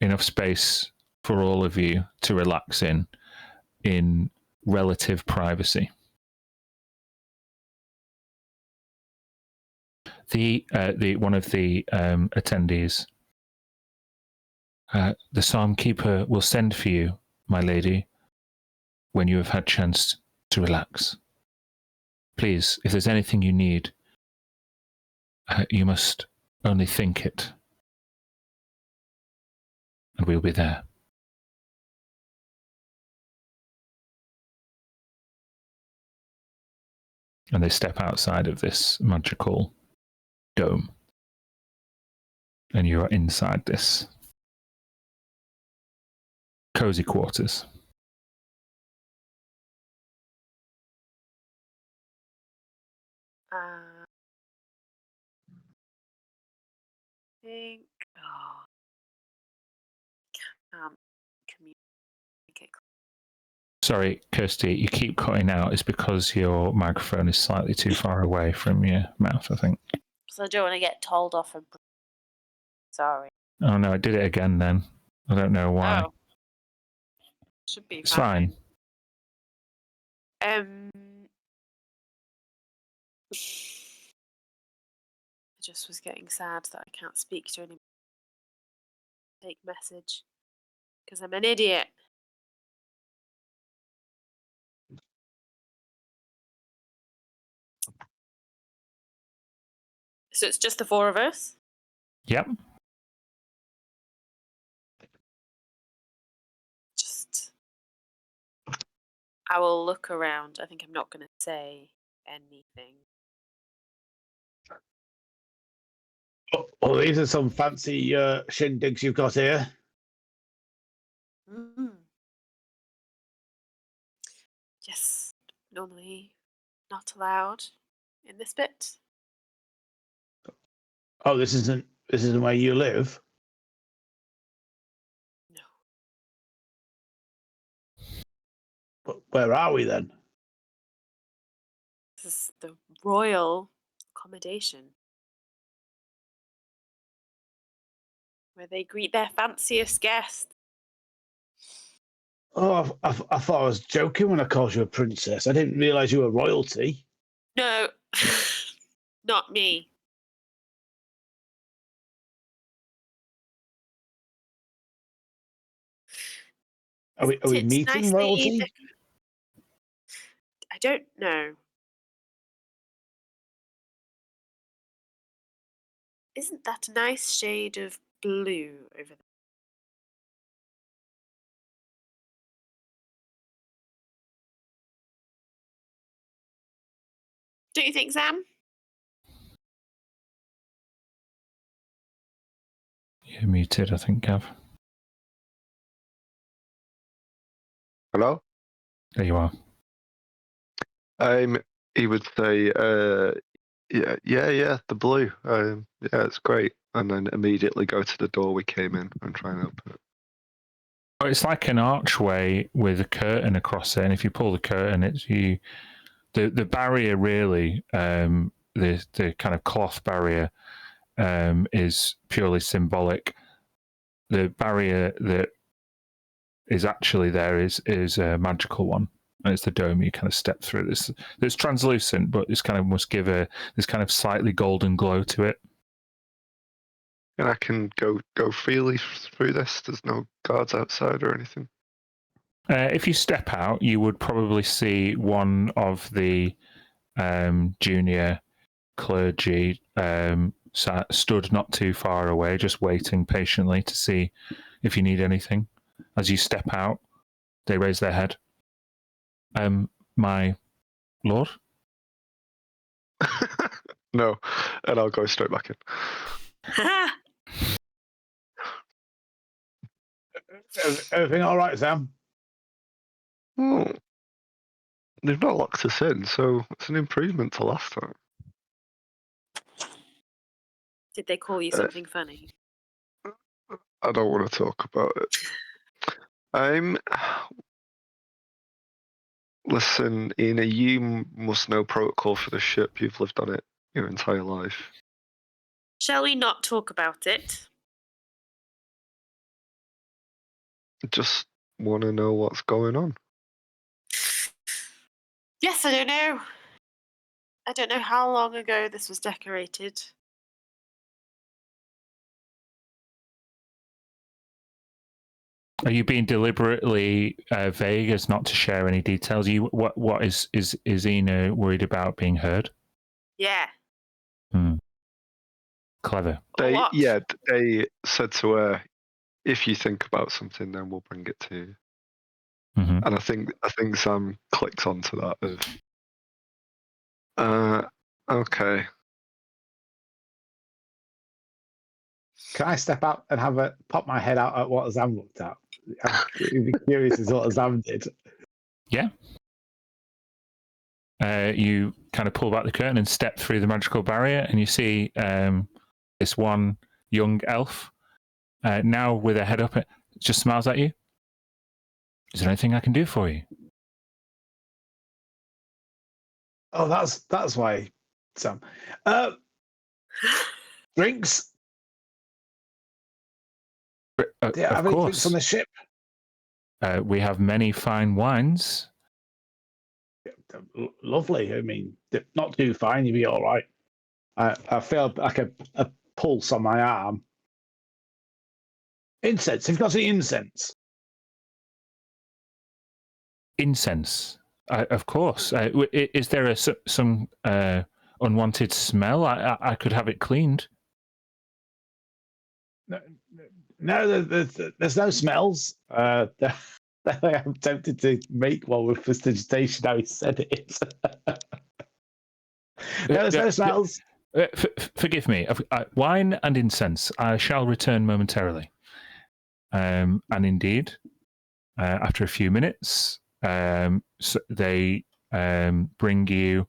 enough space for all of you to relax in relative privacy. The one of the attendees, the Psalm Keeper will send for you, my lady, when you have had chance to relax. Please, if there's anything you need, you must only think it, and we'll be there. And they step outside of this magical dome, and you are inside this cozy quarters. I think. Oh, can't communicate. Sorry, Kirsty, you keep cutting out. It's because your microphone is slightly too far away from your mouth, I think. Because I don't want to get told off. Sorry. Oh no, I did it again then. I don't know why. Oh. Should be It's fine. fine. I just was getting sad that I can't speak to anyone. Take message. Because I'm an idiot. So it's just the four of us? Yep. I will look around. I think I'm not going to say anything. Oh, these are some fancy shindigs you've got here. Yes, normally not allowed in this bit. Oh, this isn't where you live? No. But where are we then? This is the royal accommodation, where they greet their fanciest guests. Oh, I thought I was joking when I called you a princess. I didn't realise you were royalty. No, not me. Are we It's meeting nicely royalty? I don't know. Isn't that a nice shade of blue over there? Don't you think, Sam? You're muted, I think, Gav. Hello? There you are. He would say, yeah, the blue. Yeah, it's great. And then immediately go to the door we came in and try and open it. Well, it's like an archway with a curtain across it, and if you pull the curtain, it's you. The barrier really, the kind of cloth barrier, is purely symbolic. The barrier that is actually there is a magical one. And it's the dome you kind of step through. It's translucent, but it's kind of must give this kind of slightly golden glow to it. And I can go freely through this. There's no guards outside or anything. If you step out, you would probably see one of the junior clergy stood not too far away, just waiting patiently to see if you need anything. As you step out, they raise their head. My lord? No, and I'll go straight back in. Everything all right, Sam? Oh, they've not locked us in, so it's an improvement to last time. Did they call you something funny? I don't want to talk about it. Listen, Ina, you must know protocol for the ship. You've lived on it your entire life. Shall we not talk about it? Just want to know what's going on. Yes, I don't know. I don't know how long ago this was decorated. Are you being deliberately vague as not to share any details? What is Ina worried about being heard? Yeah. Clever. What? They said to her, if you think about something, then we'll bring it to you. Mm-hmm. And I think Sam clicks onto that of, okay. Can I step out and pop my head out at what Azam looked at? I'm curious as to what Azam did. Yeah. You kind of pull back the curtain and step through the magical barrier, and you see this one young elf, now with her head up, just smiles at you. Is there anything I can do for you? Oh, that's why, Sam. Drinks? Do you have Of any drinks on course. the ship? We have many fine wines. Lovely. I mean, not too fine. You'd be all right. I feel like a pulse on my arm. Incense. Have you got any incense? Incense, of course. Is there some unwanted smell? I could have it cleaned. No, there's no smells. I'm tempted to make one with prestidigitation. How he said it. No, there's no smells. Forgive me. Wine and incense. I shall return momentarily. And indeed, after a few minutes, so they bring you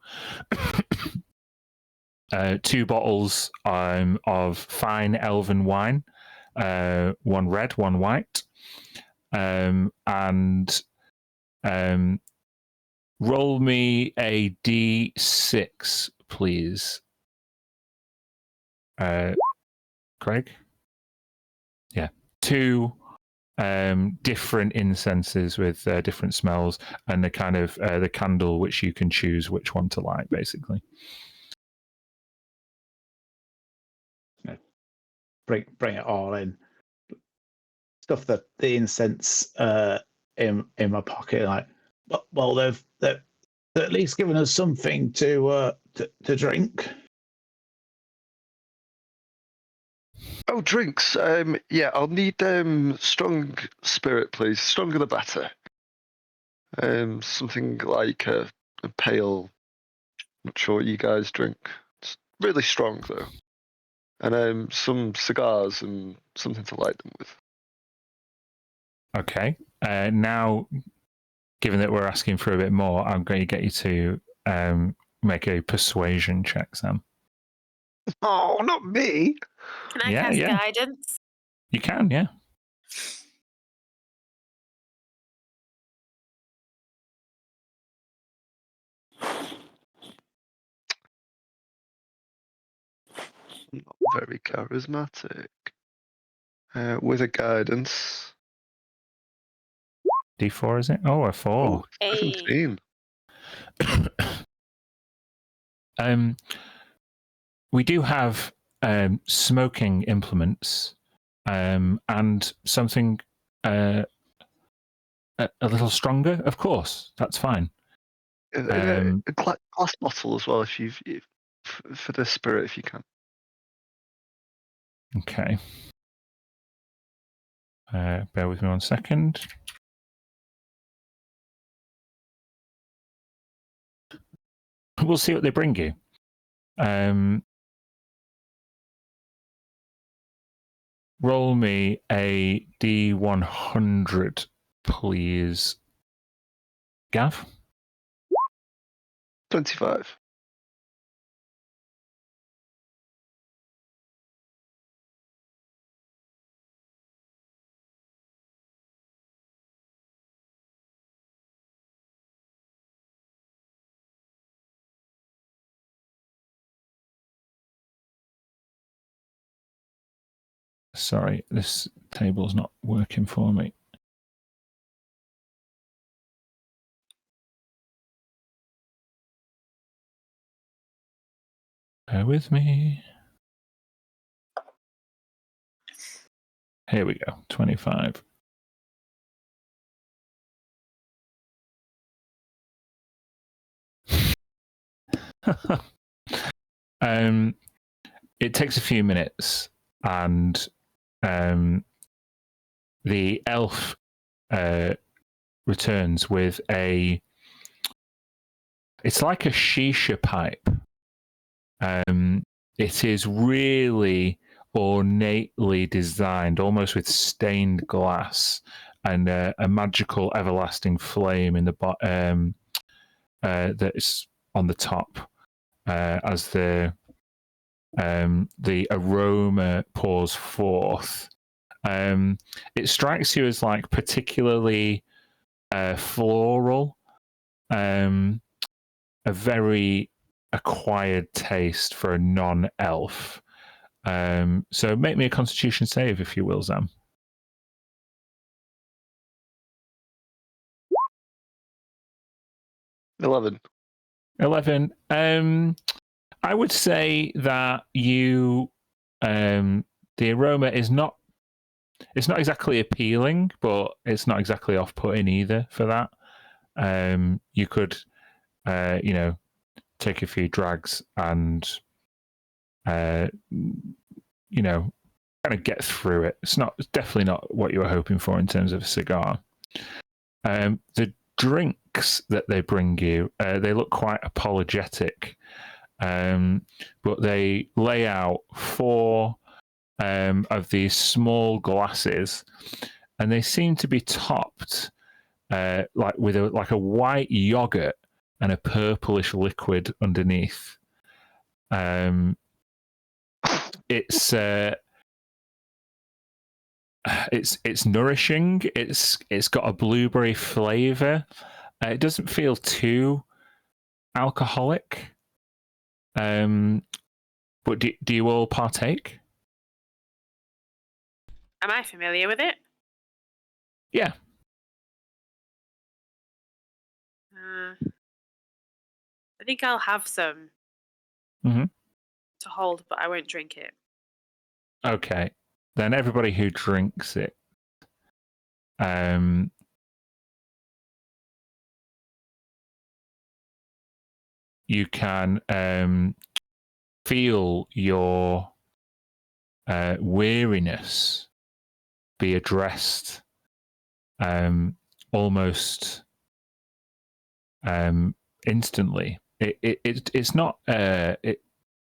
2 bottles of fine elven wine, one red, one white, and roll me a d6, please. Craig? Yeah. 2 different incenses with different smells, and the kind of the candle which you can choose which one to light, basically. Bring it all in. Stuff the incense in my pocket. Like, well, they've at least given us something to drink. Oh, drinks. Yeah, I'll need strong spirit, please. Stronger the better. Something like a pale. Not sure what you guys drink. It's really strong though. And some cigars and something to light them with. Okay. Now, given that we're asking for a bit more, I'm going to get you to make a persuasion check, Sam. Oh, not me. Can I cast guidance? You can, yeah. Not very charismatic. With a guidance. D4, is it? Oh, a 4. Oh, 17. We do have smoking implements and something a little stronger. Of course, that's fine. A glass bottle as well, if for the spirit, if you can. Okay. Bear with me 1 second. We'll see what they bring you. Roll me a D100, please. Gav? 25. Sorry, this table's not working for me. Bear with me. Here we go. 25. It takes a few minutes, and the elf returns with it's like a shisha pipe. It is really ornately designed, almost with stained glass, and a magical everlasting flame in the that's on the top as the aroma pours forth. It strikes you as like particularly floral, a very acquired taste for a non-elf. So make me a Constitution save, if you will, Zam. 11. 11. I would say that you, the aroma is not. It's not exactly appealing, but it's not exactly off-putting either. For that, you could, take a few drags and, kind of get through it. It's definitely not what you were hoping for in terms of a cigar. The drinks that they bring you, they look quite apologetic, but they lay out 4 of these small glasses, and they seem to be topped like with a white yogurt and a purplish liquid underneath. It's nourishing. It's got a blueberry flavor. It doesn't feel too alcoholic. But do you all partake? Am I familiar with it? Yeah. I think I'll have some to hold, but I won't drink it. Okay. Then everybody who drinks it, you can feel your weariness be addressed almost instantly. It's not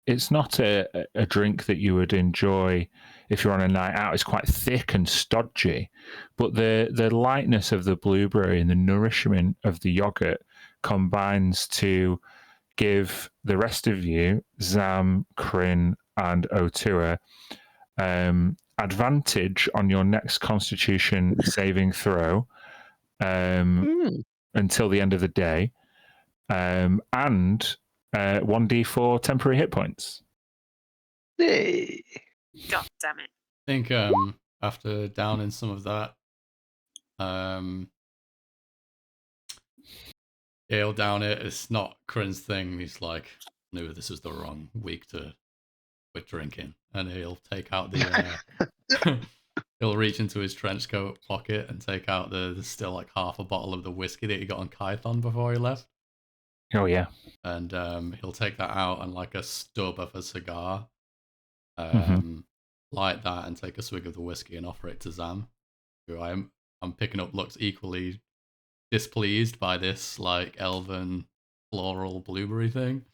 it's not a drink that you would enjoy if you're on a night out. It's quite thick and stodgy, but the lightness of the blueberry and the nourishment of the yogurt combines to give the rest of you, Zam, Kryn, and Otua, advantage on your next Constitution saving throw until the end of the day, and 1d4 temporary hit points. Hey. God damn it. I think after downing some of that, he'll down it. It's not Kryn's thing. He's like, no, this is the wrong week to quit drinking. And he'll take out the... he'll reach into his trench coat pocket and take out there's still like half a bottle of the whiskey that he got on Kython before he left. Oh, yeah. And he'll take that out and like a stub of a cigar. Light that and take a swig of the whiskey and offer it to Zam, who I'm picking up looks equally displeased by this like elven floral blueberry thing.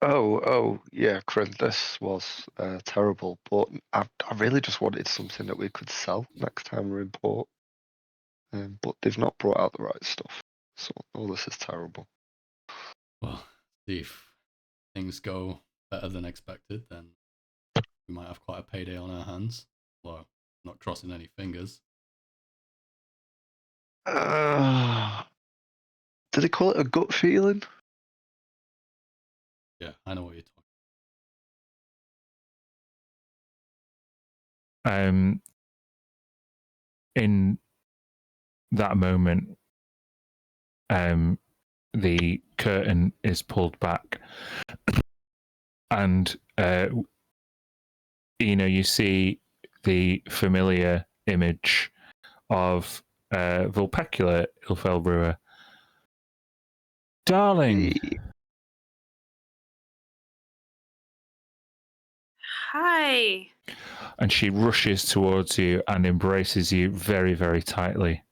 Oh, yeah, Kryn, this was terrible, but I really just wanted something that we could sell next time we're in port. But they've not brought out the right stuff, so all this is terrible. Well, if things go better than expected, then we might have quite a payday on our hands. Well, not crossing any fingers. Do they call it a gut feeling? Yeah, I know what you're talking. In that moment, the curtain is pulled back, and you see the familiar image of Vulpecula Ilfelbrewer. Darling, Hi. and she rushes towards you and embraces you very, very tightly.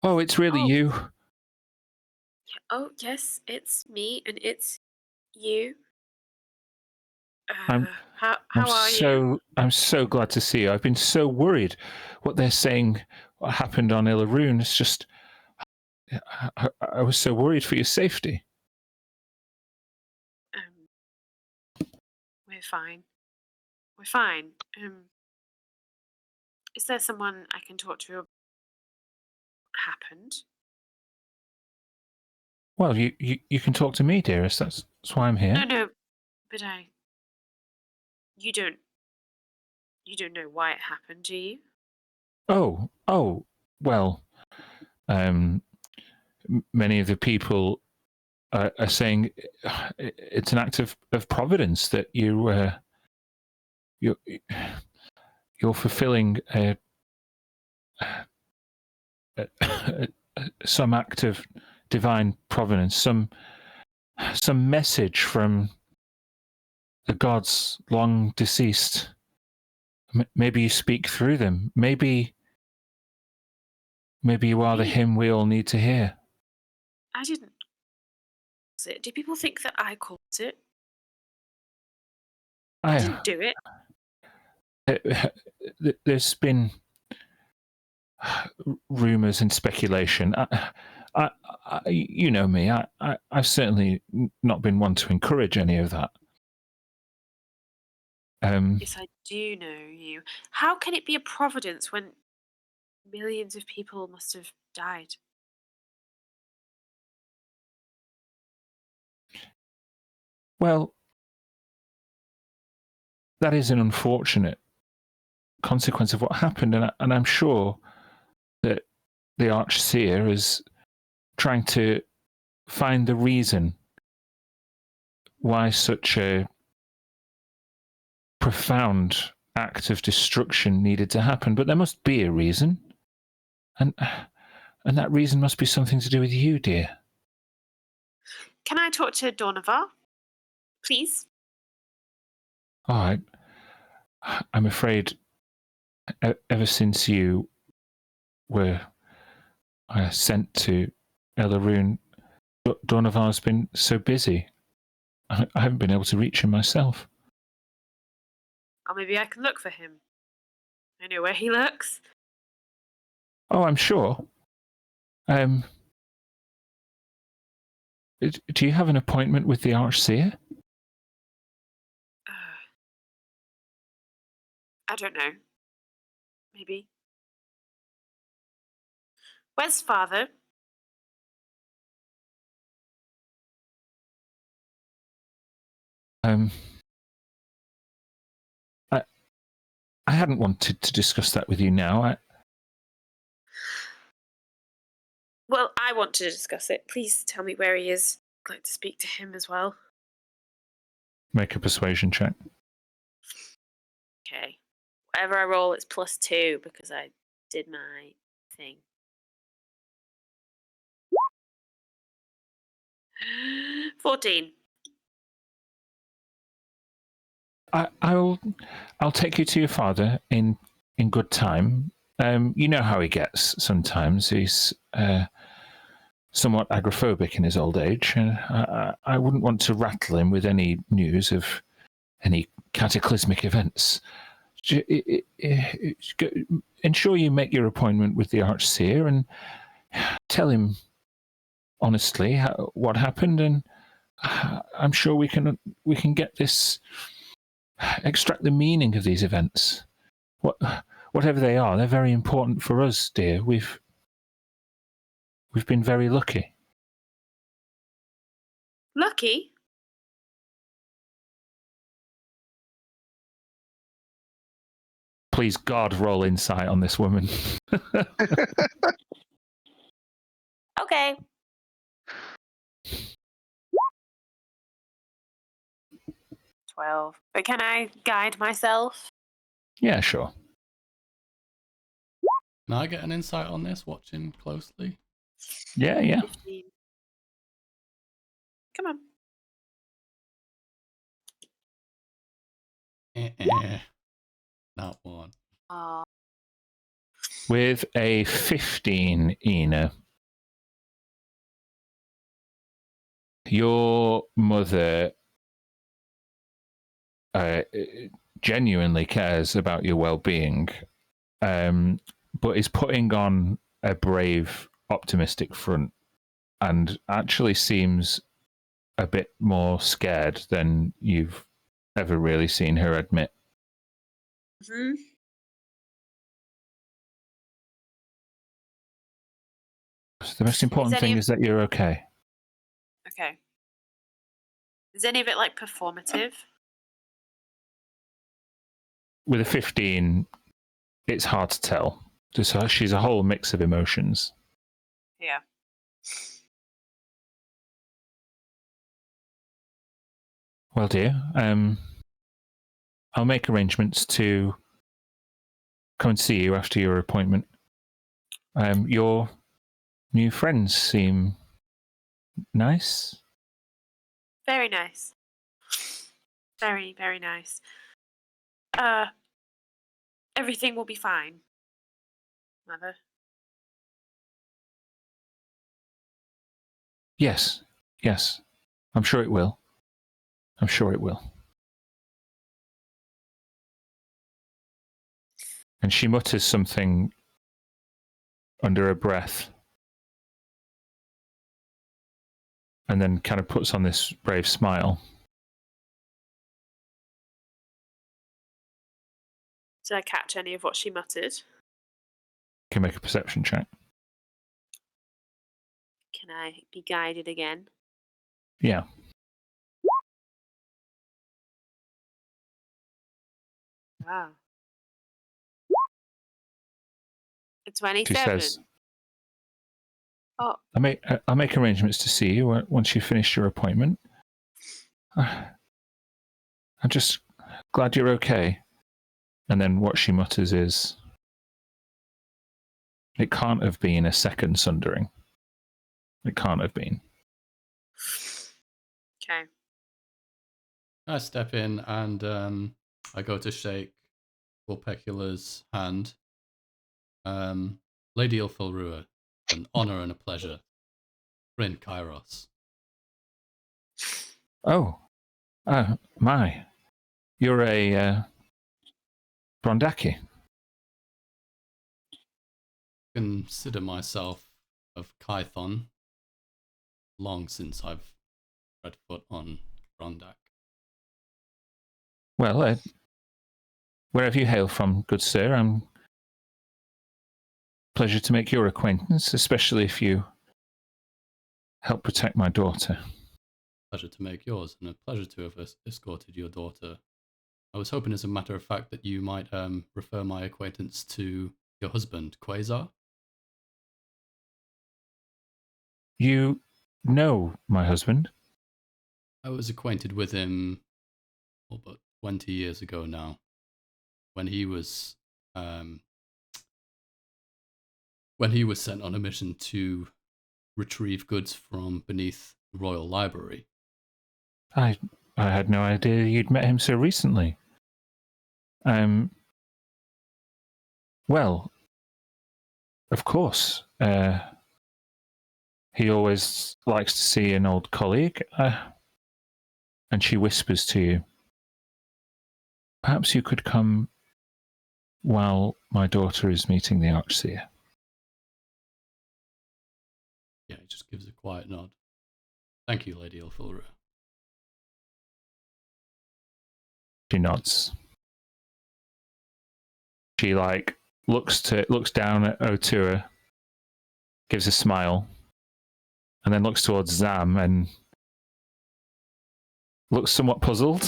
Oh, it's really you. Oh, yes, it's me and it's you. I'm how are you? I'm so glad to see you. I've been so worried what they're saying, what happened on Ilaroon. It's just, I was so worried for your safety. We're fine. We're fine. Is there someone I can talk to? What happened? Well, you can talk to me, dearest. That's why I'm here. No, but you don't know why it happened, do you? Oh, well, many of the people are saying it's an act of providence that you're fulfilling some act of divine providence, some message from the gods long deceased. Maybe you speak through them. Maybe you are the hymn we all need to hear. I didn't cause it. Do people think that I caused it? I didn't do it. There's been rumors and speculation. You know me. I've certainly not been one to encourage any of that. Yes, I do know you. How can it be a providence when millions of people must have died? Well, that is an unfortunate consequence of what happened, and I'm sure that the Archseer is trying to find the reason why such a profound act of destruction needed to happen. But there must be a reason, and that reason must be something to do with you, dear. Can I talk to Dornavar, please? All right. I'm afraid ever since you were sent to Elaroon, Dornavar's been so busy. I haven't been able to reach him myself. Or maybe I can look for him. I know where he lurks. Oh, I'm sure. Do you have an appointment with the Archseer? I don't know. Maybe. Where's Father? I hadn't wanted to discuss that with you now. Well, I want to discuss it. Please tell me where he is. I'd like to speak to him as well. Make a persuasion check. Okay. Whatever I roll, it's +2 because I did my thing. 14. I'll take you to your father in good time. You know how he gets sometimes. He's somewhat agoraphobic in his old age, and I wouldn't want to rattle him with any news of any cataclysmic events. Ensure you make your appointment with the Archseer and tell him honestly what happened, and I'm sure we can get this, extract the meaning of these events. Whatever they are, they're very important for us, dear. We've been very lucky. Lucky? Please, God, roll insight on this woman. Okay. 12. But can I guide myself? Yeah, sure. Can I get an insight on this, watching closely? Yeah. 15. Come on. Not one. Oh, With a 15, Ina, your mother genuinely cares about your well-being, but is putting on a brave, optimistic front, and actually seems a bit more scared than you've ever really seen her admit. mhm. So the most important thing is that you're okay. Okay. Is any of it like performative? With a 15, it's hard to tell. She's a whole mix of emotions. Yeah. Well, dear, I'll make arrangements to come and see you after your appointment. Your new friends seem nice. Very nice. Very, very nice. Everything will be fine, Mother. Yes. I'm sure it will. And she mutters something under her breath, and then kind of puts on this brave smile. Did I catch any of what she muttered? Can make a perception check. Can I be guided again? Yeah. Wow. A She 27. says, Oh, I'll make arrangements to see you once you finish your appointment. I'm just glad you're okay. And then what she mutters is, it can't have been a second sundering. It can't have been. okay. I step in and I go to shake Vulpecula's hand. Lady Ilfilrua, an honor and a pleasure. Bryn Kairos. Oh, my. You're a Brondaki. Consider myself of Kython. Long since I've tread foot on Brondak. Well, wherever you hail from, good sir, I'm pleasure to make your acquaintance, especially if you help protect my daughter. Pleasure to make yours, and a pleasure to have escorted your daughter. I was hoping, as a matter of fact, that you might refer my acquaintance to your husband, Quasar. You know my husband? I was acquainted with him about 20 years ago now, when he was sent on a mission to retrieve goods from beneath the Royal Library. I had no idea you'd met him so recently. Well, of course. He always likes to see an old colleague. And she whispers to you, perhaps you could come while my daughter is meeting the Archseer. Yeah, he just gives a quiet nod. Thank you, Lady Ilfilrua. She nods. She looks down at O'Toole, gives a smile, and then looks towards Zam and looks somewhat puzzled.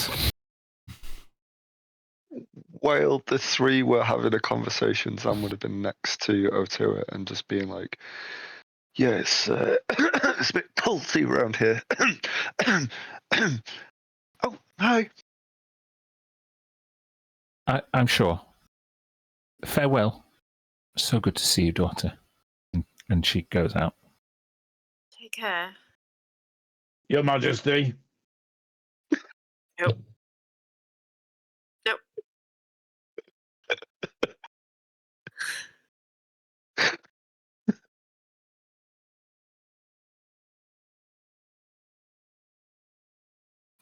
While the three were having a conversation, Zam would have been next to O'Toole and just being like, yeah, it's a bit pulsy around here. Oh, hi. I'm sure. Farewell. So good to see you, daughter. And she goes out. Take care. Your Majesty. Nope. Nope.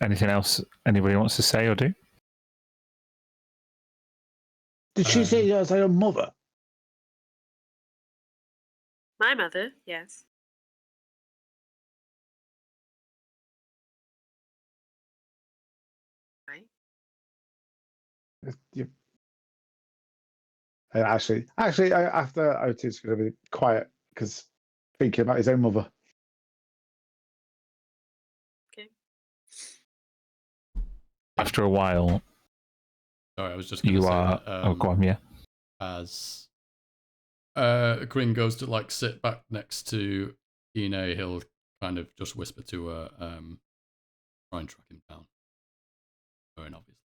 Anything else anybody wants to say or do? Did she say that was your mother? My mother, yes. Right. Actually, after Otis going to be quiet because thinking about his own mother. Okay. After a while, Sorry, I was just going to you say are. that, go on, yeah. as Grin goes to like sit back next to Ine, he'll kind of just whisper to her, try and track him down. Very obvious.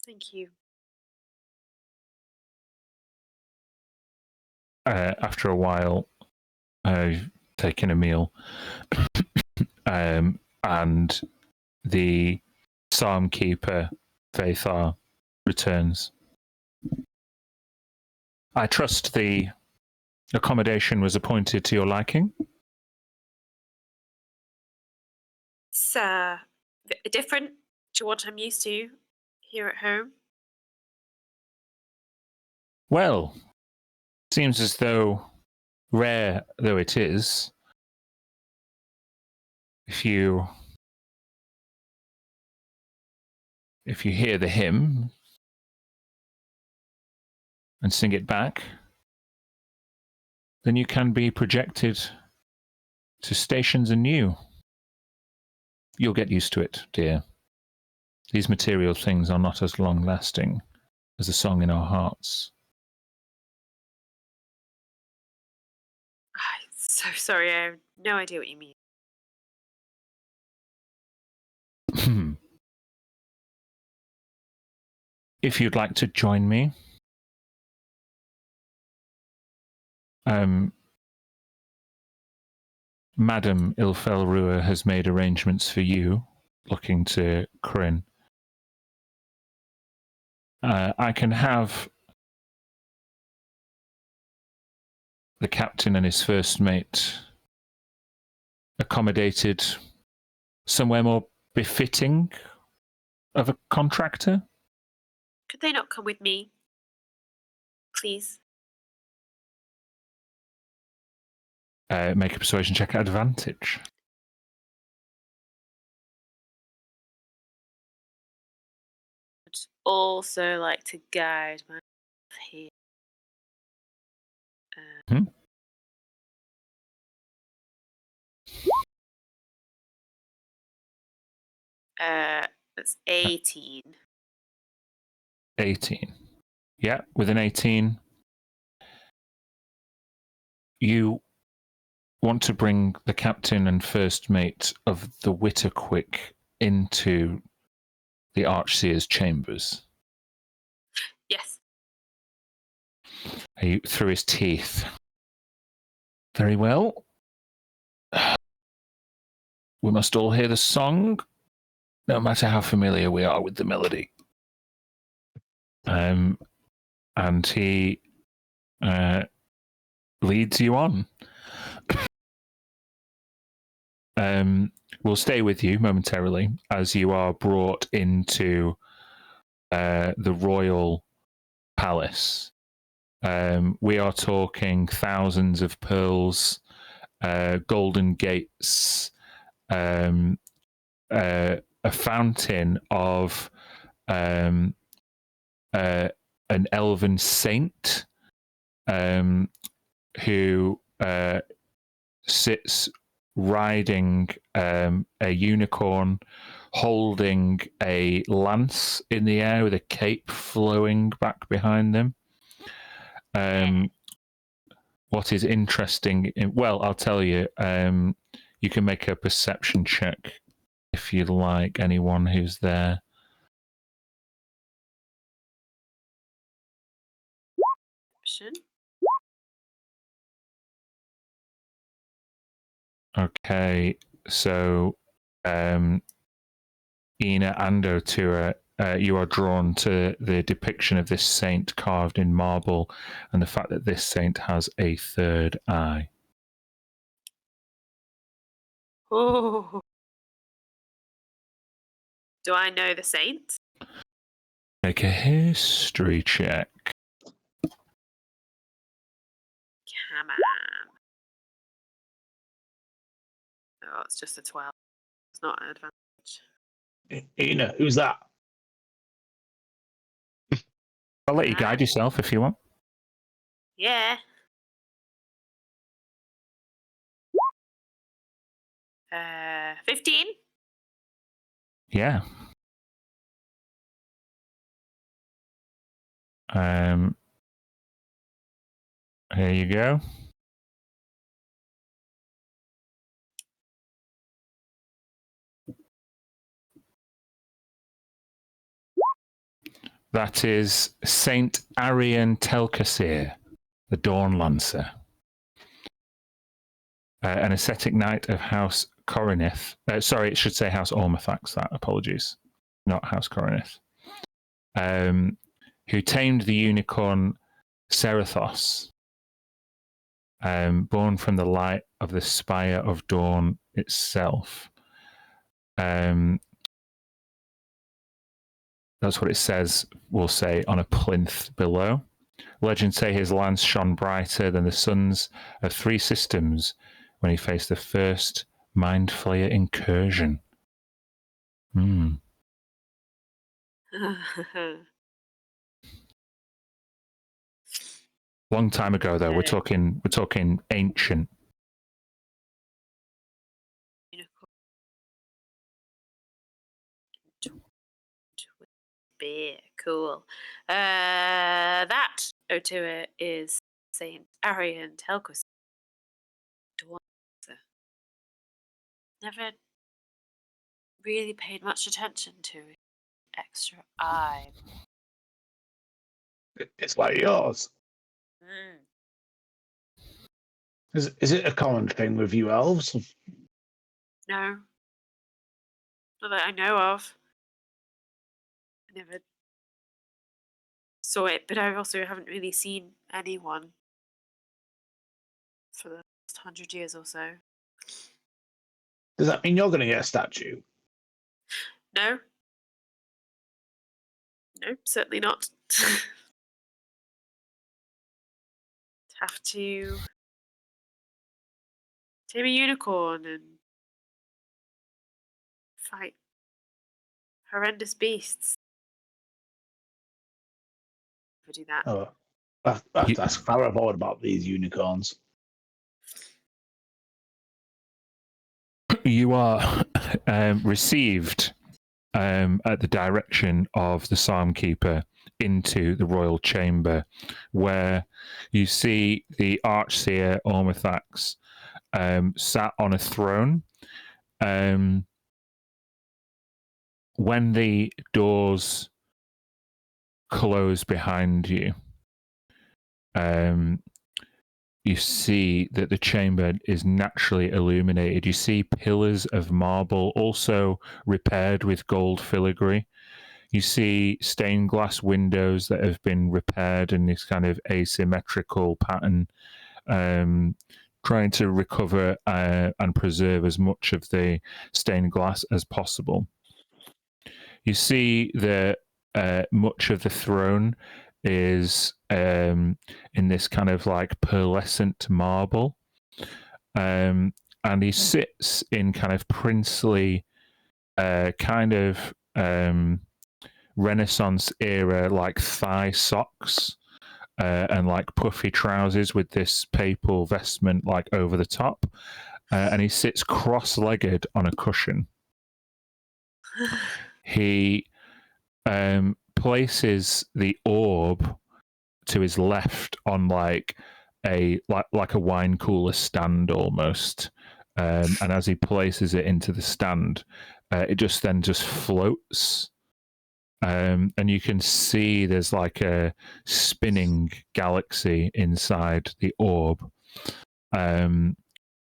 Thank you. After a while, taking a meal, and the psalm keeper, Vathar, returns. I trust the accommodation was appointed to your liking? It's different to what I'm used to here at home. Well, seems as though, rare though it is, if you hear the hymn and sing it back, then you can be projected to stations anew. You'll get used to it, dear. These material things are not as long-lasting as a song in our hearts. I'm so sorry, I have no idea what you mean. If you'd like to join me, Madam Ilfelrua has made arrangements for you, looking to Kryn. I can have the captain and his first mate accommodated somewhere more befitting of a contractor. Could they not come with me? Please. Make a persuasion check at advantage. I'd also like to guide myself here. That's 18. 18. Yeah, with an 18, you want to bring the captain and first mate of the Witterquick into the Archseer's chambers. Yes. Through his teeth. Very well. We must all hear the song, no matter how familiar we are with the melody. And he leads you on. We'll stay with you momentarily as you are brought into the royal palace. We are talking thousands of pearls, golden gates, a fountain of an elven saint who sits riding a unicorn, holding a lance in the air with a cape flowing back behind them. What is interesting, well, I'll tell you, you can make a perception check if you like, anyone who's there. Okay, so Ina and Otua, you are drawn to the depiction of this saint carved in marble and the fact that this saint has a third eye. Oh. Do I know the saint? Make a history check. Come on. Oh, it's just a 12. It's not an advantage. Ina, who's that? I'll let you guide yourself if you want. Yeah. 15? Yeah. Here you go. That is Saint Arian Telkasir, the Dawn Lancer. An ascetic knight of House Corinith. Sorry, it should say House Ormathax, that. Apologies. Not House Corinith. Who tamed the unicorn Cerathos, born from the light of the Spire of Dawn itself. That's what it says, we'll say, on a plinth below. Legends say his lance shone brighter than the suns of three systems when he faced the first Mind Flayer incursion. Long time ago, though. We're talking ancient. Beer, cool. That Otua is Saint Arian Telkos. Never really paid much attention to it. Extra eye. It's like yours. Is it a common thing with you elves? No. Not that I know of. I never saw it, but I also haven't really seen anyone for the last 100 years or so. Does that mean you're going to get a statue? No. Nope, certainly not. Have to tame a unicorn and fight horrendous beasts. Never do that. Oh, I have to ask Faravold about these unicorns. You are received at the direction of the Psalm Keeper into the royal chamber, where you see the Archseer Ormathax sat on a throne. When the doors close behind you, you see that the chamber is naturally illuminated. You see pillars of marble, also repaired with gold filigree. You see stained glass windows that have been repaired in this kind of asymmetrical pattern, trying to recover and preserve as much of the stained glass as possible. You see that much of the throne is in this kind of like pearlescent marble, and he sits in kind of princely kind of Renaissance era like thigh socks and like puffy trousers with this papal vestment like over the top, and he sits cross-legged on a cushion. He places the orb to his left on like a wine cooler stand almost, and as he places it into the stand, it just floats. And you can see there's like a spinning galaxy inside the orb. And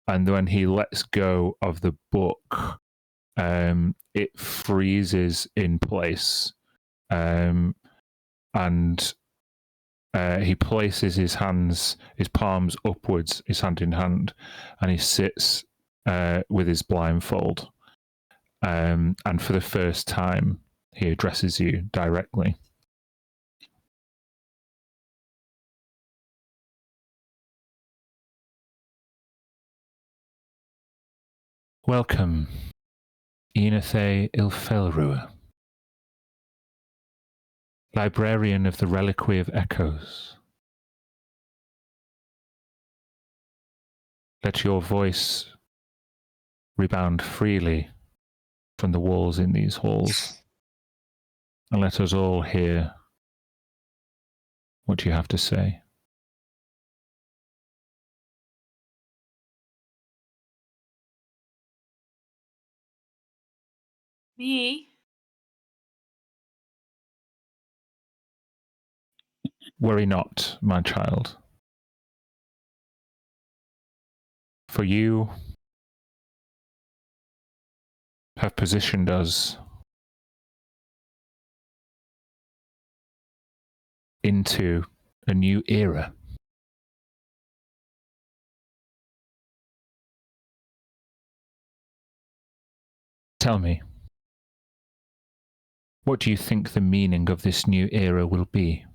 when he lets go of the book, it freezes in place. And he places his palms upwards, his hand in hand, and he sits with his blindfold. And for the first time, he addresses you directly. Welcome, Enethe Ilfelrua, librarian of the Reliquary of Echoes. Let your voice rebound freely from the walls in these halls, and let us all hear what you have to say. Me? Worry not, my child. For you have positioned us into a new era. Tell me, what do you think the meaning of this new era will be?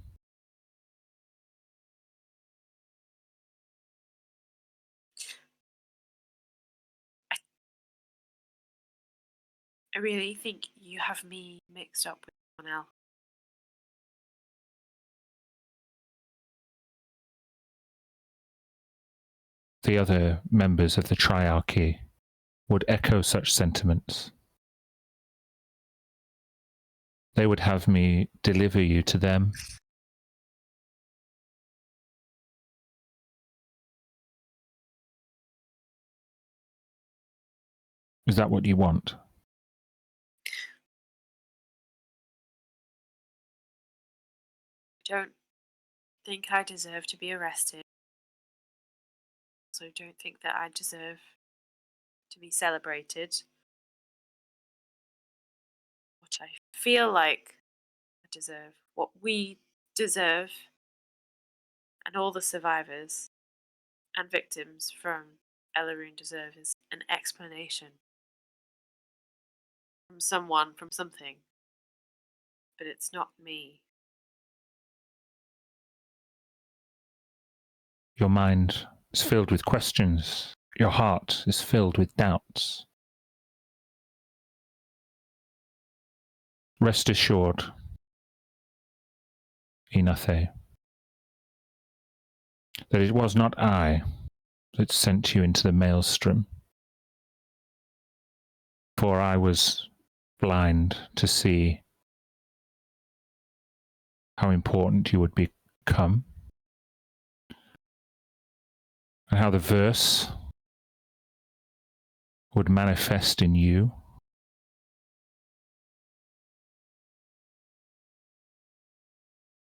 I really think you have me mixed up with someone else. The other members of the Triarchy would echo such sentiments. They would have me deliver you to them. Is that what you want? I don't think I deserve to be arrested. So I don't think that I deserve to be celebrated. What I feel like I deserve, what we deserve, and all the survivors and victims from Elleroon deserve is an explanation from someone, from something. But it's not me. Your mind is filled with questions. Your heart is filled with doubts. Rest assured, Enethe, that it was not I that sent you into the maelstrom, for I was blind to see how important you would become, and how the verse would manifest in you.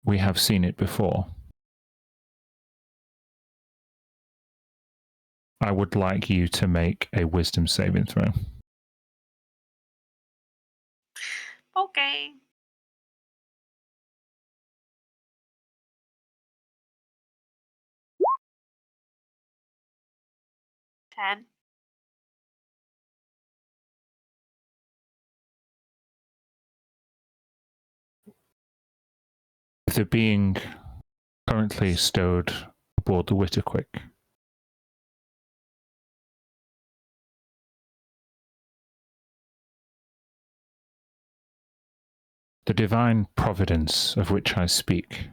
We have seen it before. I would like you to make a wisdom saving throw. Okay. Ten. With the being currently stowed aboard the Whitterquick, the divine providence of which I speak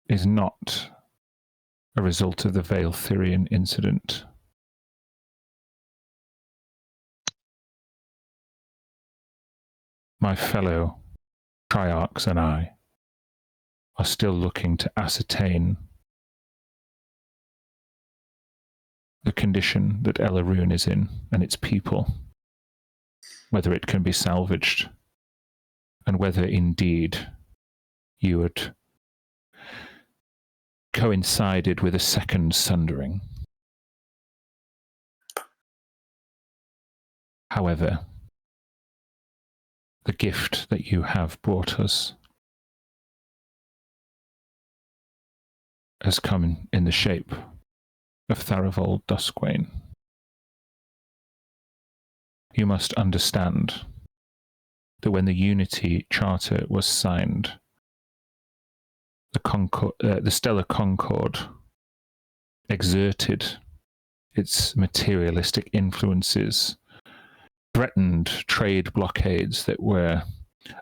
is not a result of the Veilthirian incident. My fellow Triarchs and I are still looking to ascertain the condition that Elleroon is in and its people, whether it can be salvaged, and whether indeed you had coincided with a second sundering. However, the gift that you have brought us has come in the shape of Tharivold Duskwain. You must understand that when the Unity Charter was signed, the Stellar Concord exerted its materialistic influences, threatened trade blockades that were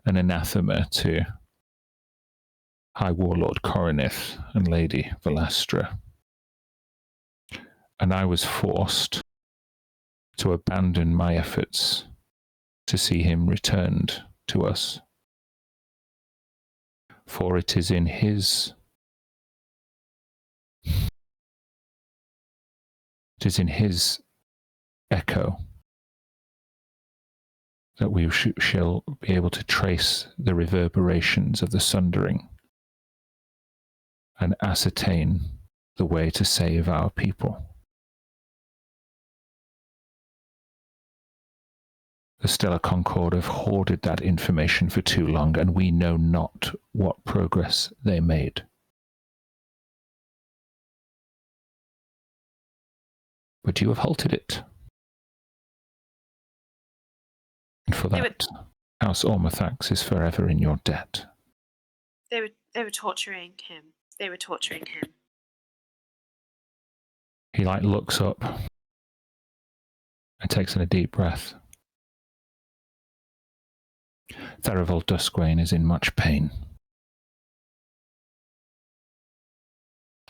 an anathema to High Warlord Coronith and Lady Velastra. And I was forced to abandon my efforts to see him returned to us. For it is in his echo that we shall be able to trace the reverberations of the sundering and ascertain the way to save our people. The Stellar Concord have hoarded that information for too long, and we know not what progress they made. But you have halted it. And for that, House Ormathax is forever in your debt. They were torturing him. They were torturing him. He looks up and takes in a deep breath. Tharivold Duskwain is in much pain.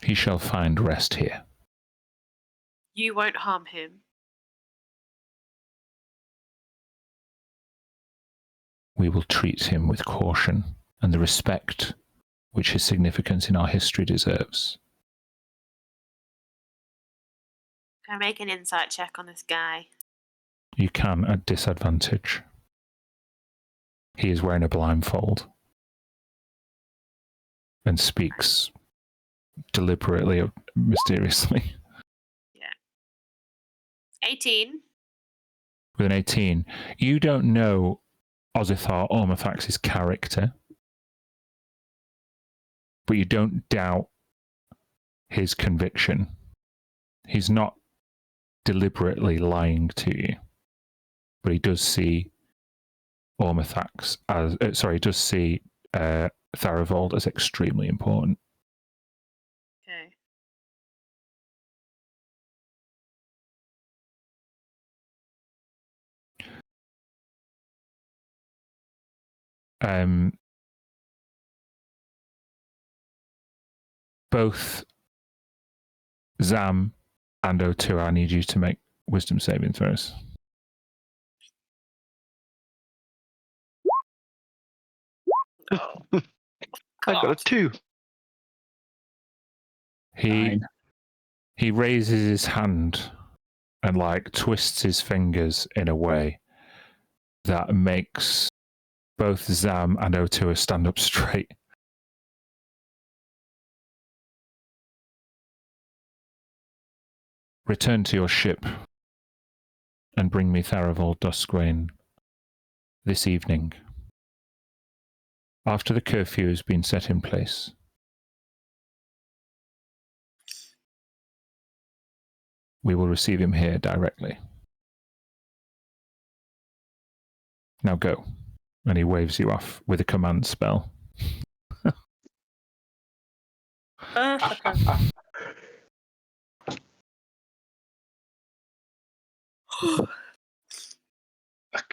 He shall find rest here. You won't harm him. We will treat him with caution and the respect which his significance in our history deserves. Can I make an insight check on this guy? You can at disadvantage. He is wearing a blindfold and speaks deliberately or mysteriously. Yeah. 18. With an 18. You don't know Ozithar Ormathax's character, but you don't doubt his conviction. He's not deliberately lying to you, but he does see Ormathax as he does see Tharivold as extremely important. Okay. Both Zam and O2, I need you to make wisdom saving throws. Oh, I got a 2. He raises his hand and twists his fingers in a way that makes both Zam and O2 stand up straight. Return to your ship and bring me Tharivold Duskwain this evening. After the curfew has been set in place. We will receive him here directly. Now go. And he waves you off with a command spell. I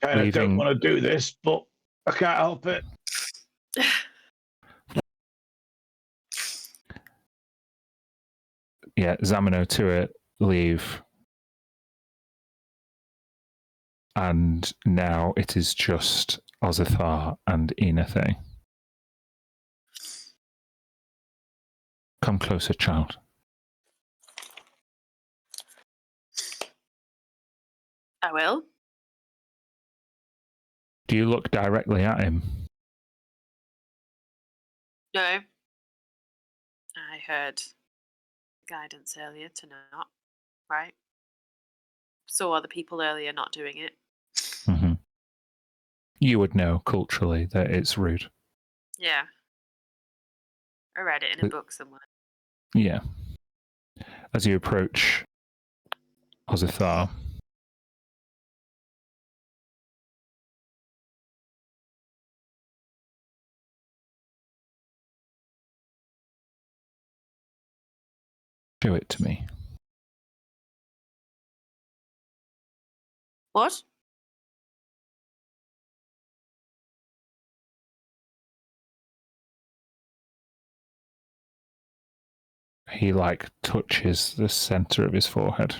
kind of don't want to do this, but I can't help it. Yeah, Zamino to it, leave. And now it is just Ozithar and Enethe. Come closer, child. I will. Do you look directly at him? No. I heard guidance earlier to not, right? Saw other people earlier not doing it. Mm-hmm. You would know culturally that it's rude. Yeah. I read it in a book somewhere. Yeah. As you approach Ozithar, show it to me. What? He touches the center of his forehead.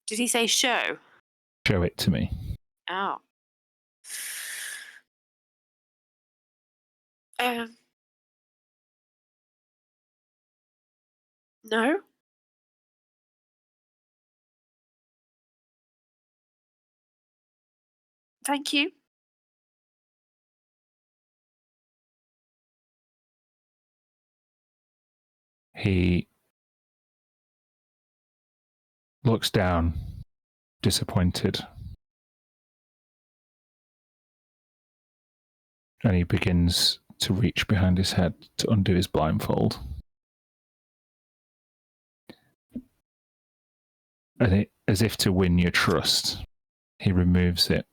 Did he say show? Show it to me. Oh. No. Thank you. He looks down, disappointed. And he begins to reach behind his head to undo his blindfold. And as if to win your trust, he removes it.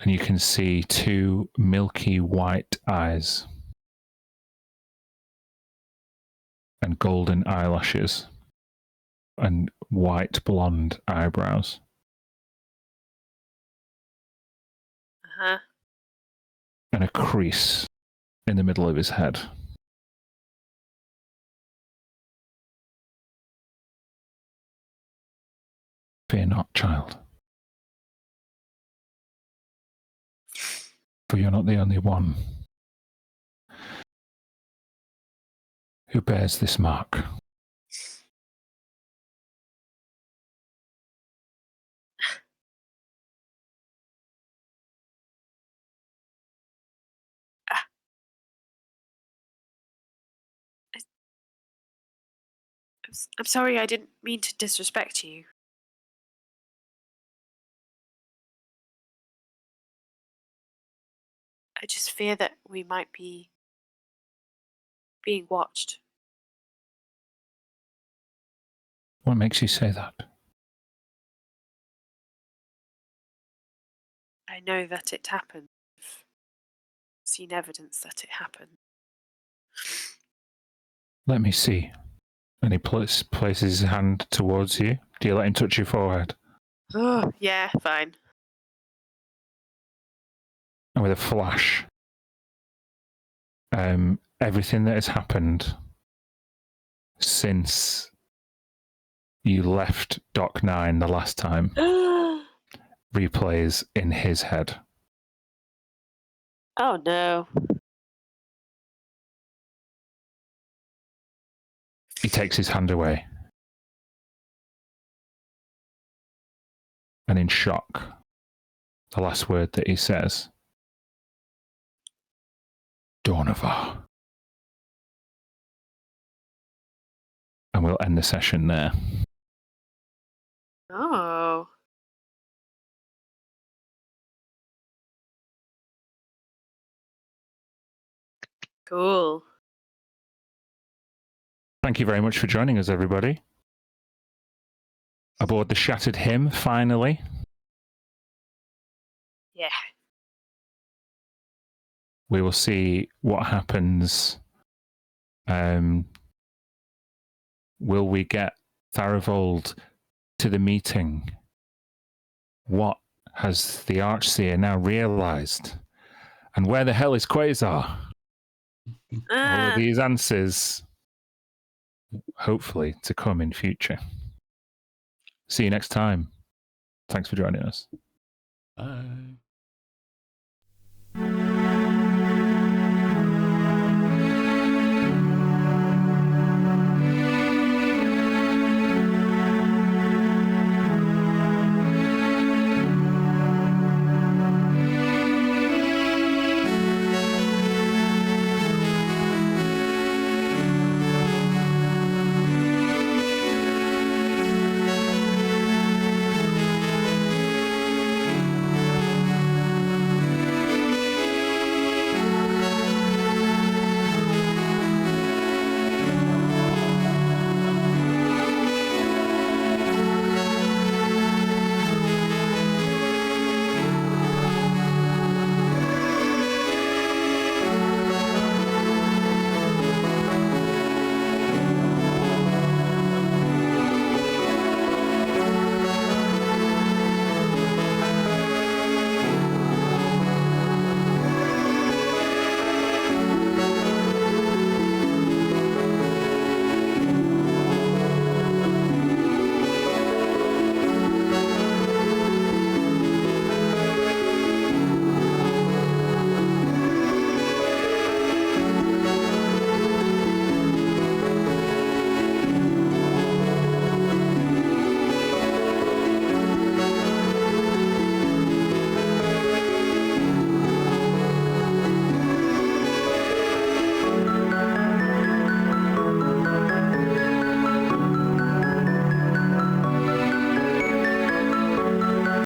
And you can see two milky white eyes and golden eyelashes and white blonde eyebrows. Uh-huh. And a crease in the middle of his head. Fear not, child. For you're not the only one who bears this mark. I'm sorry, I didn't mean to disrespect you. I just fear that we might be being watched. What makes you say that? I know that it happened. I've seen evidence that it happened. Let me see. And he places his hand towards you. Do you let him touch your forehead? Oh, yeah, fine. And with a flash, everything that has happened since you left Dock 9 the last time replays in his head. Oh no. He takes his hand away. And in shock, the last word that he says, Dornavar. And we'll end the session there. Oh. Cool. Thank you very much for joining us, everybody. Aboard the Shattered Hymn, finally. Yeah. We will see what happens. Will we get Tharivold to the meeting? What has the Archseer now realized? And where the hell is Quasar? All of these answers, hopefully, to come in future. See you next time. Thanks for joining us. Bye.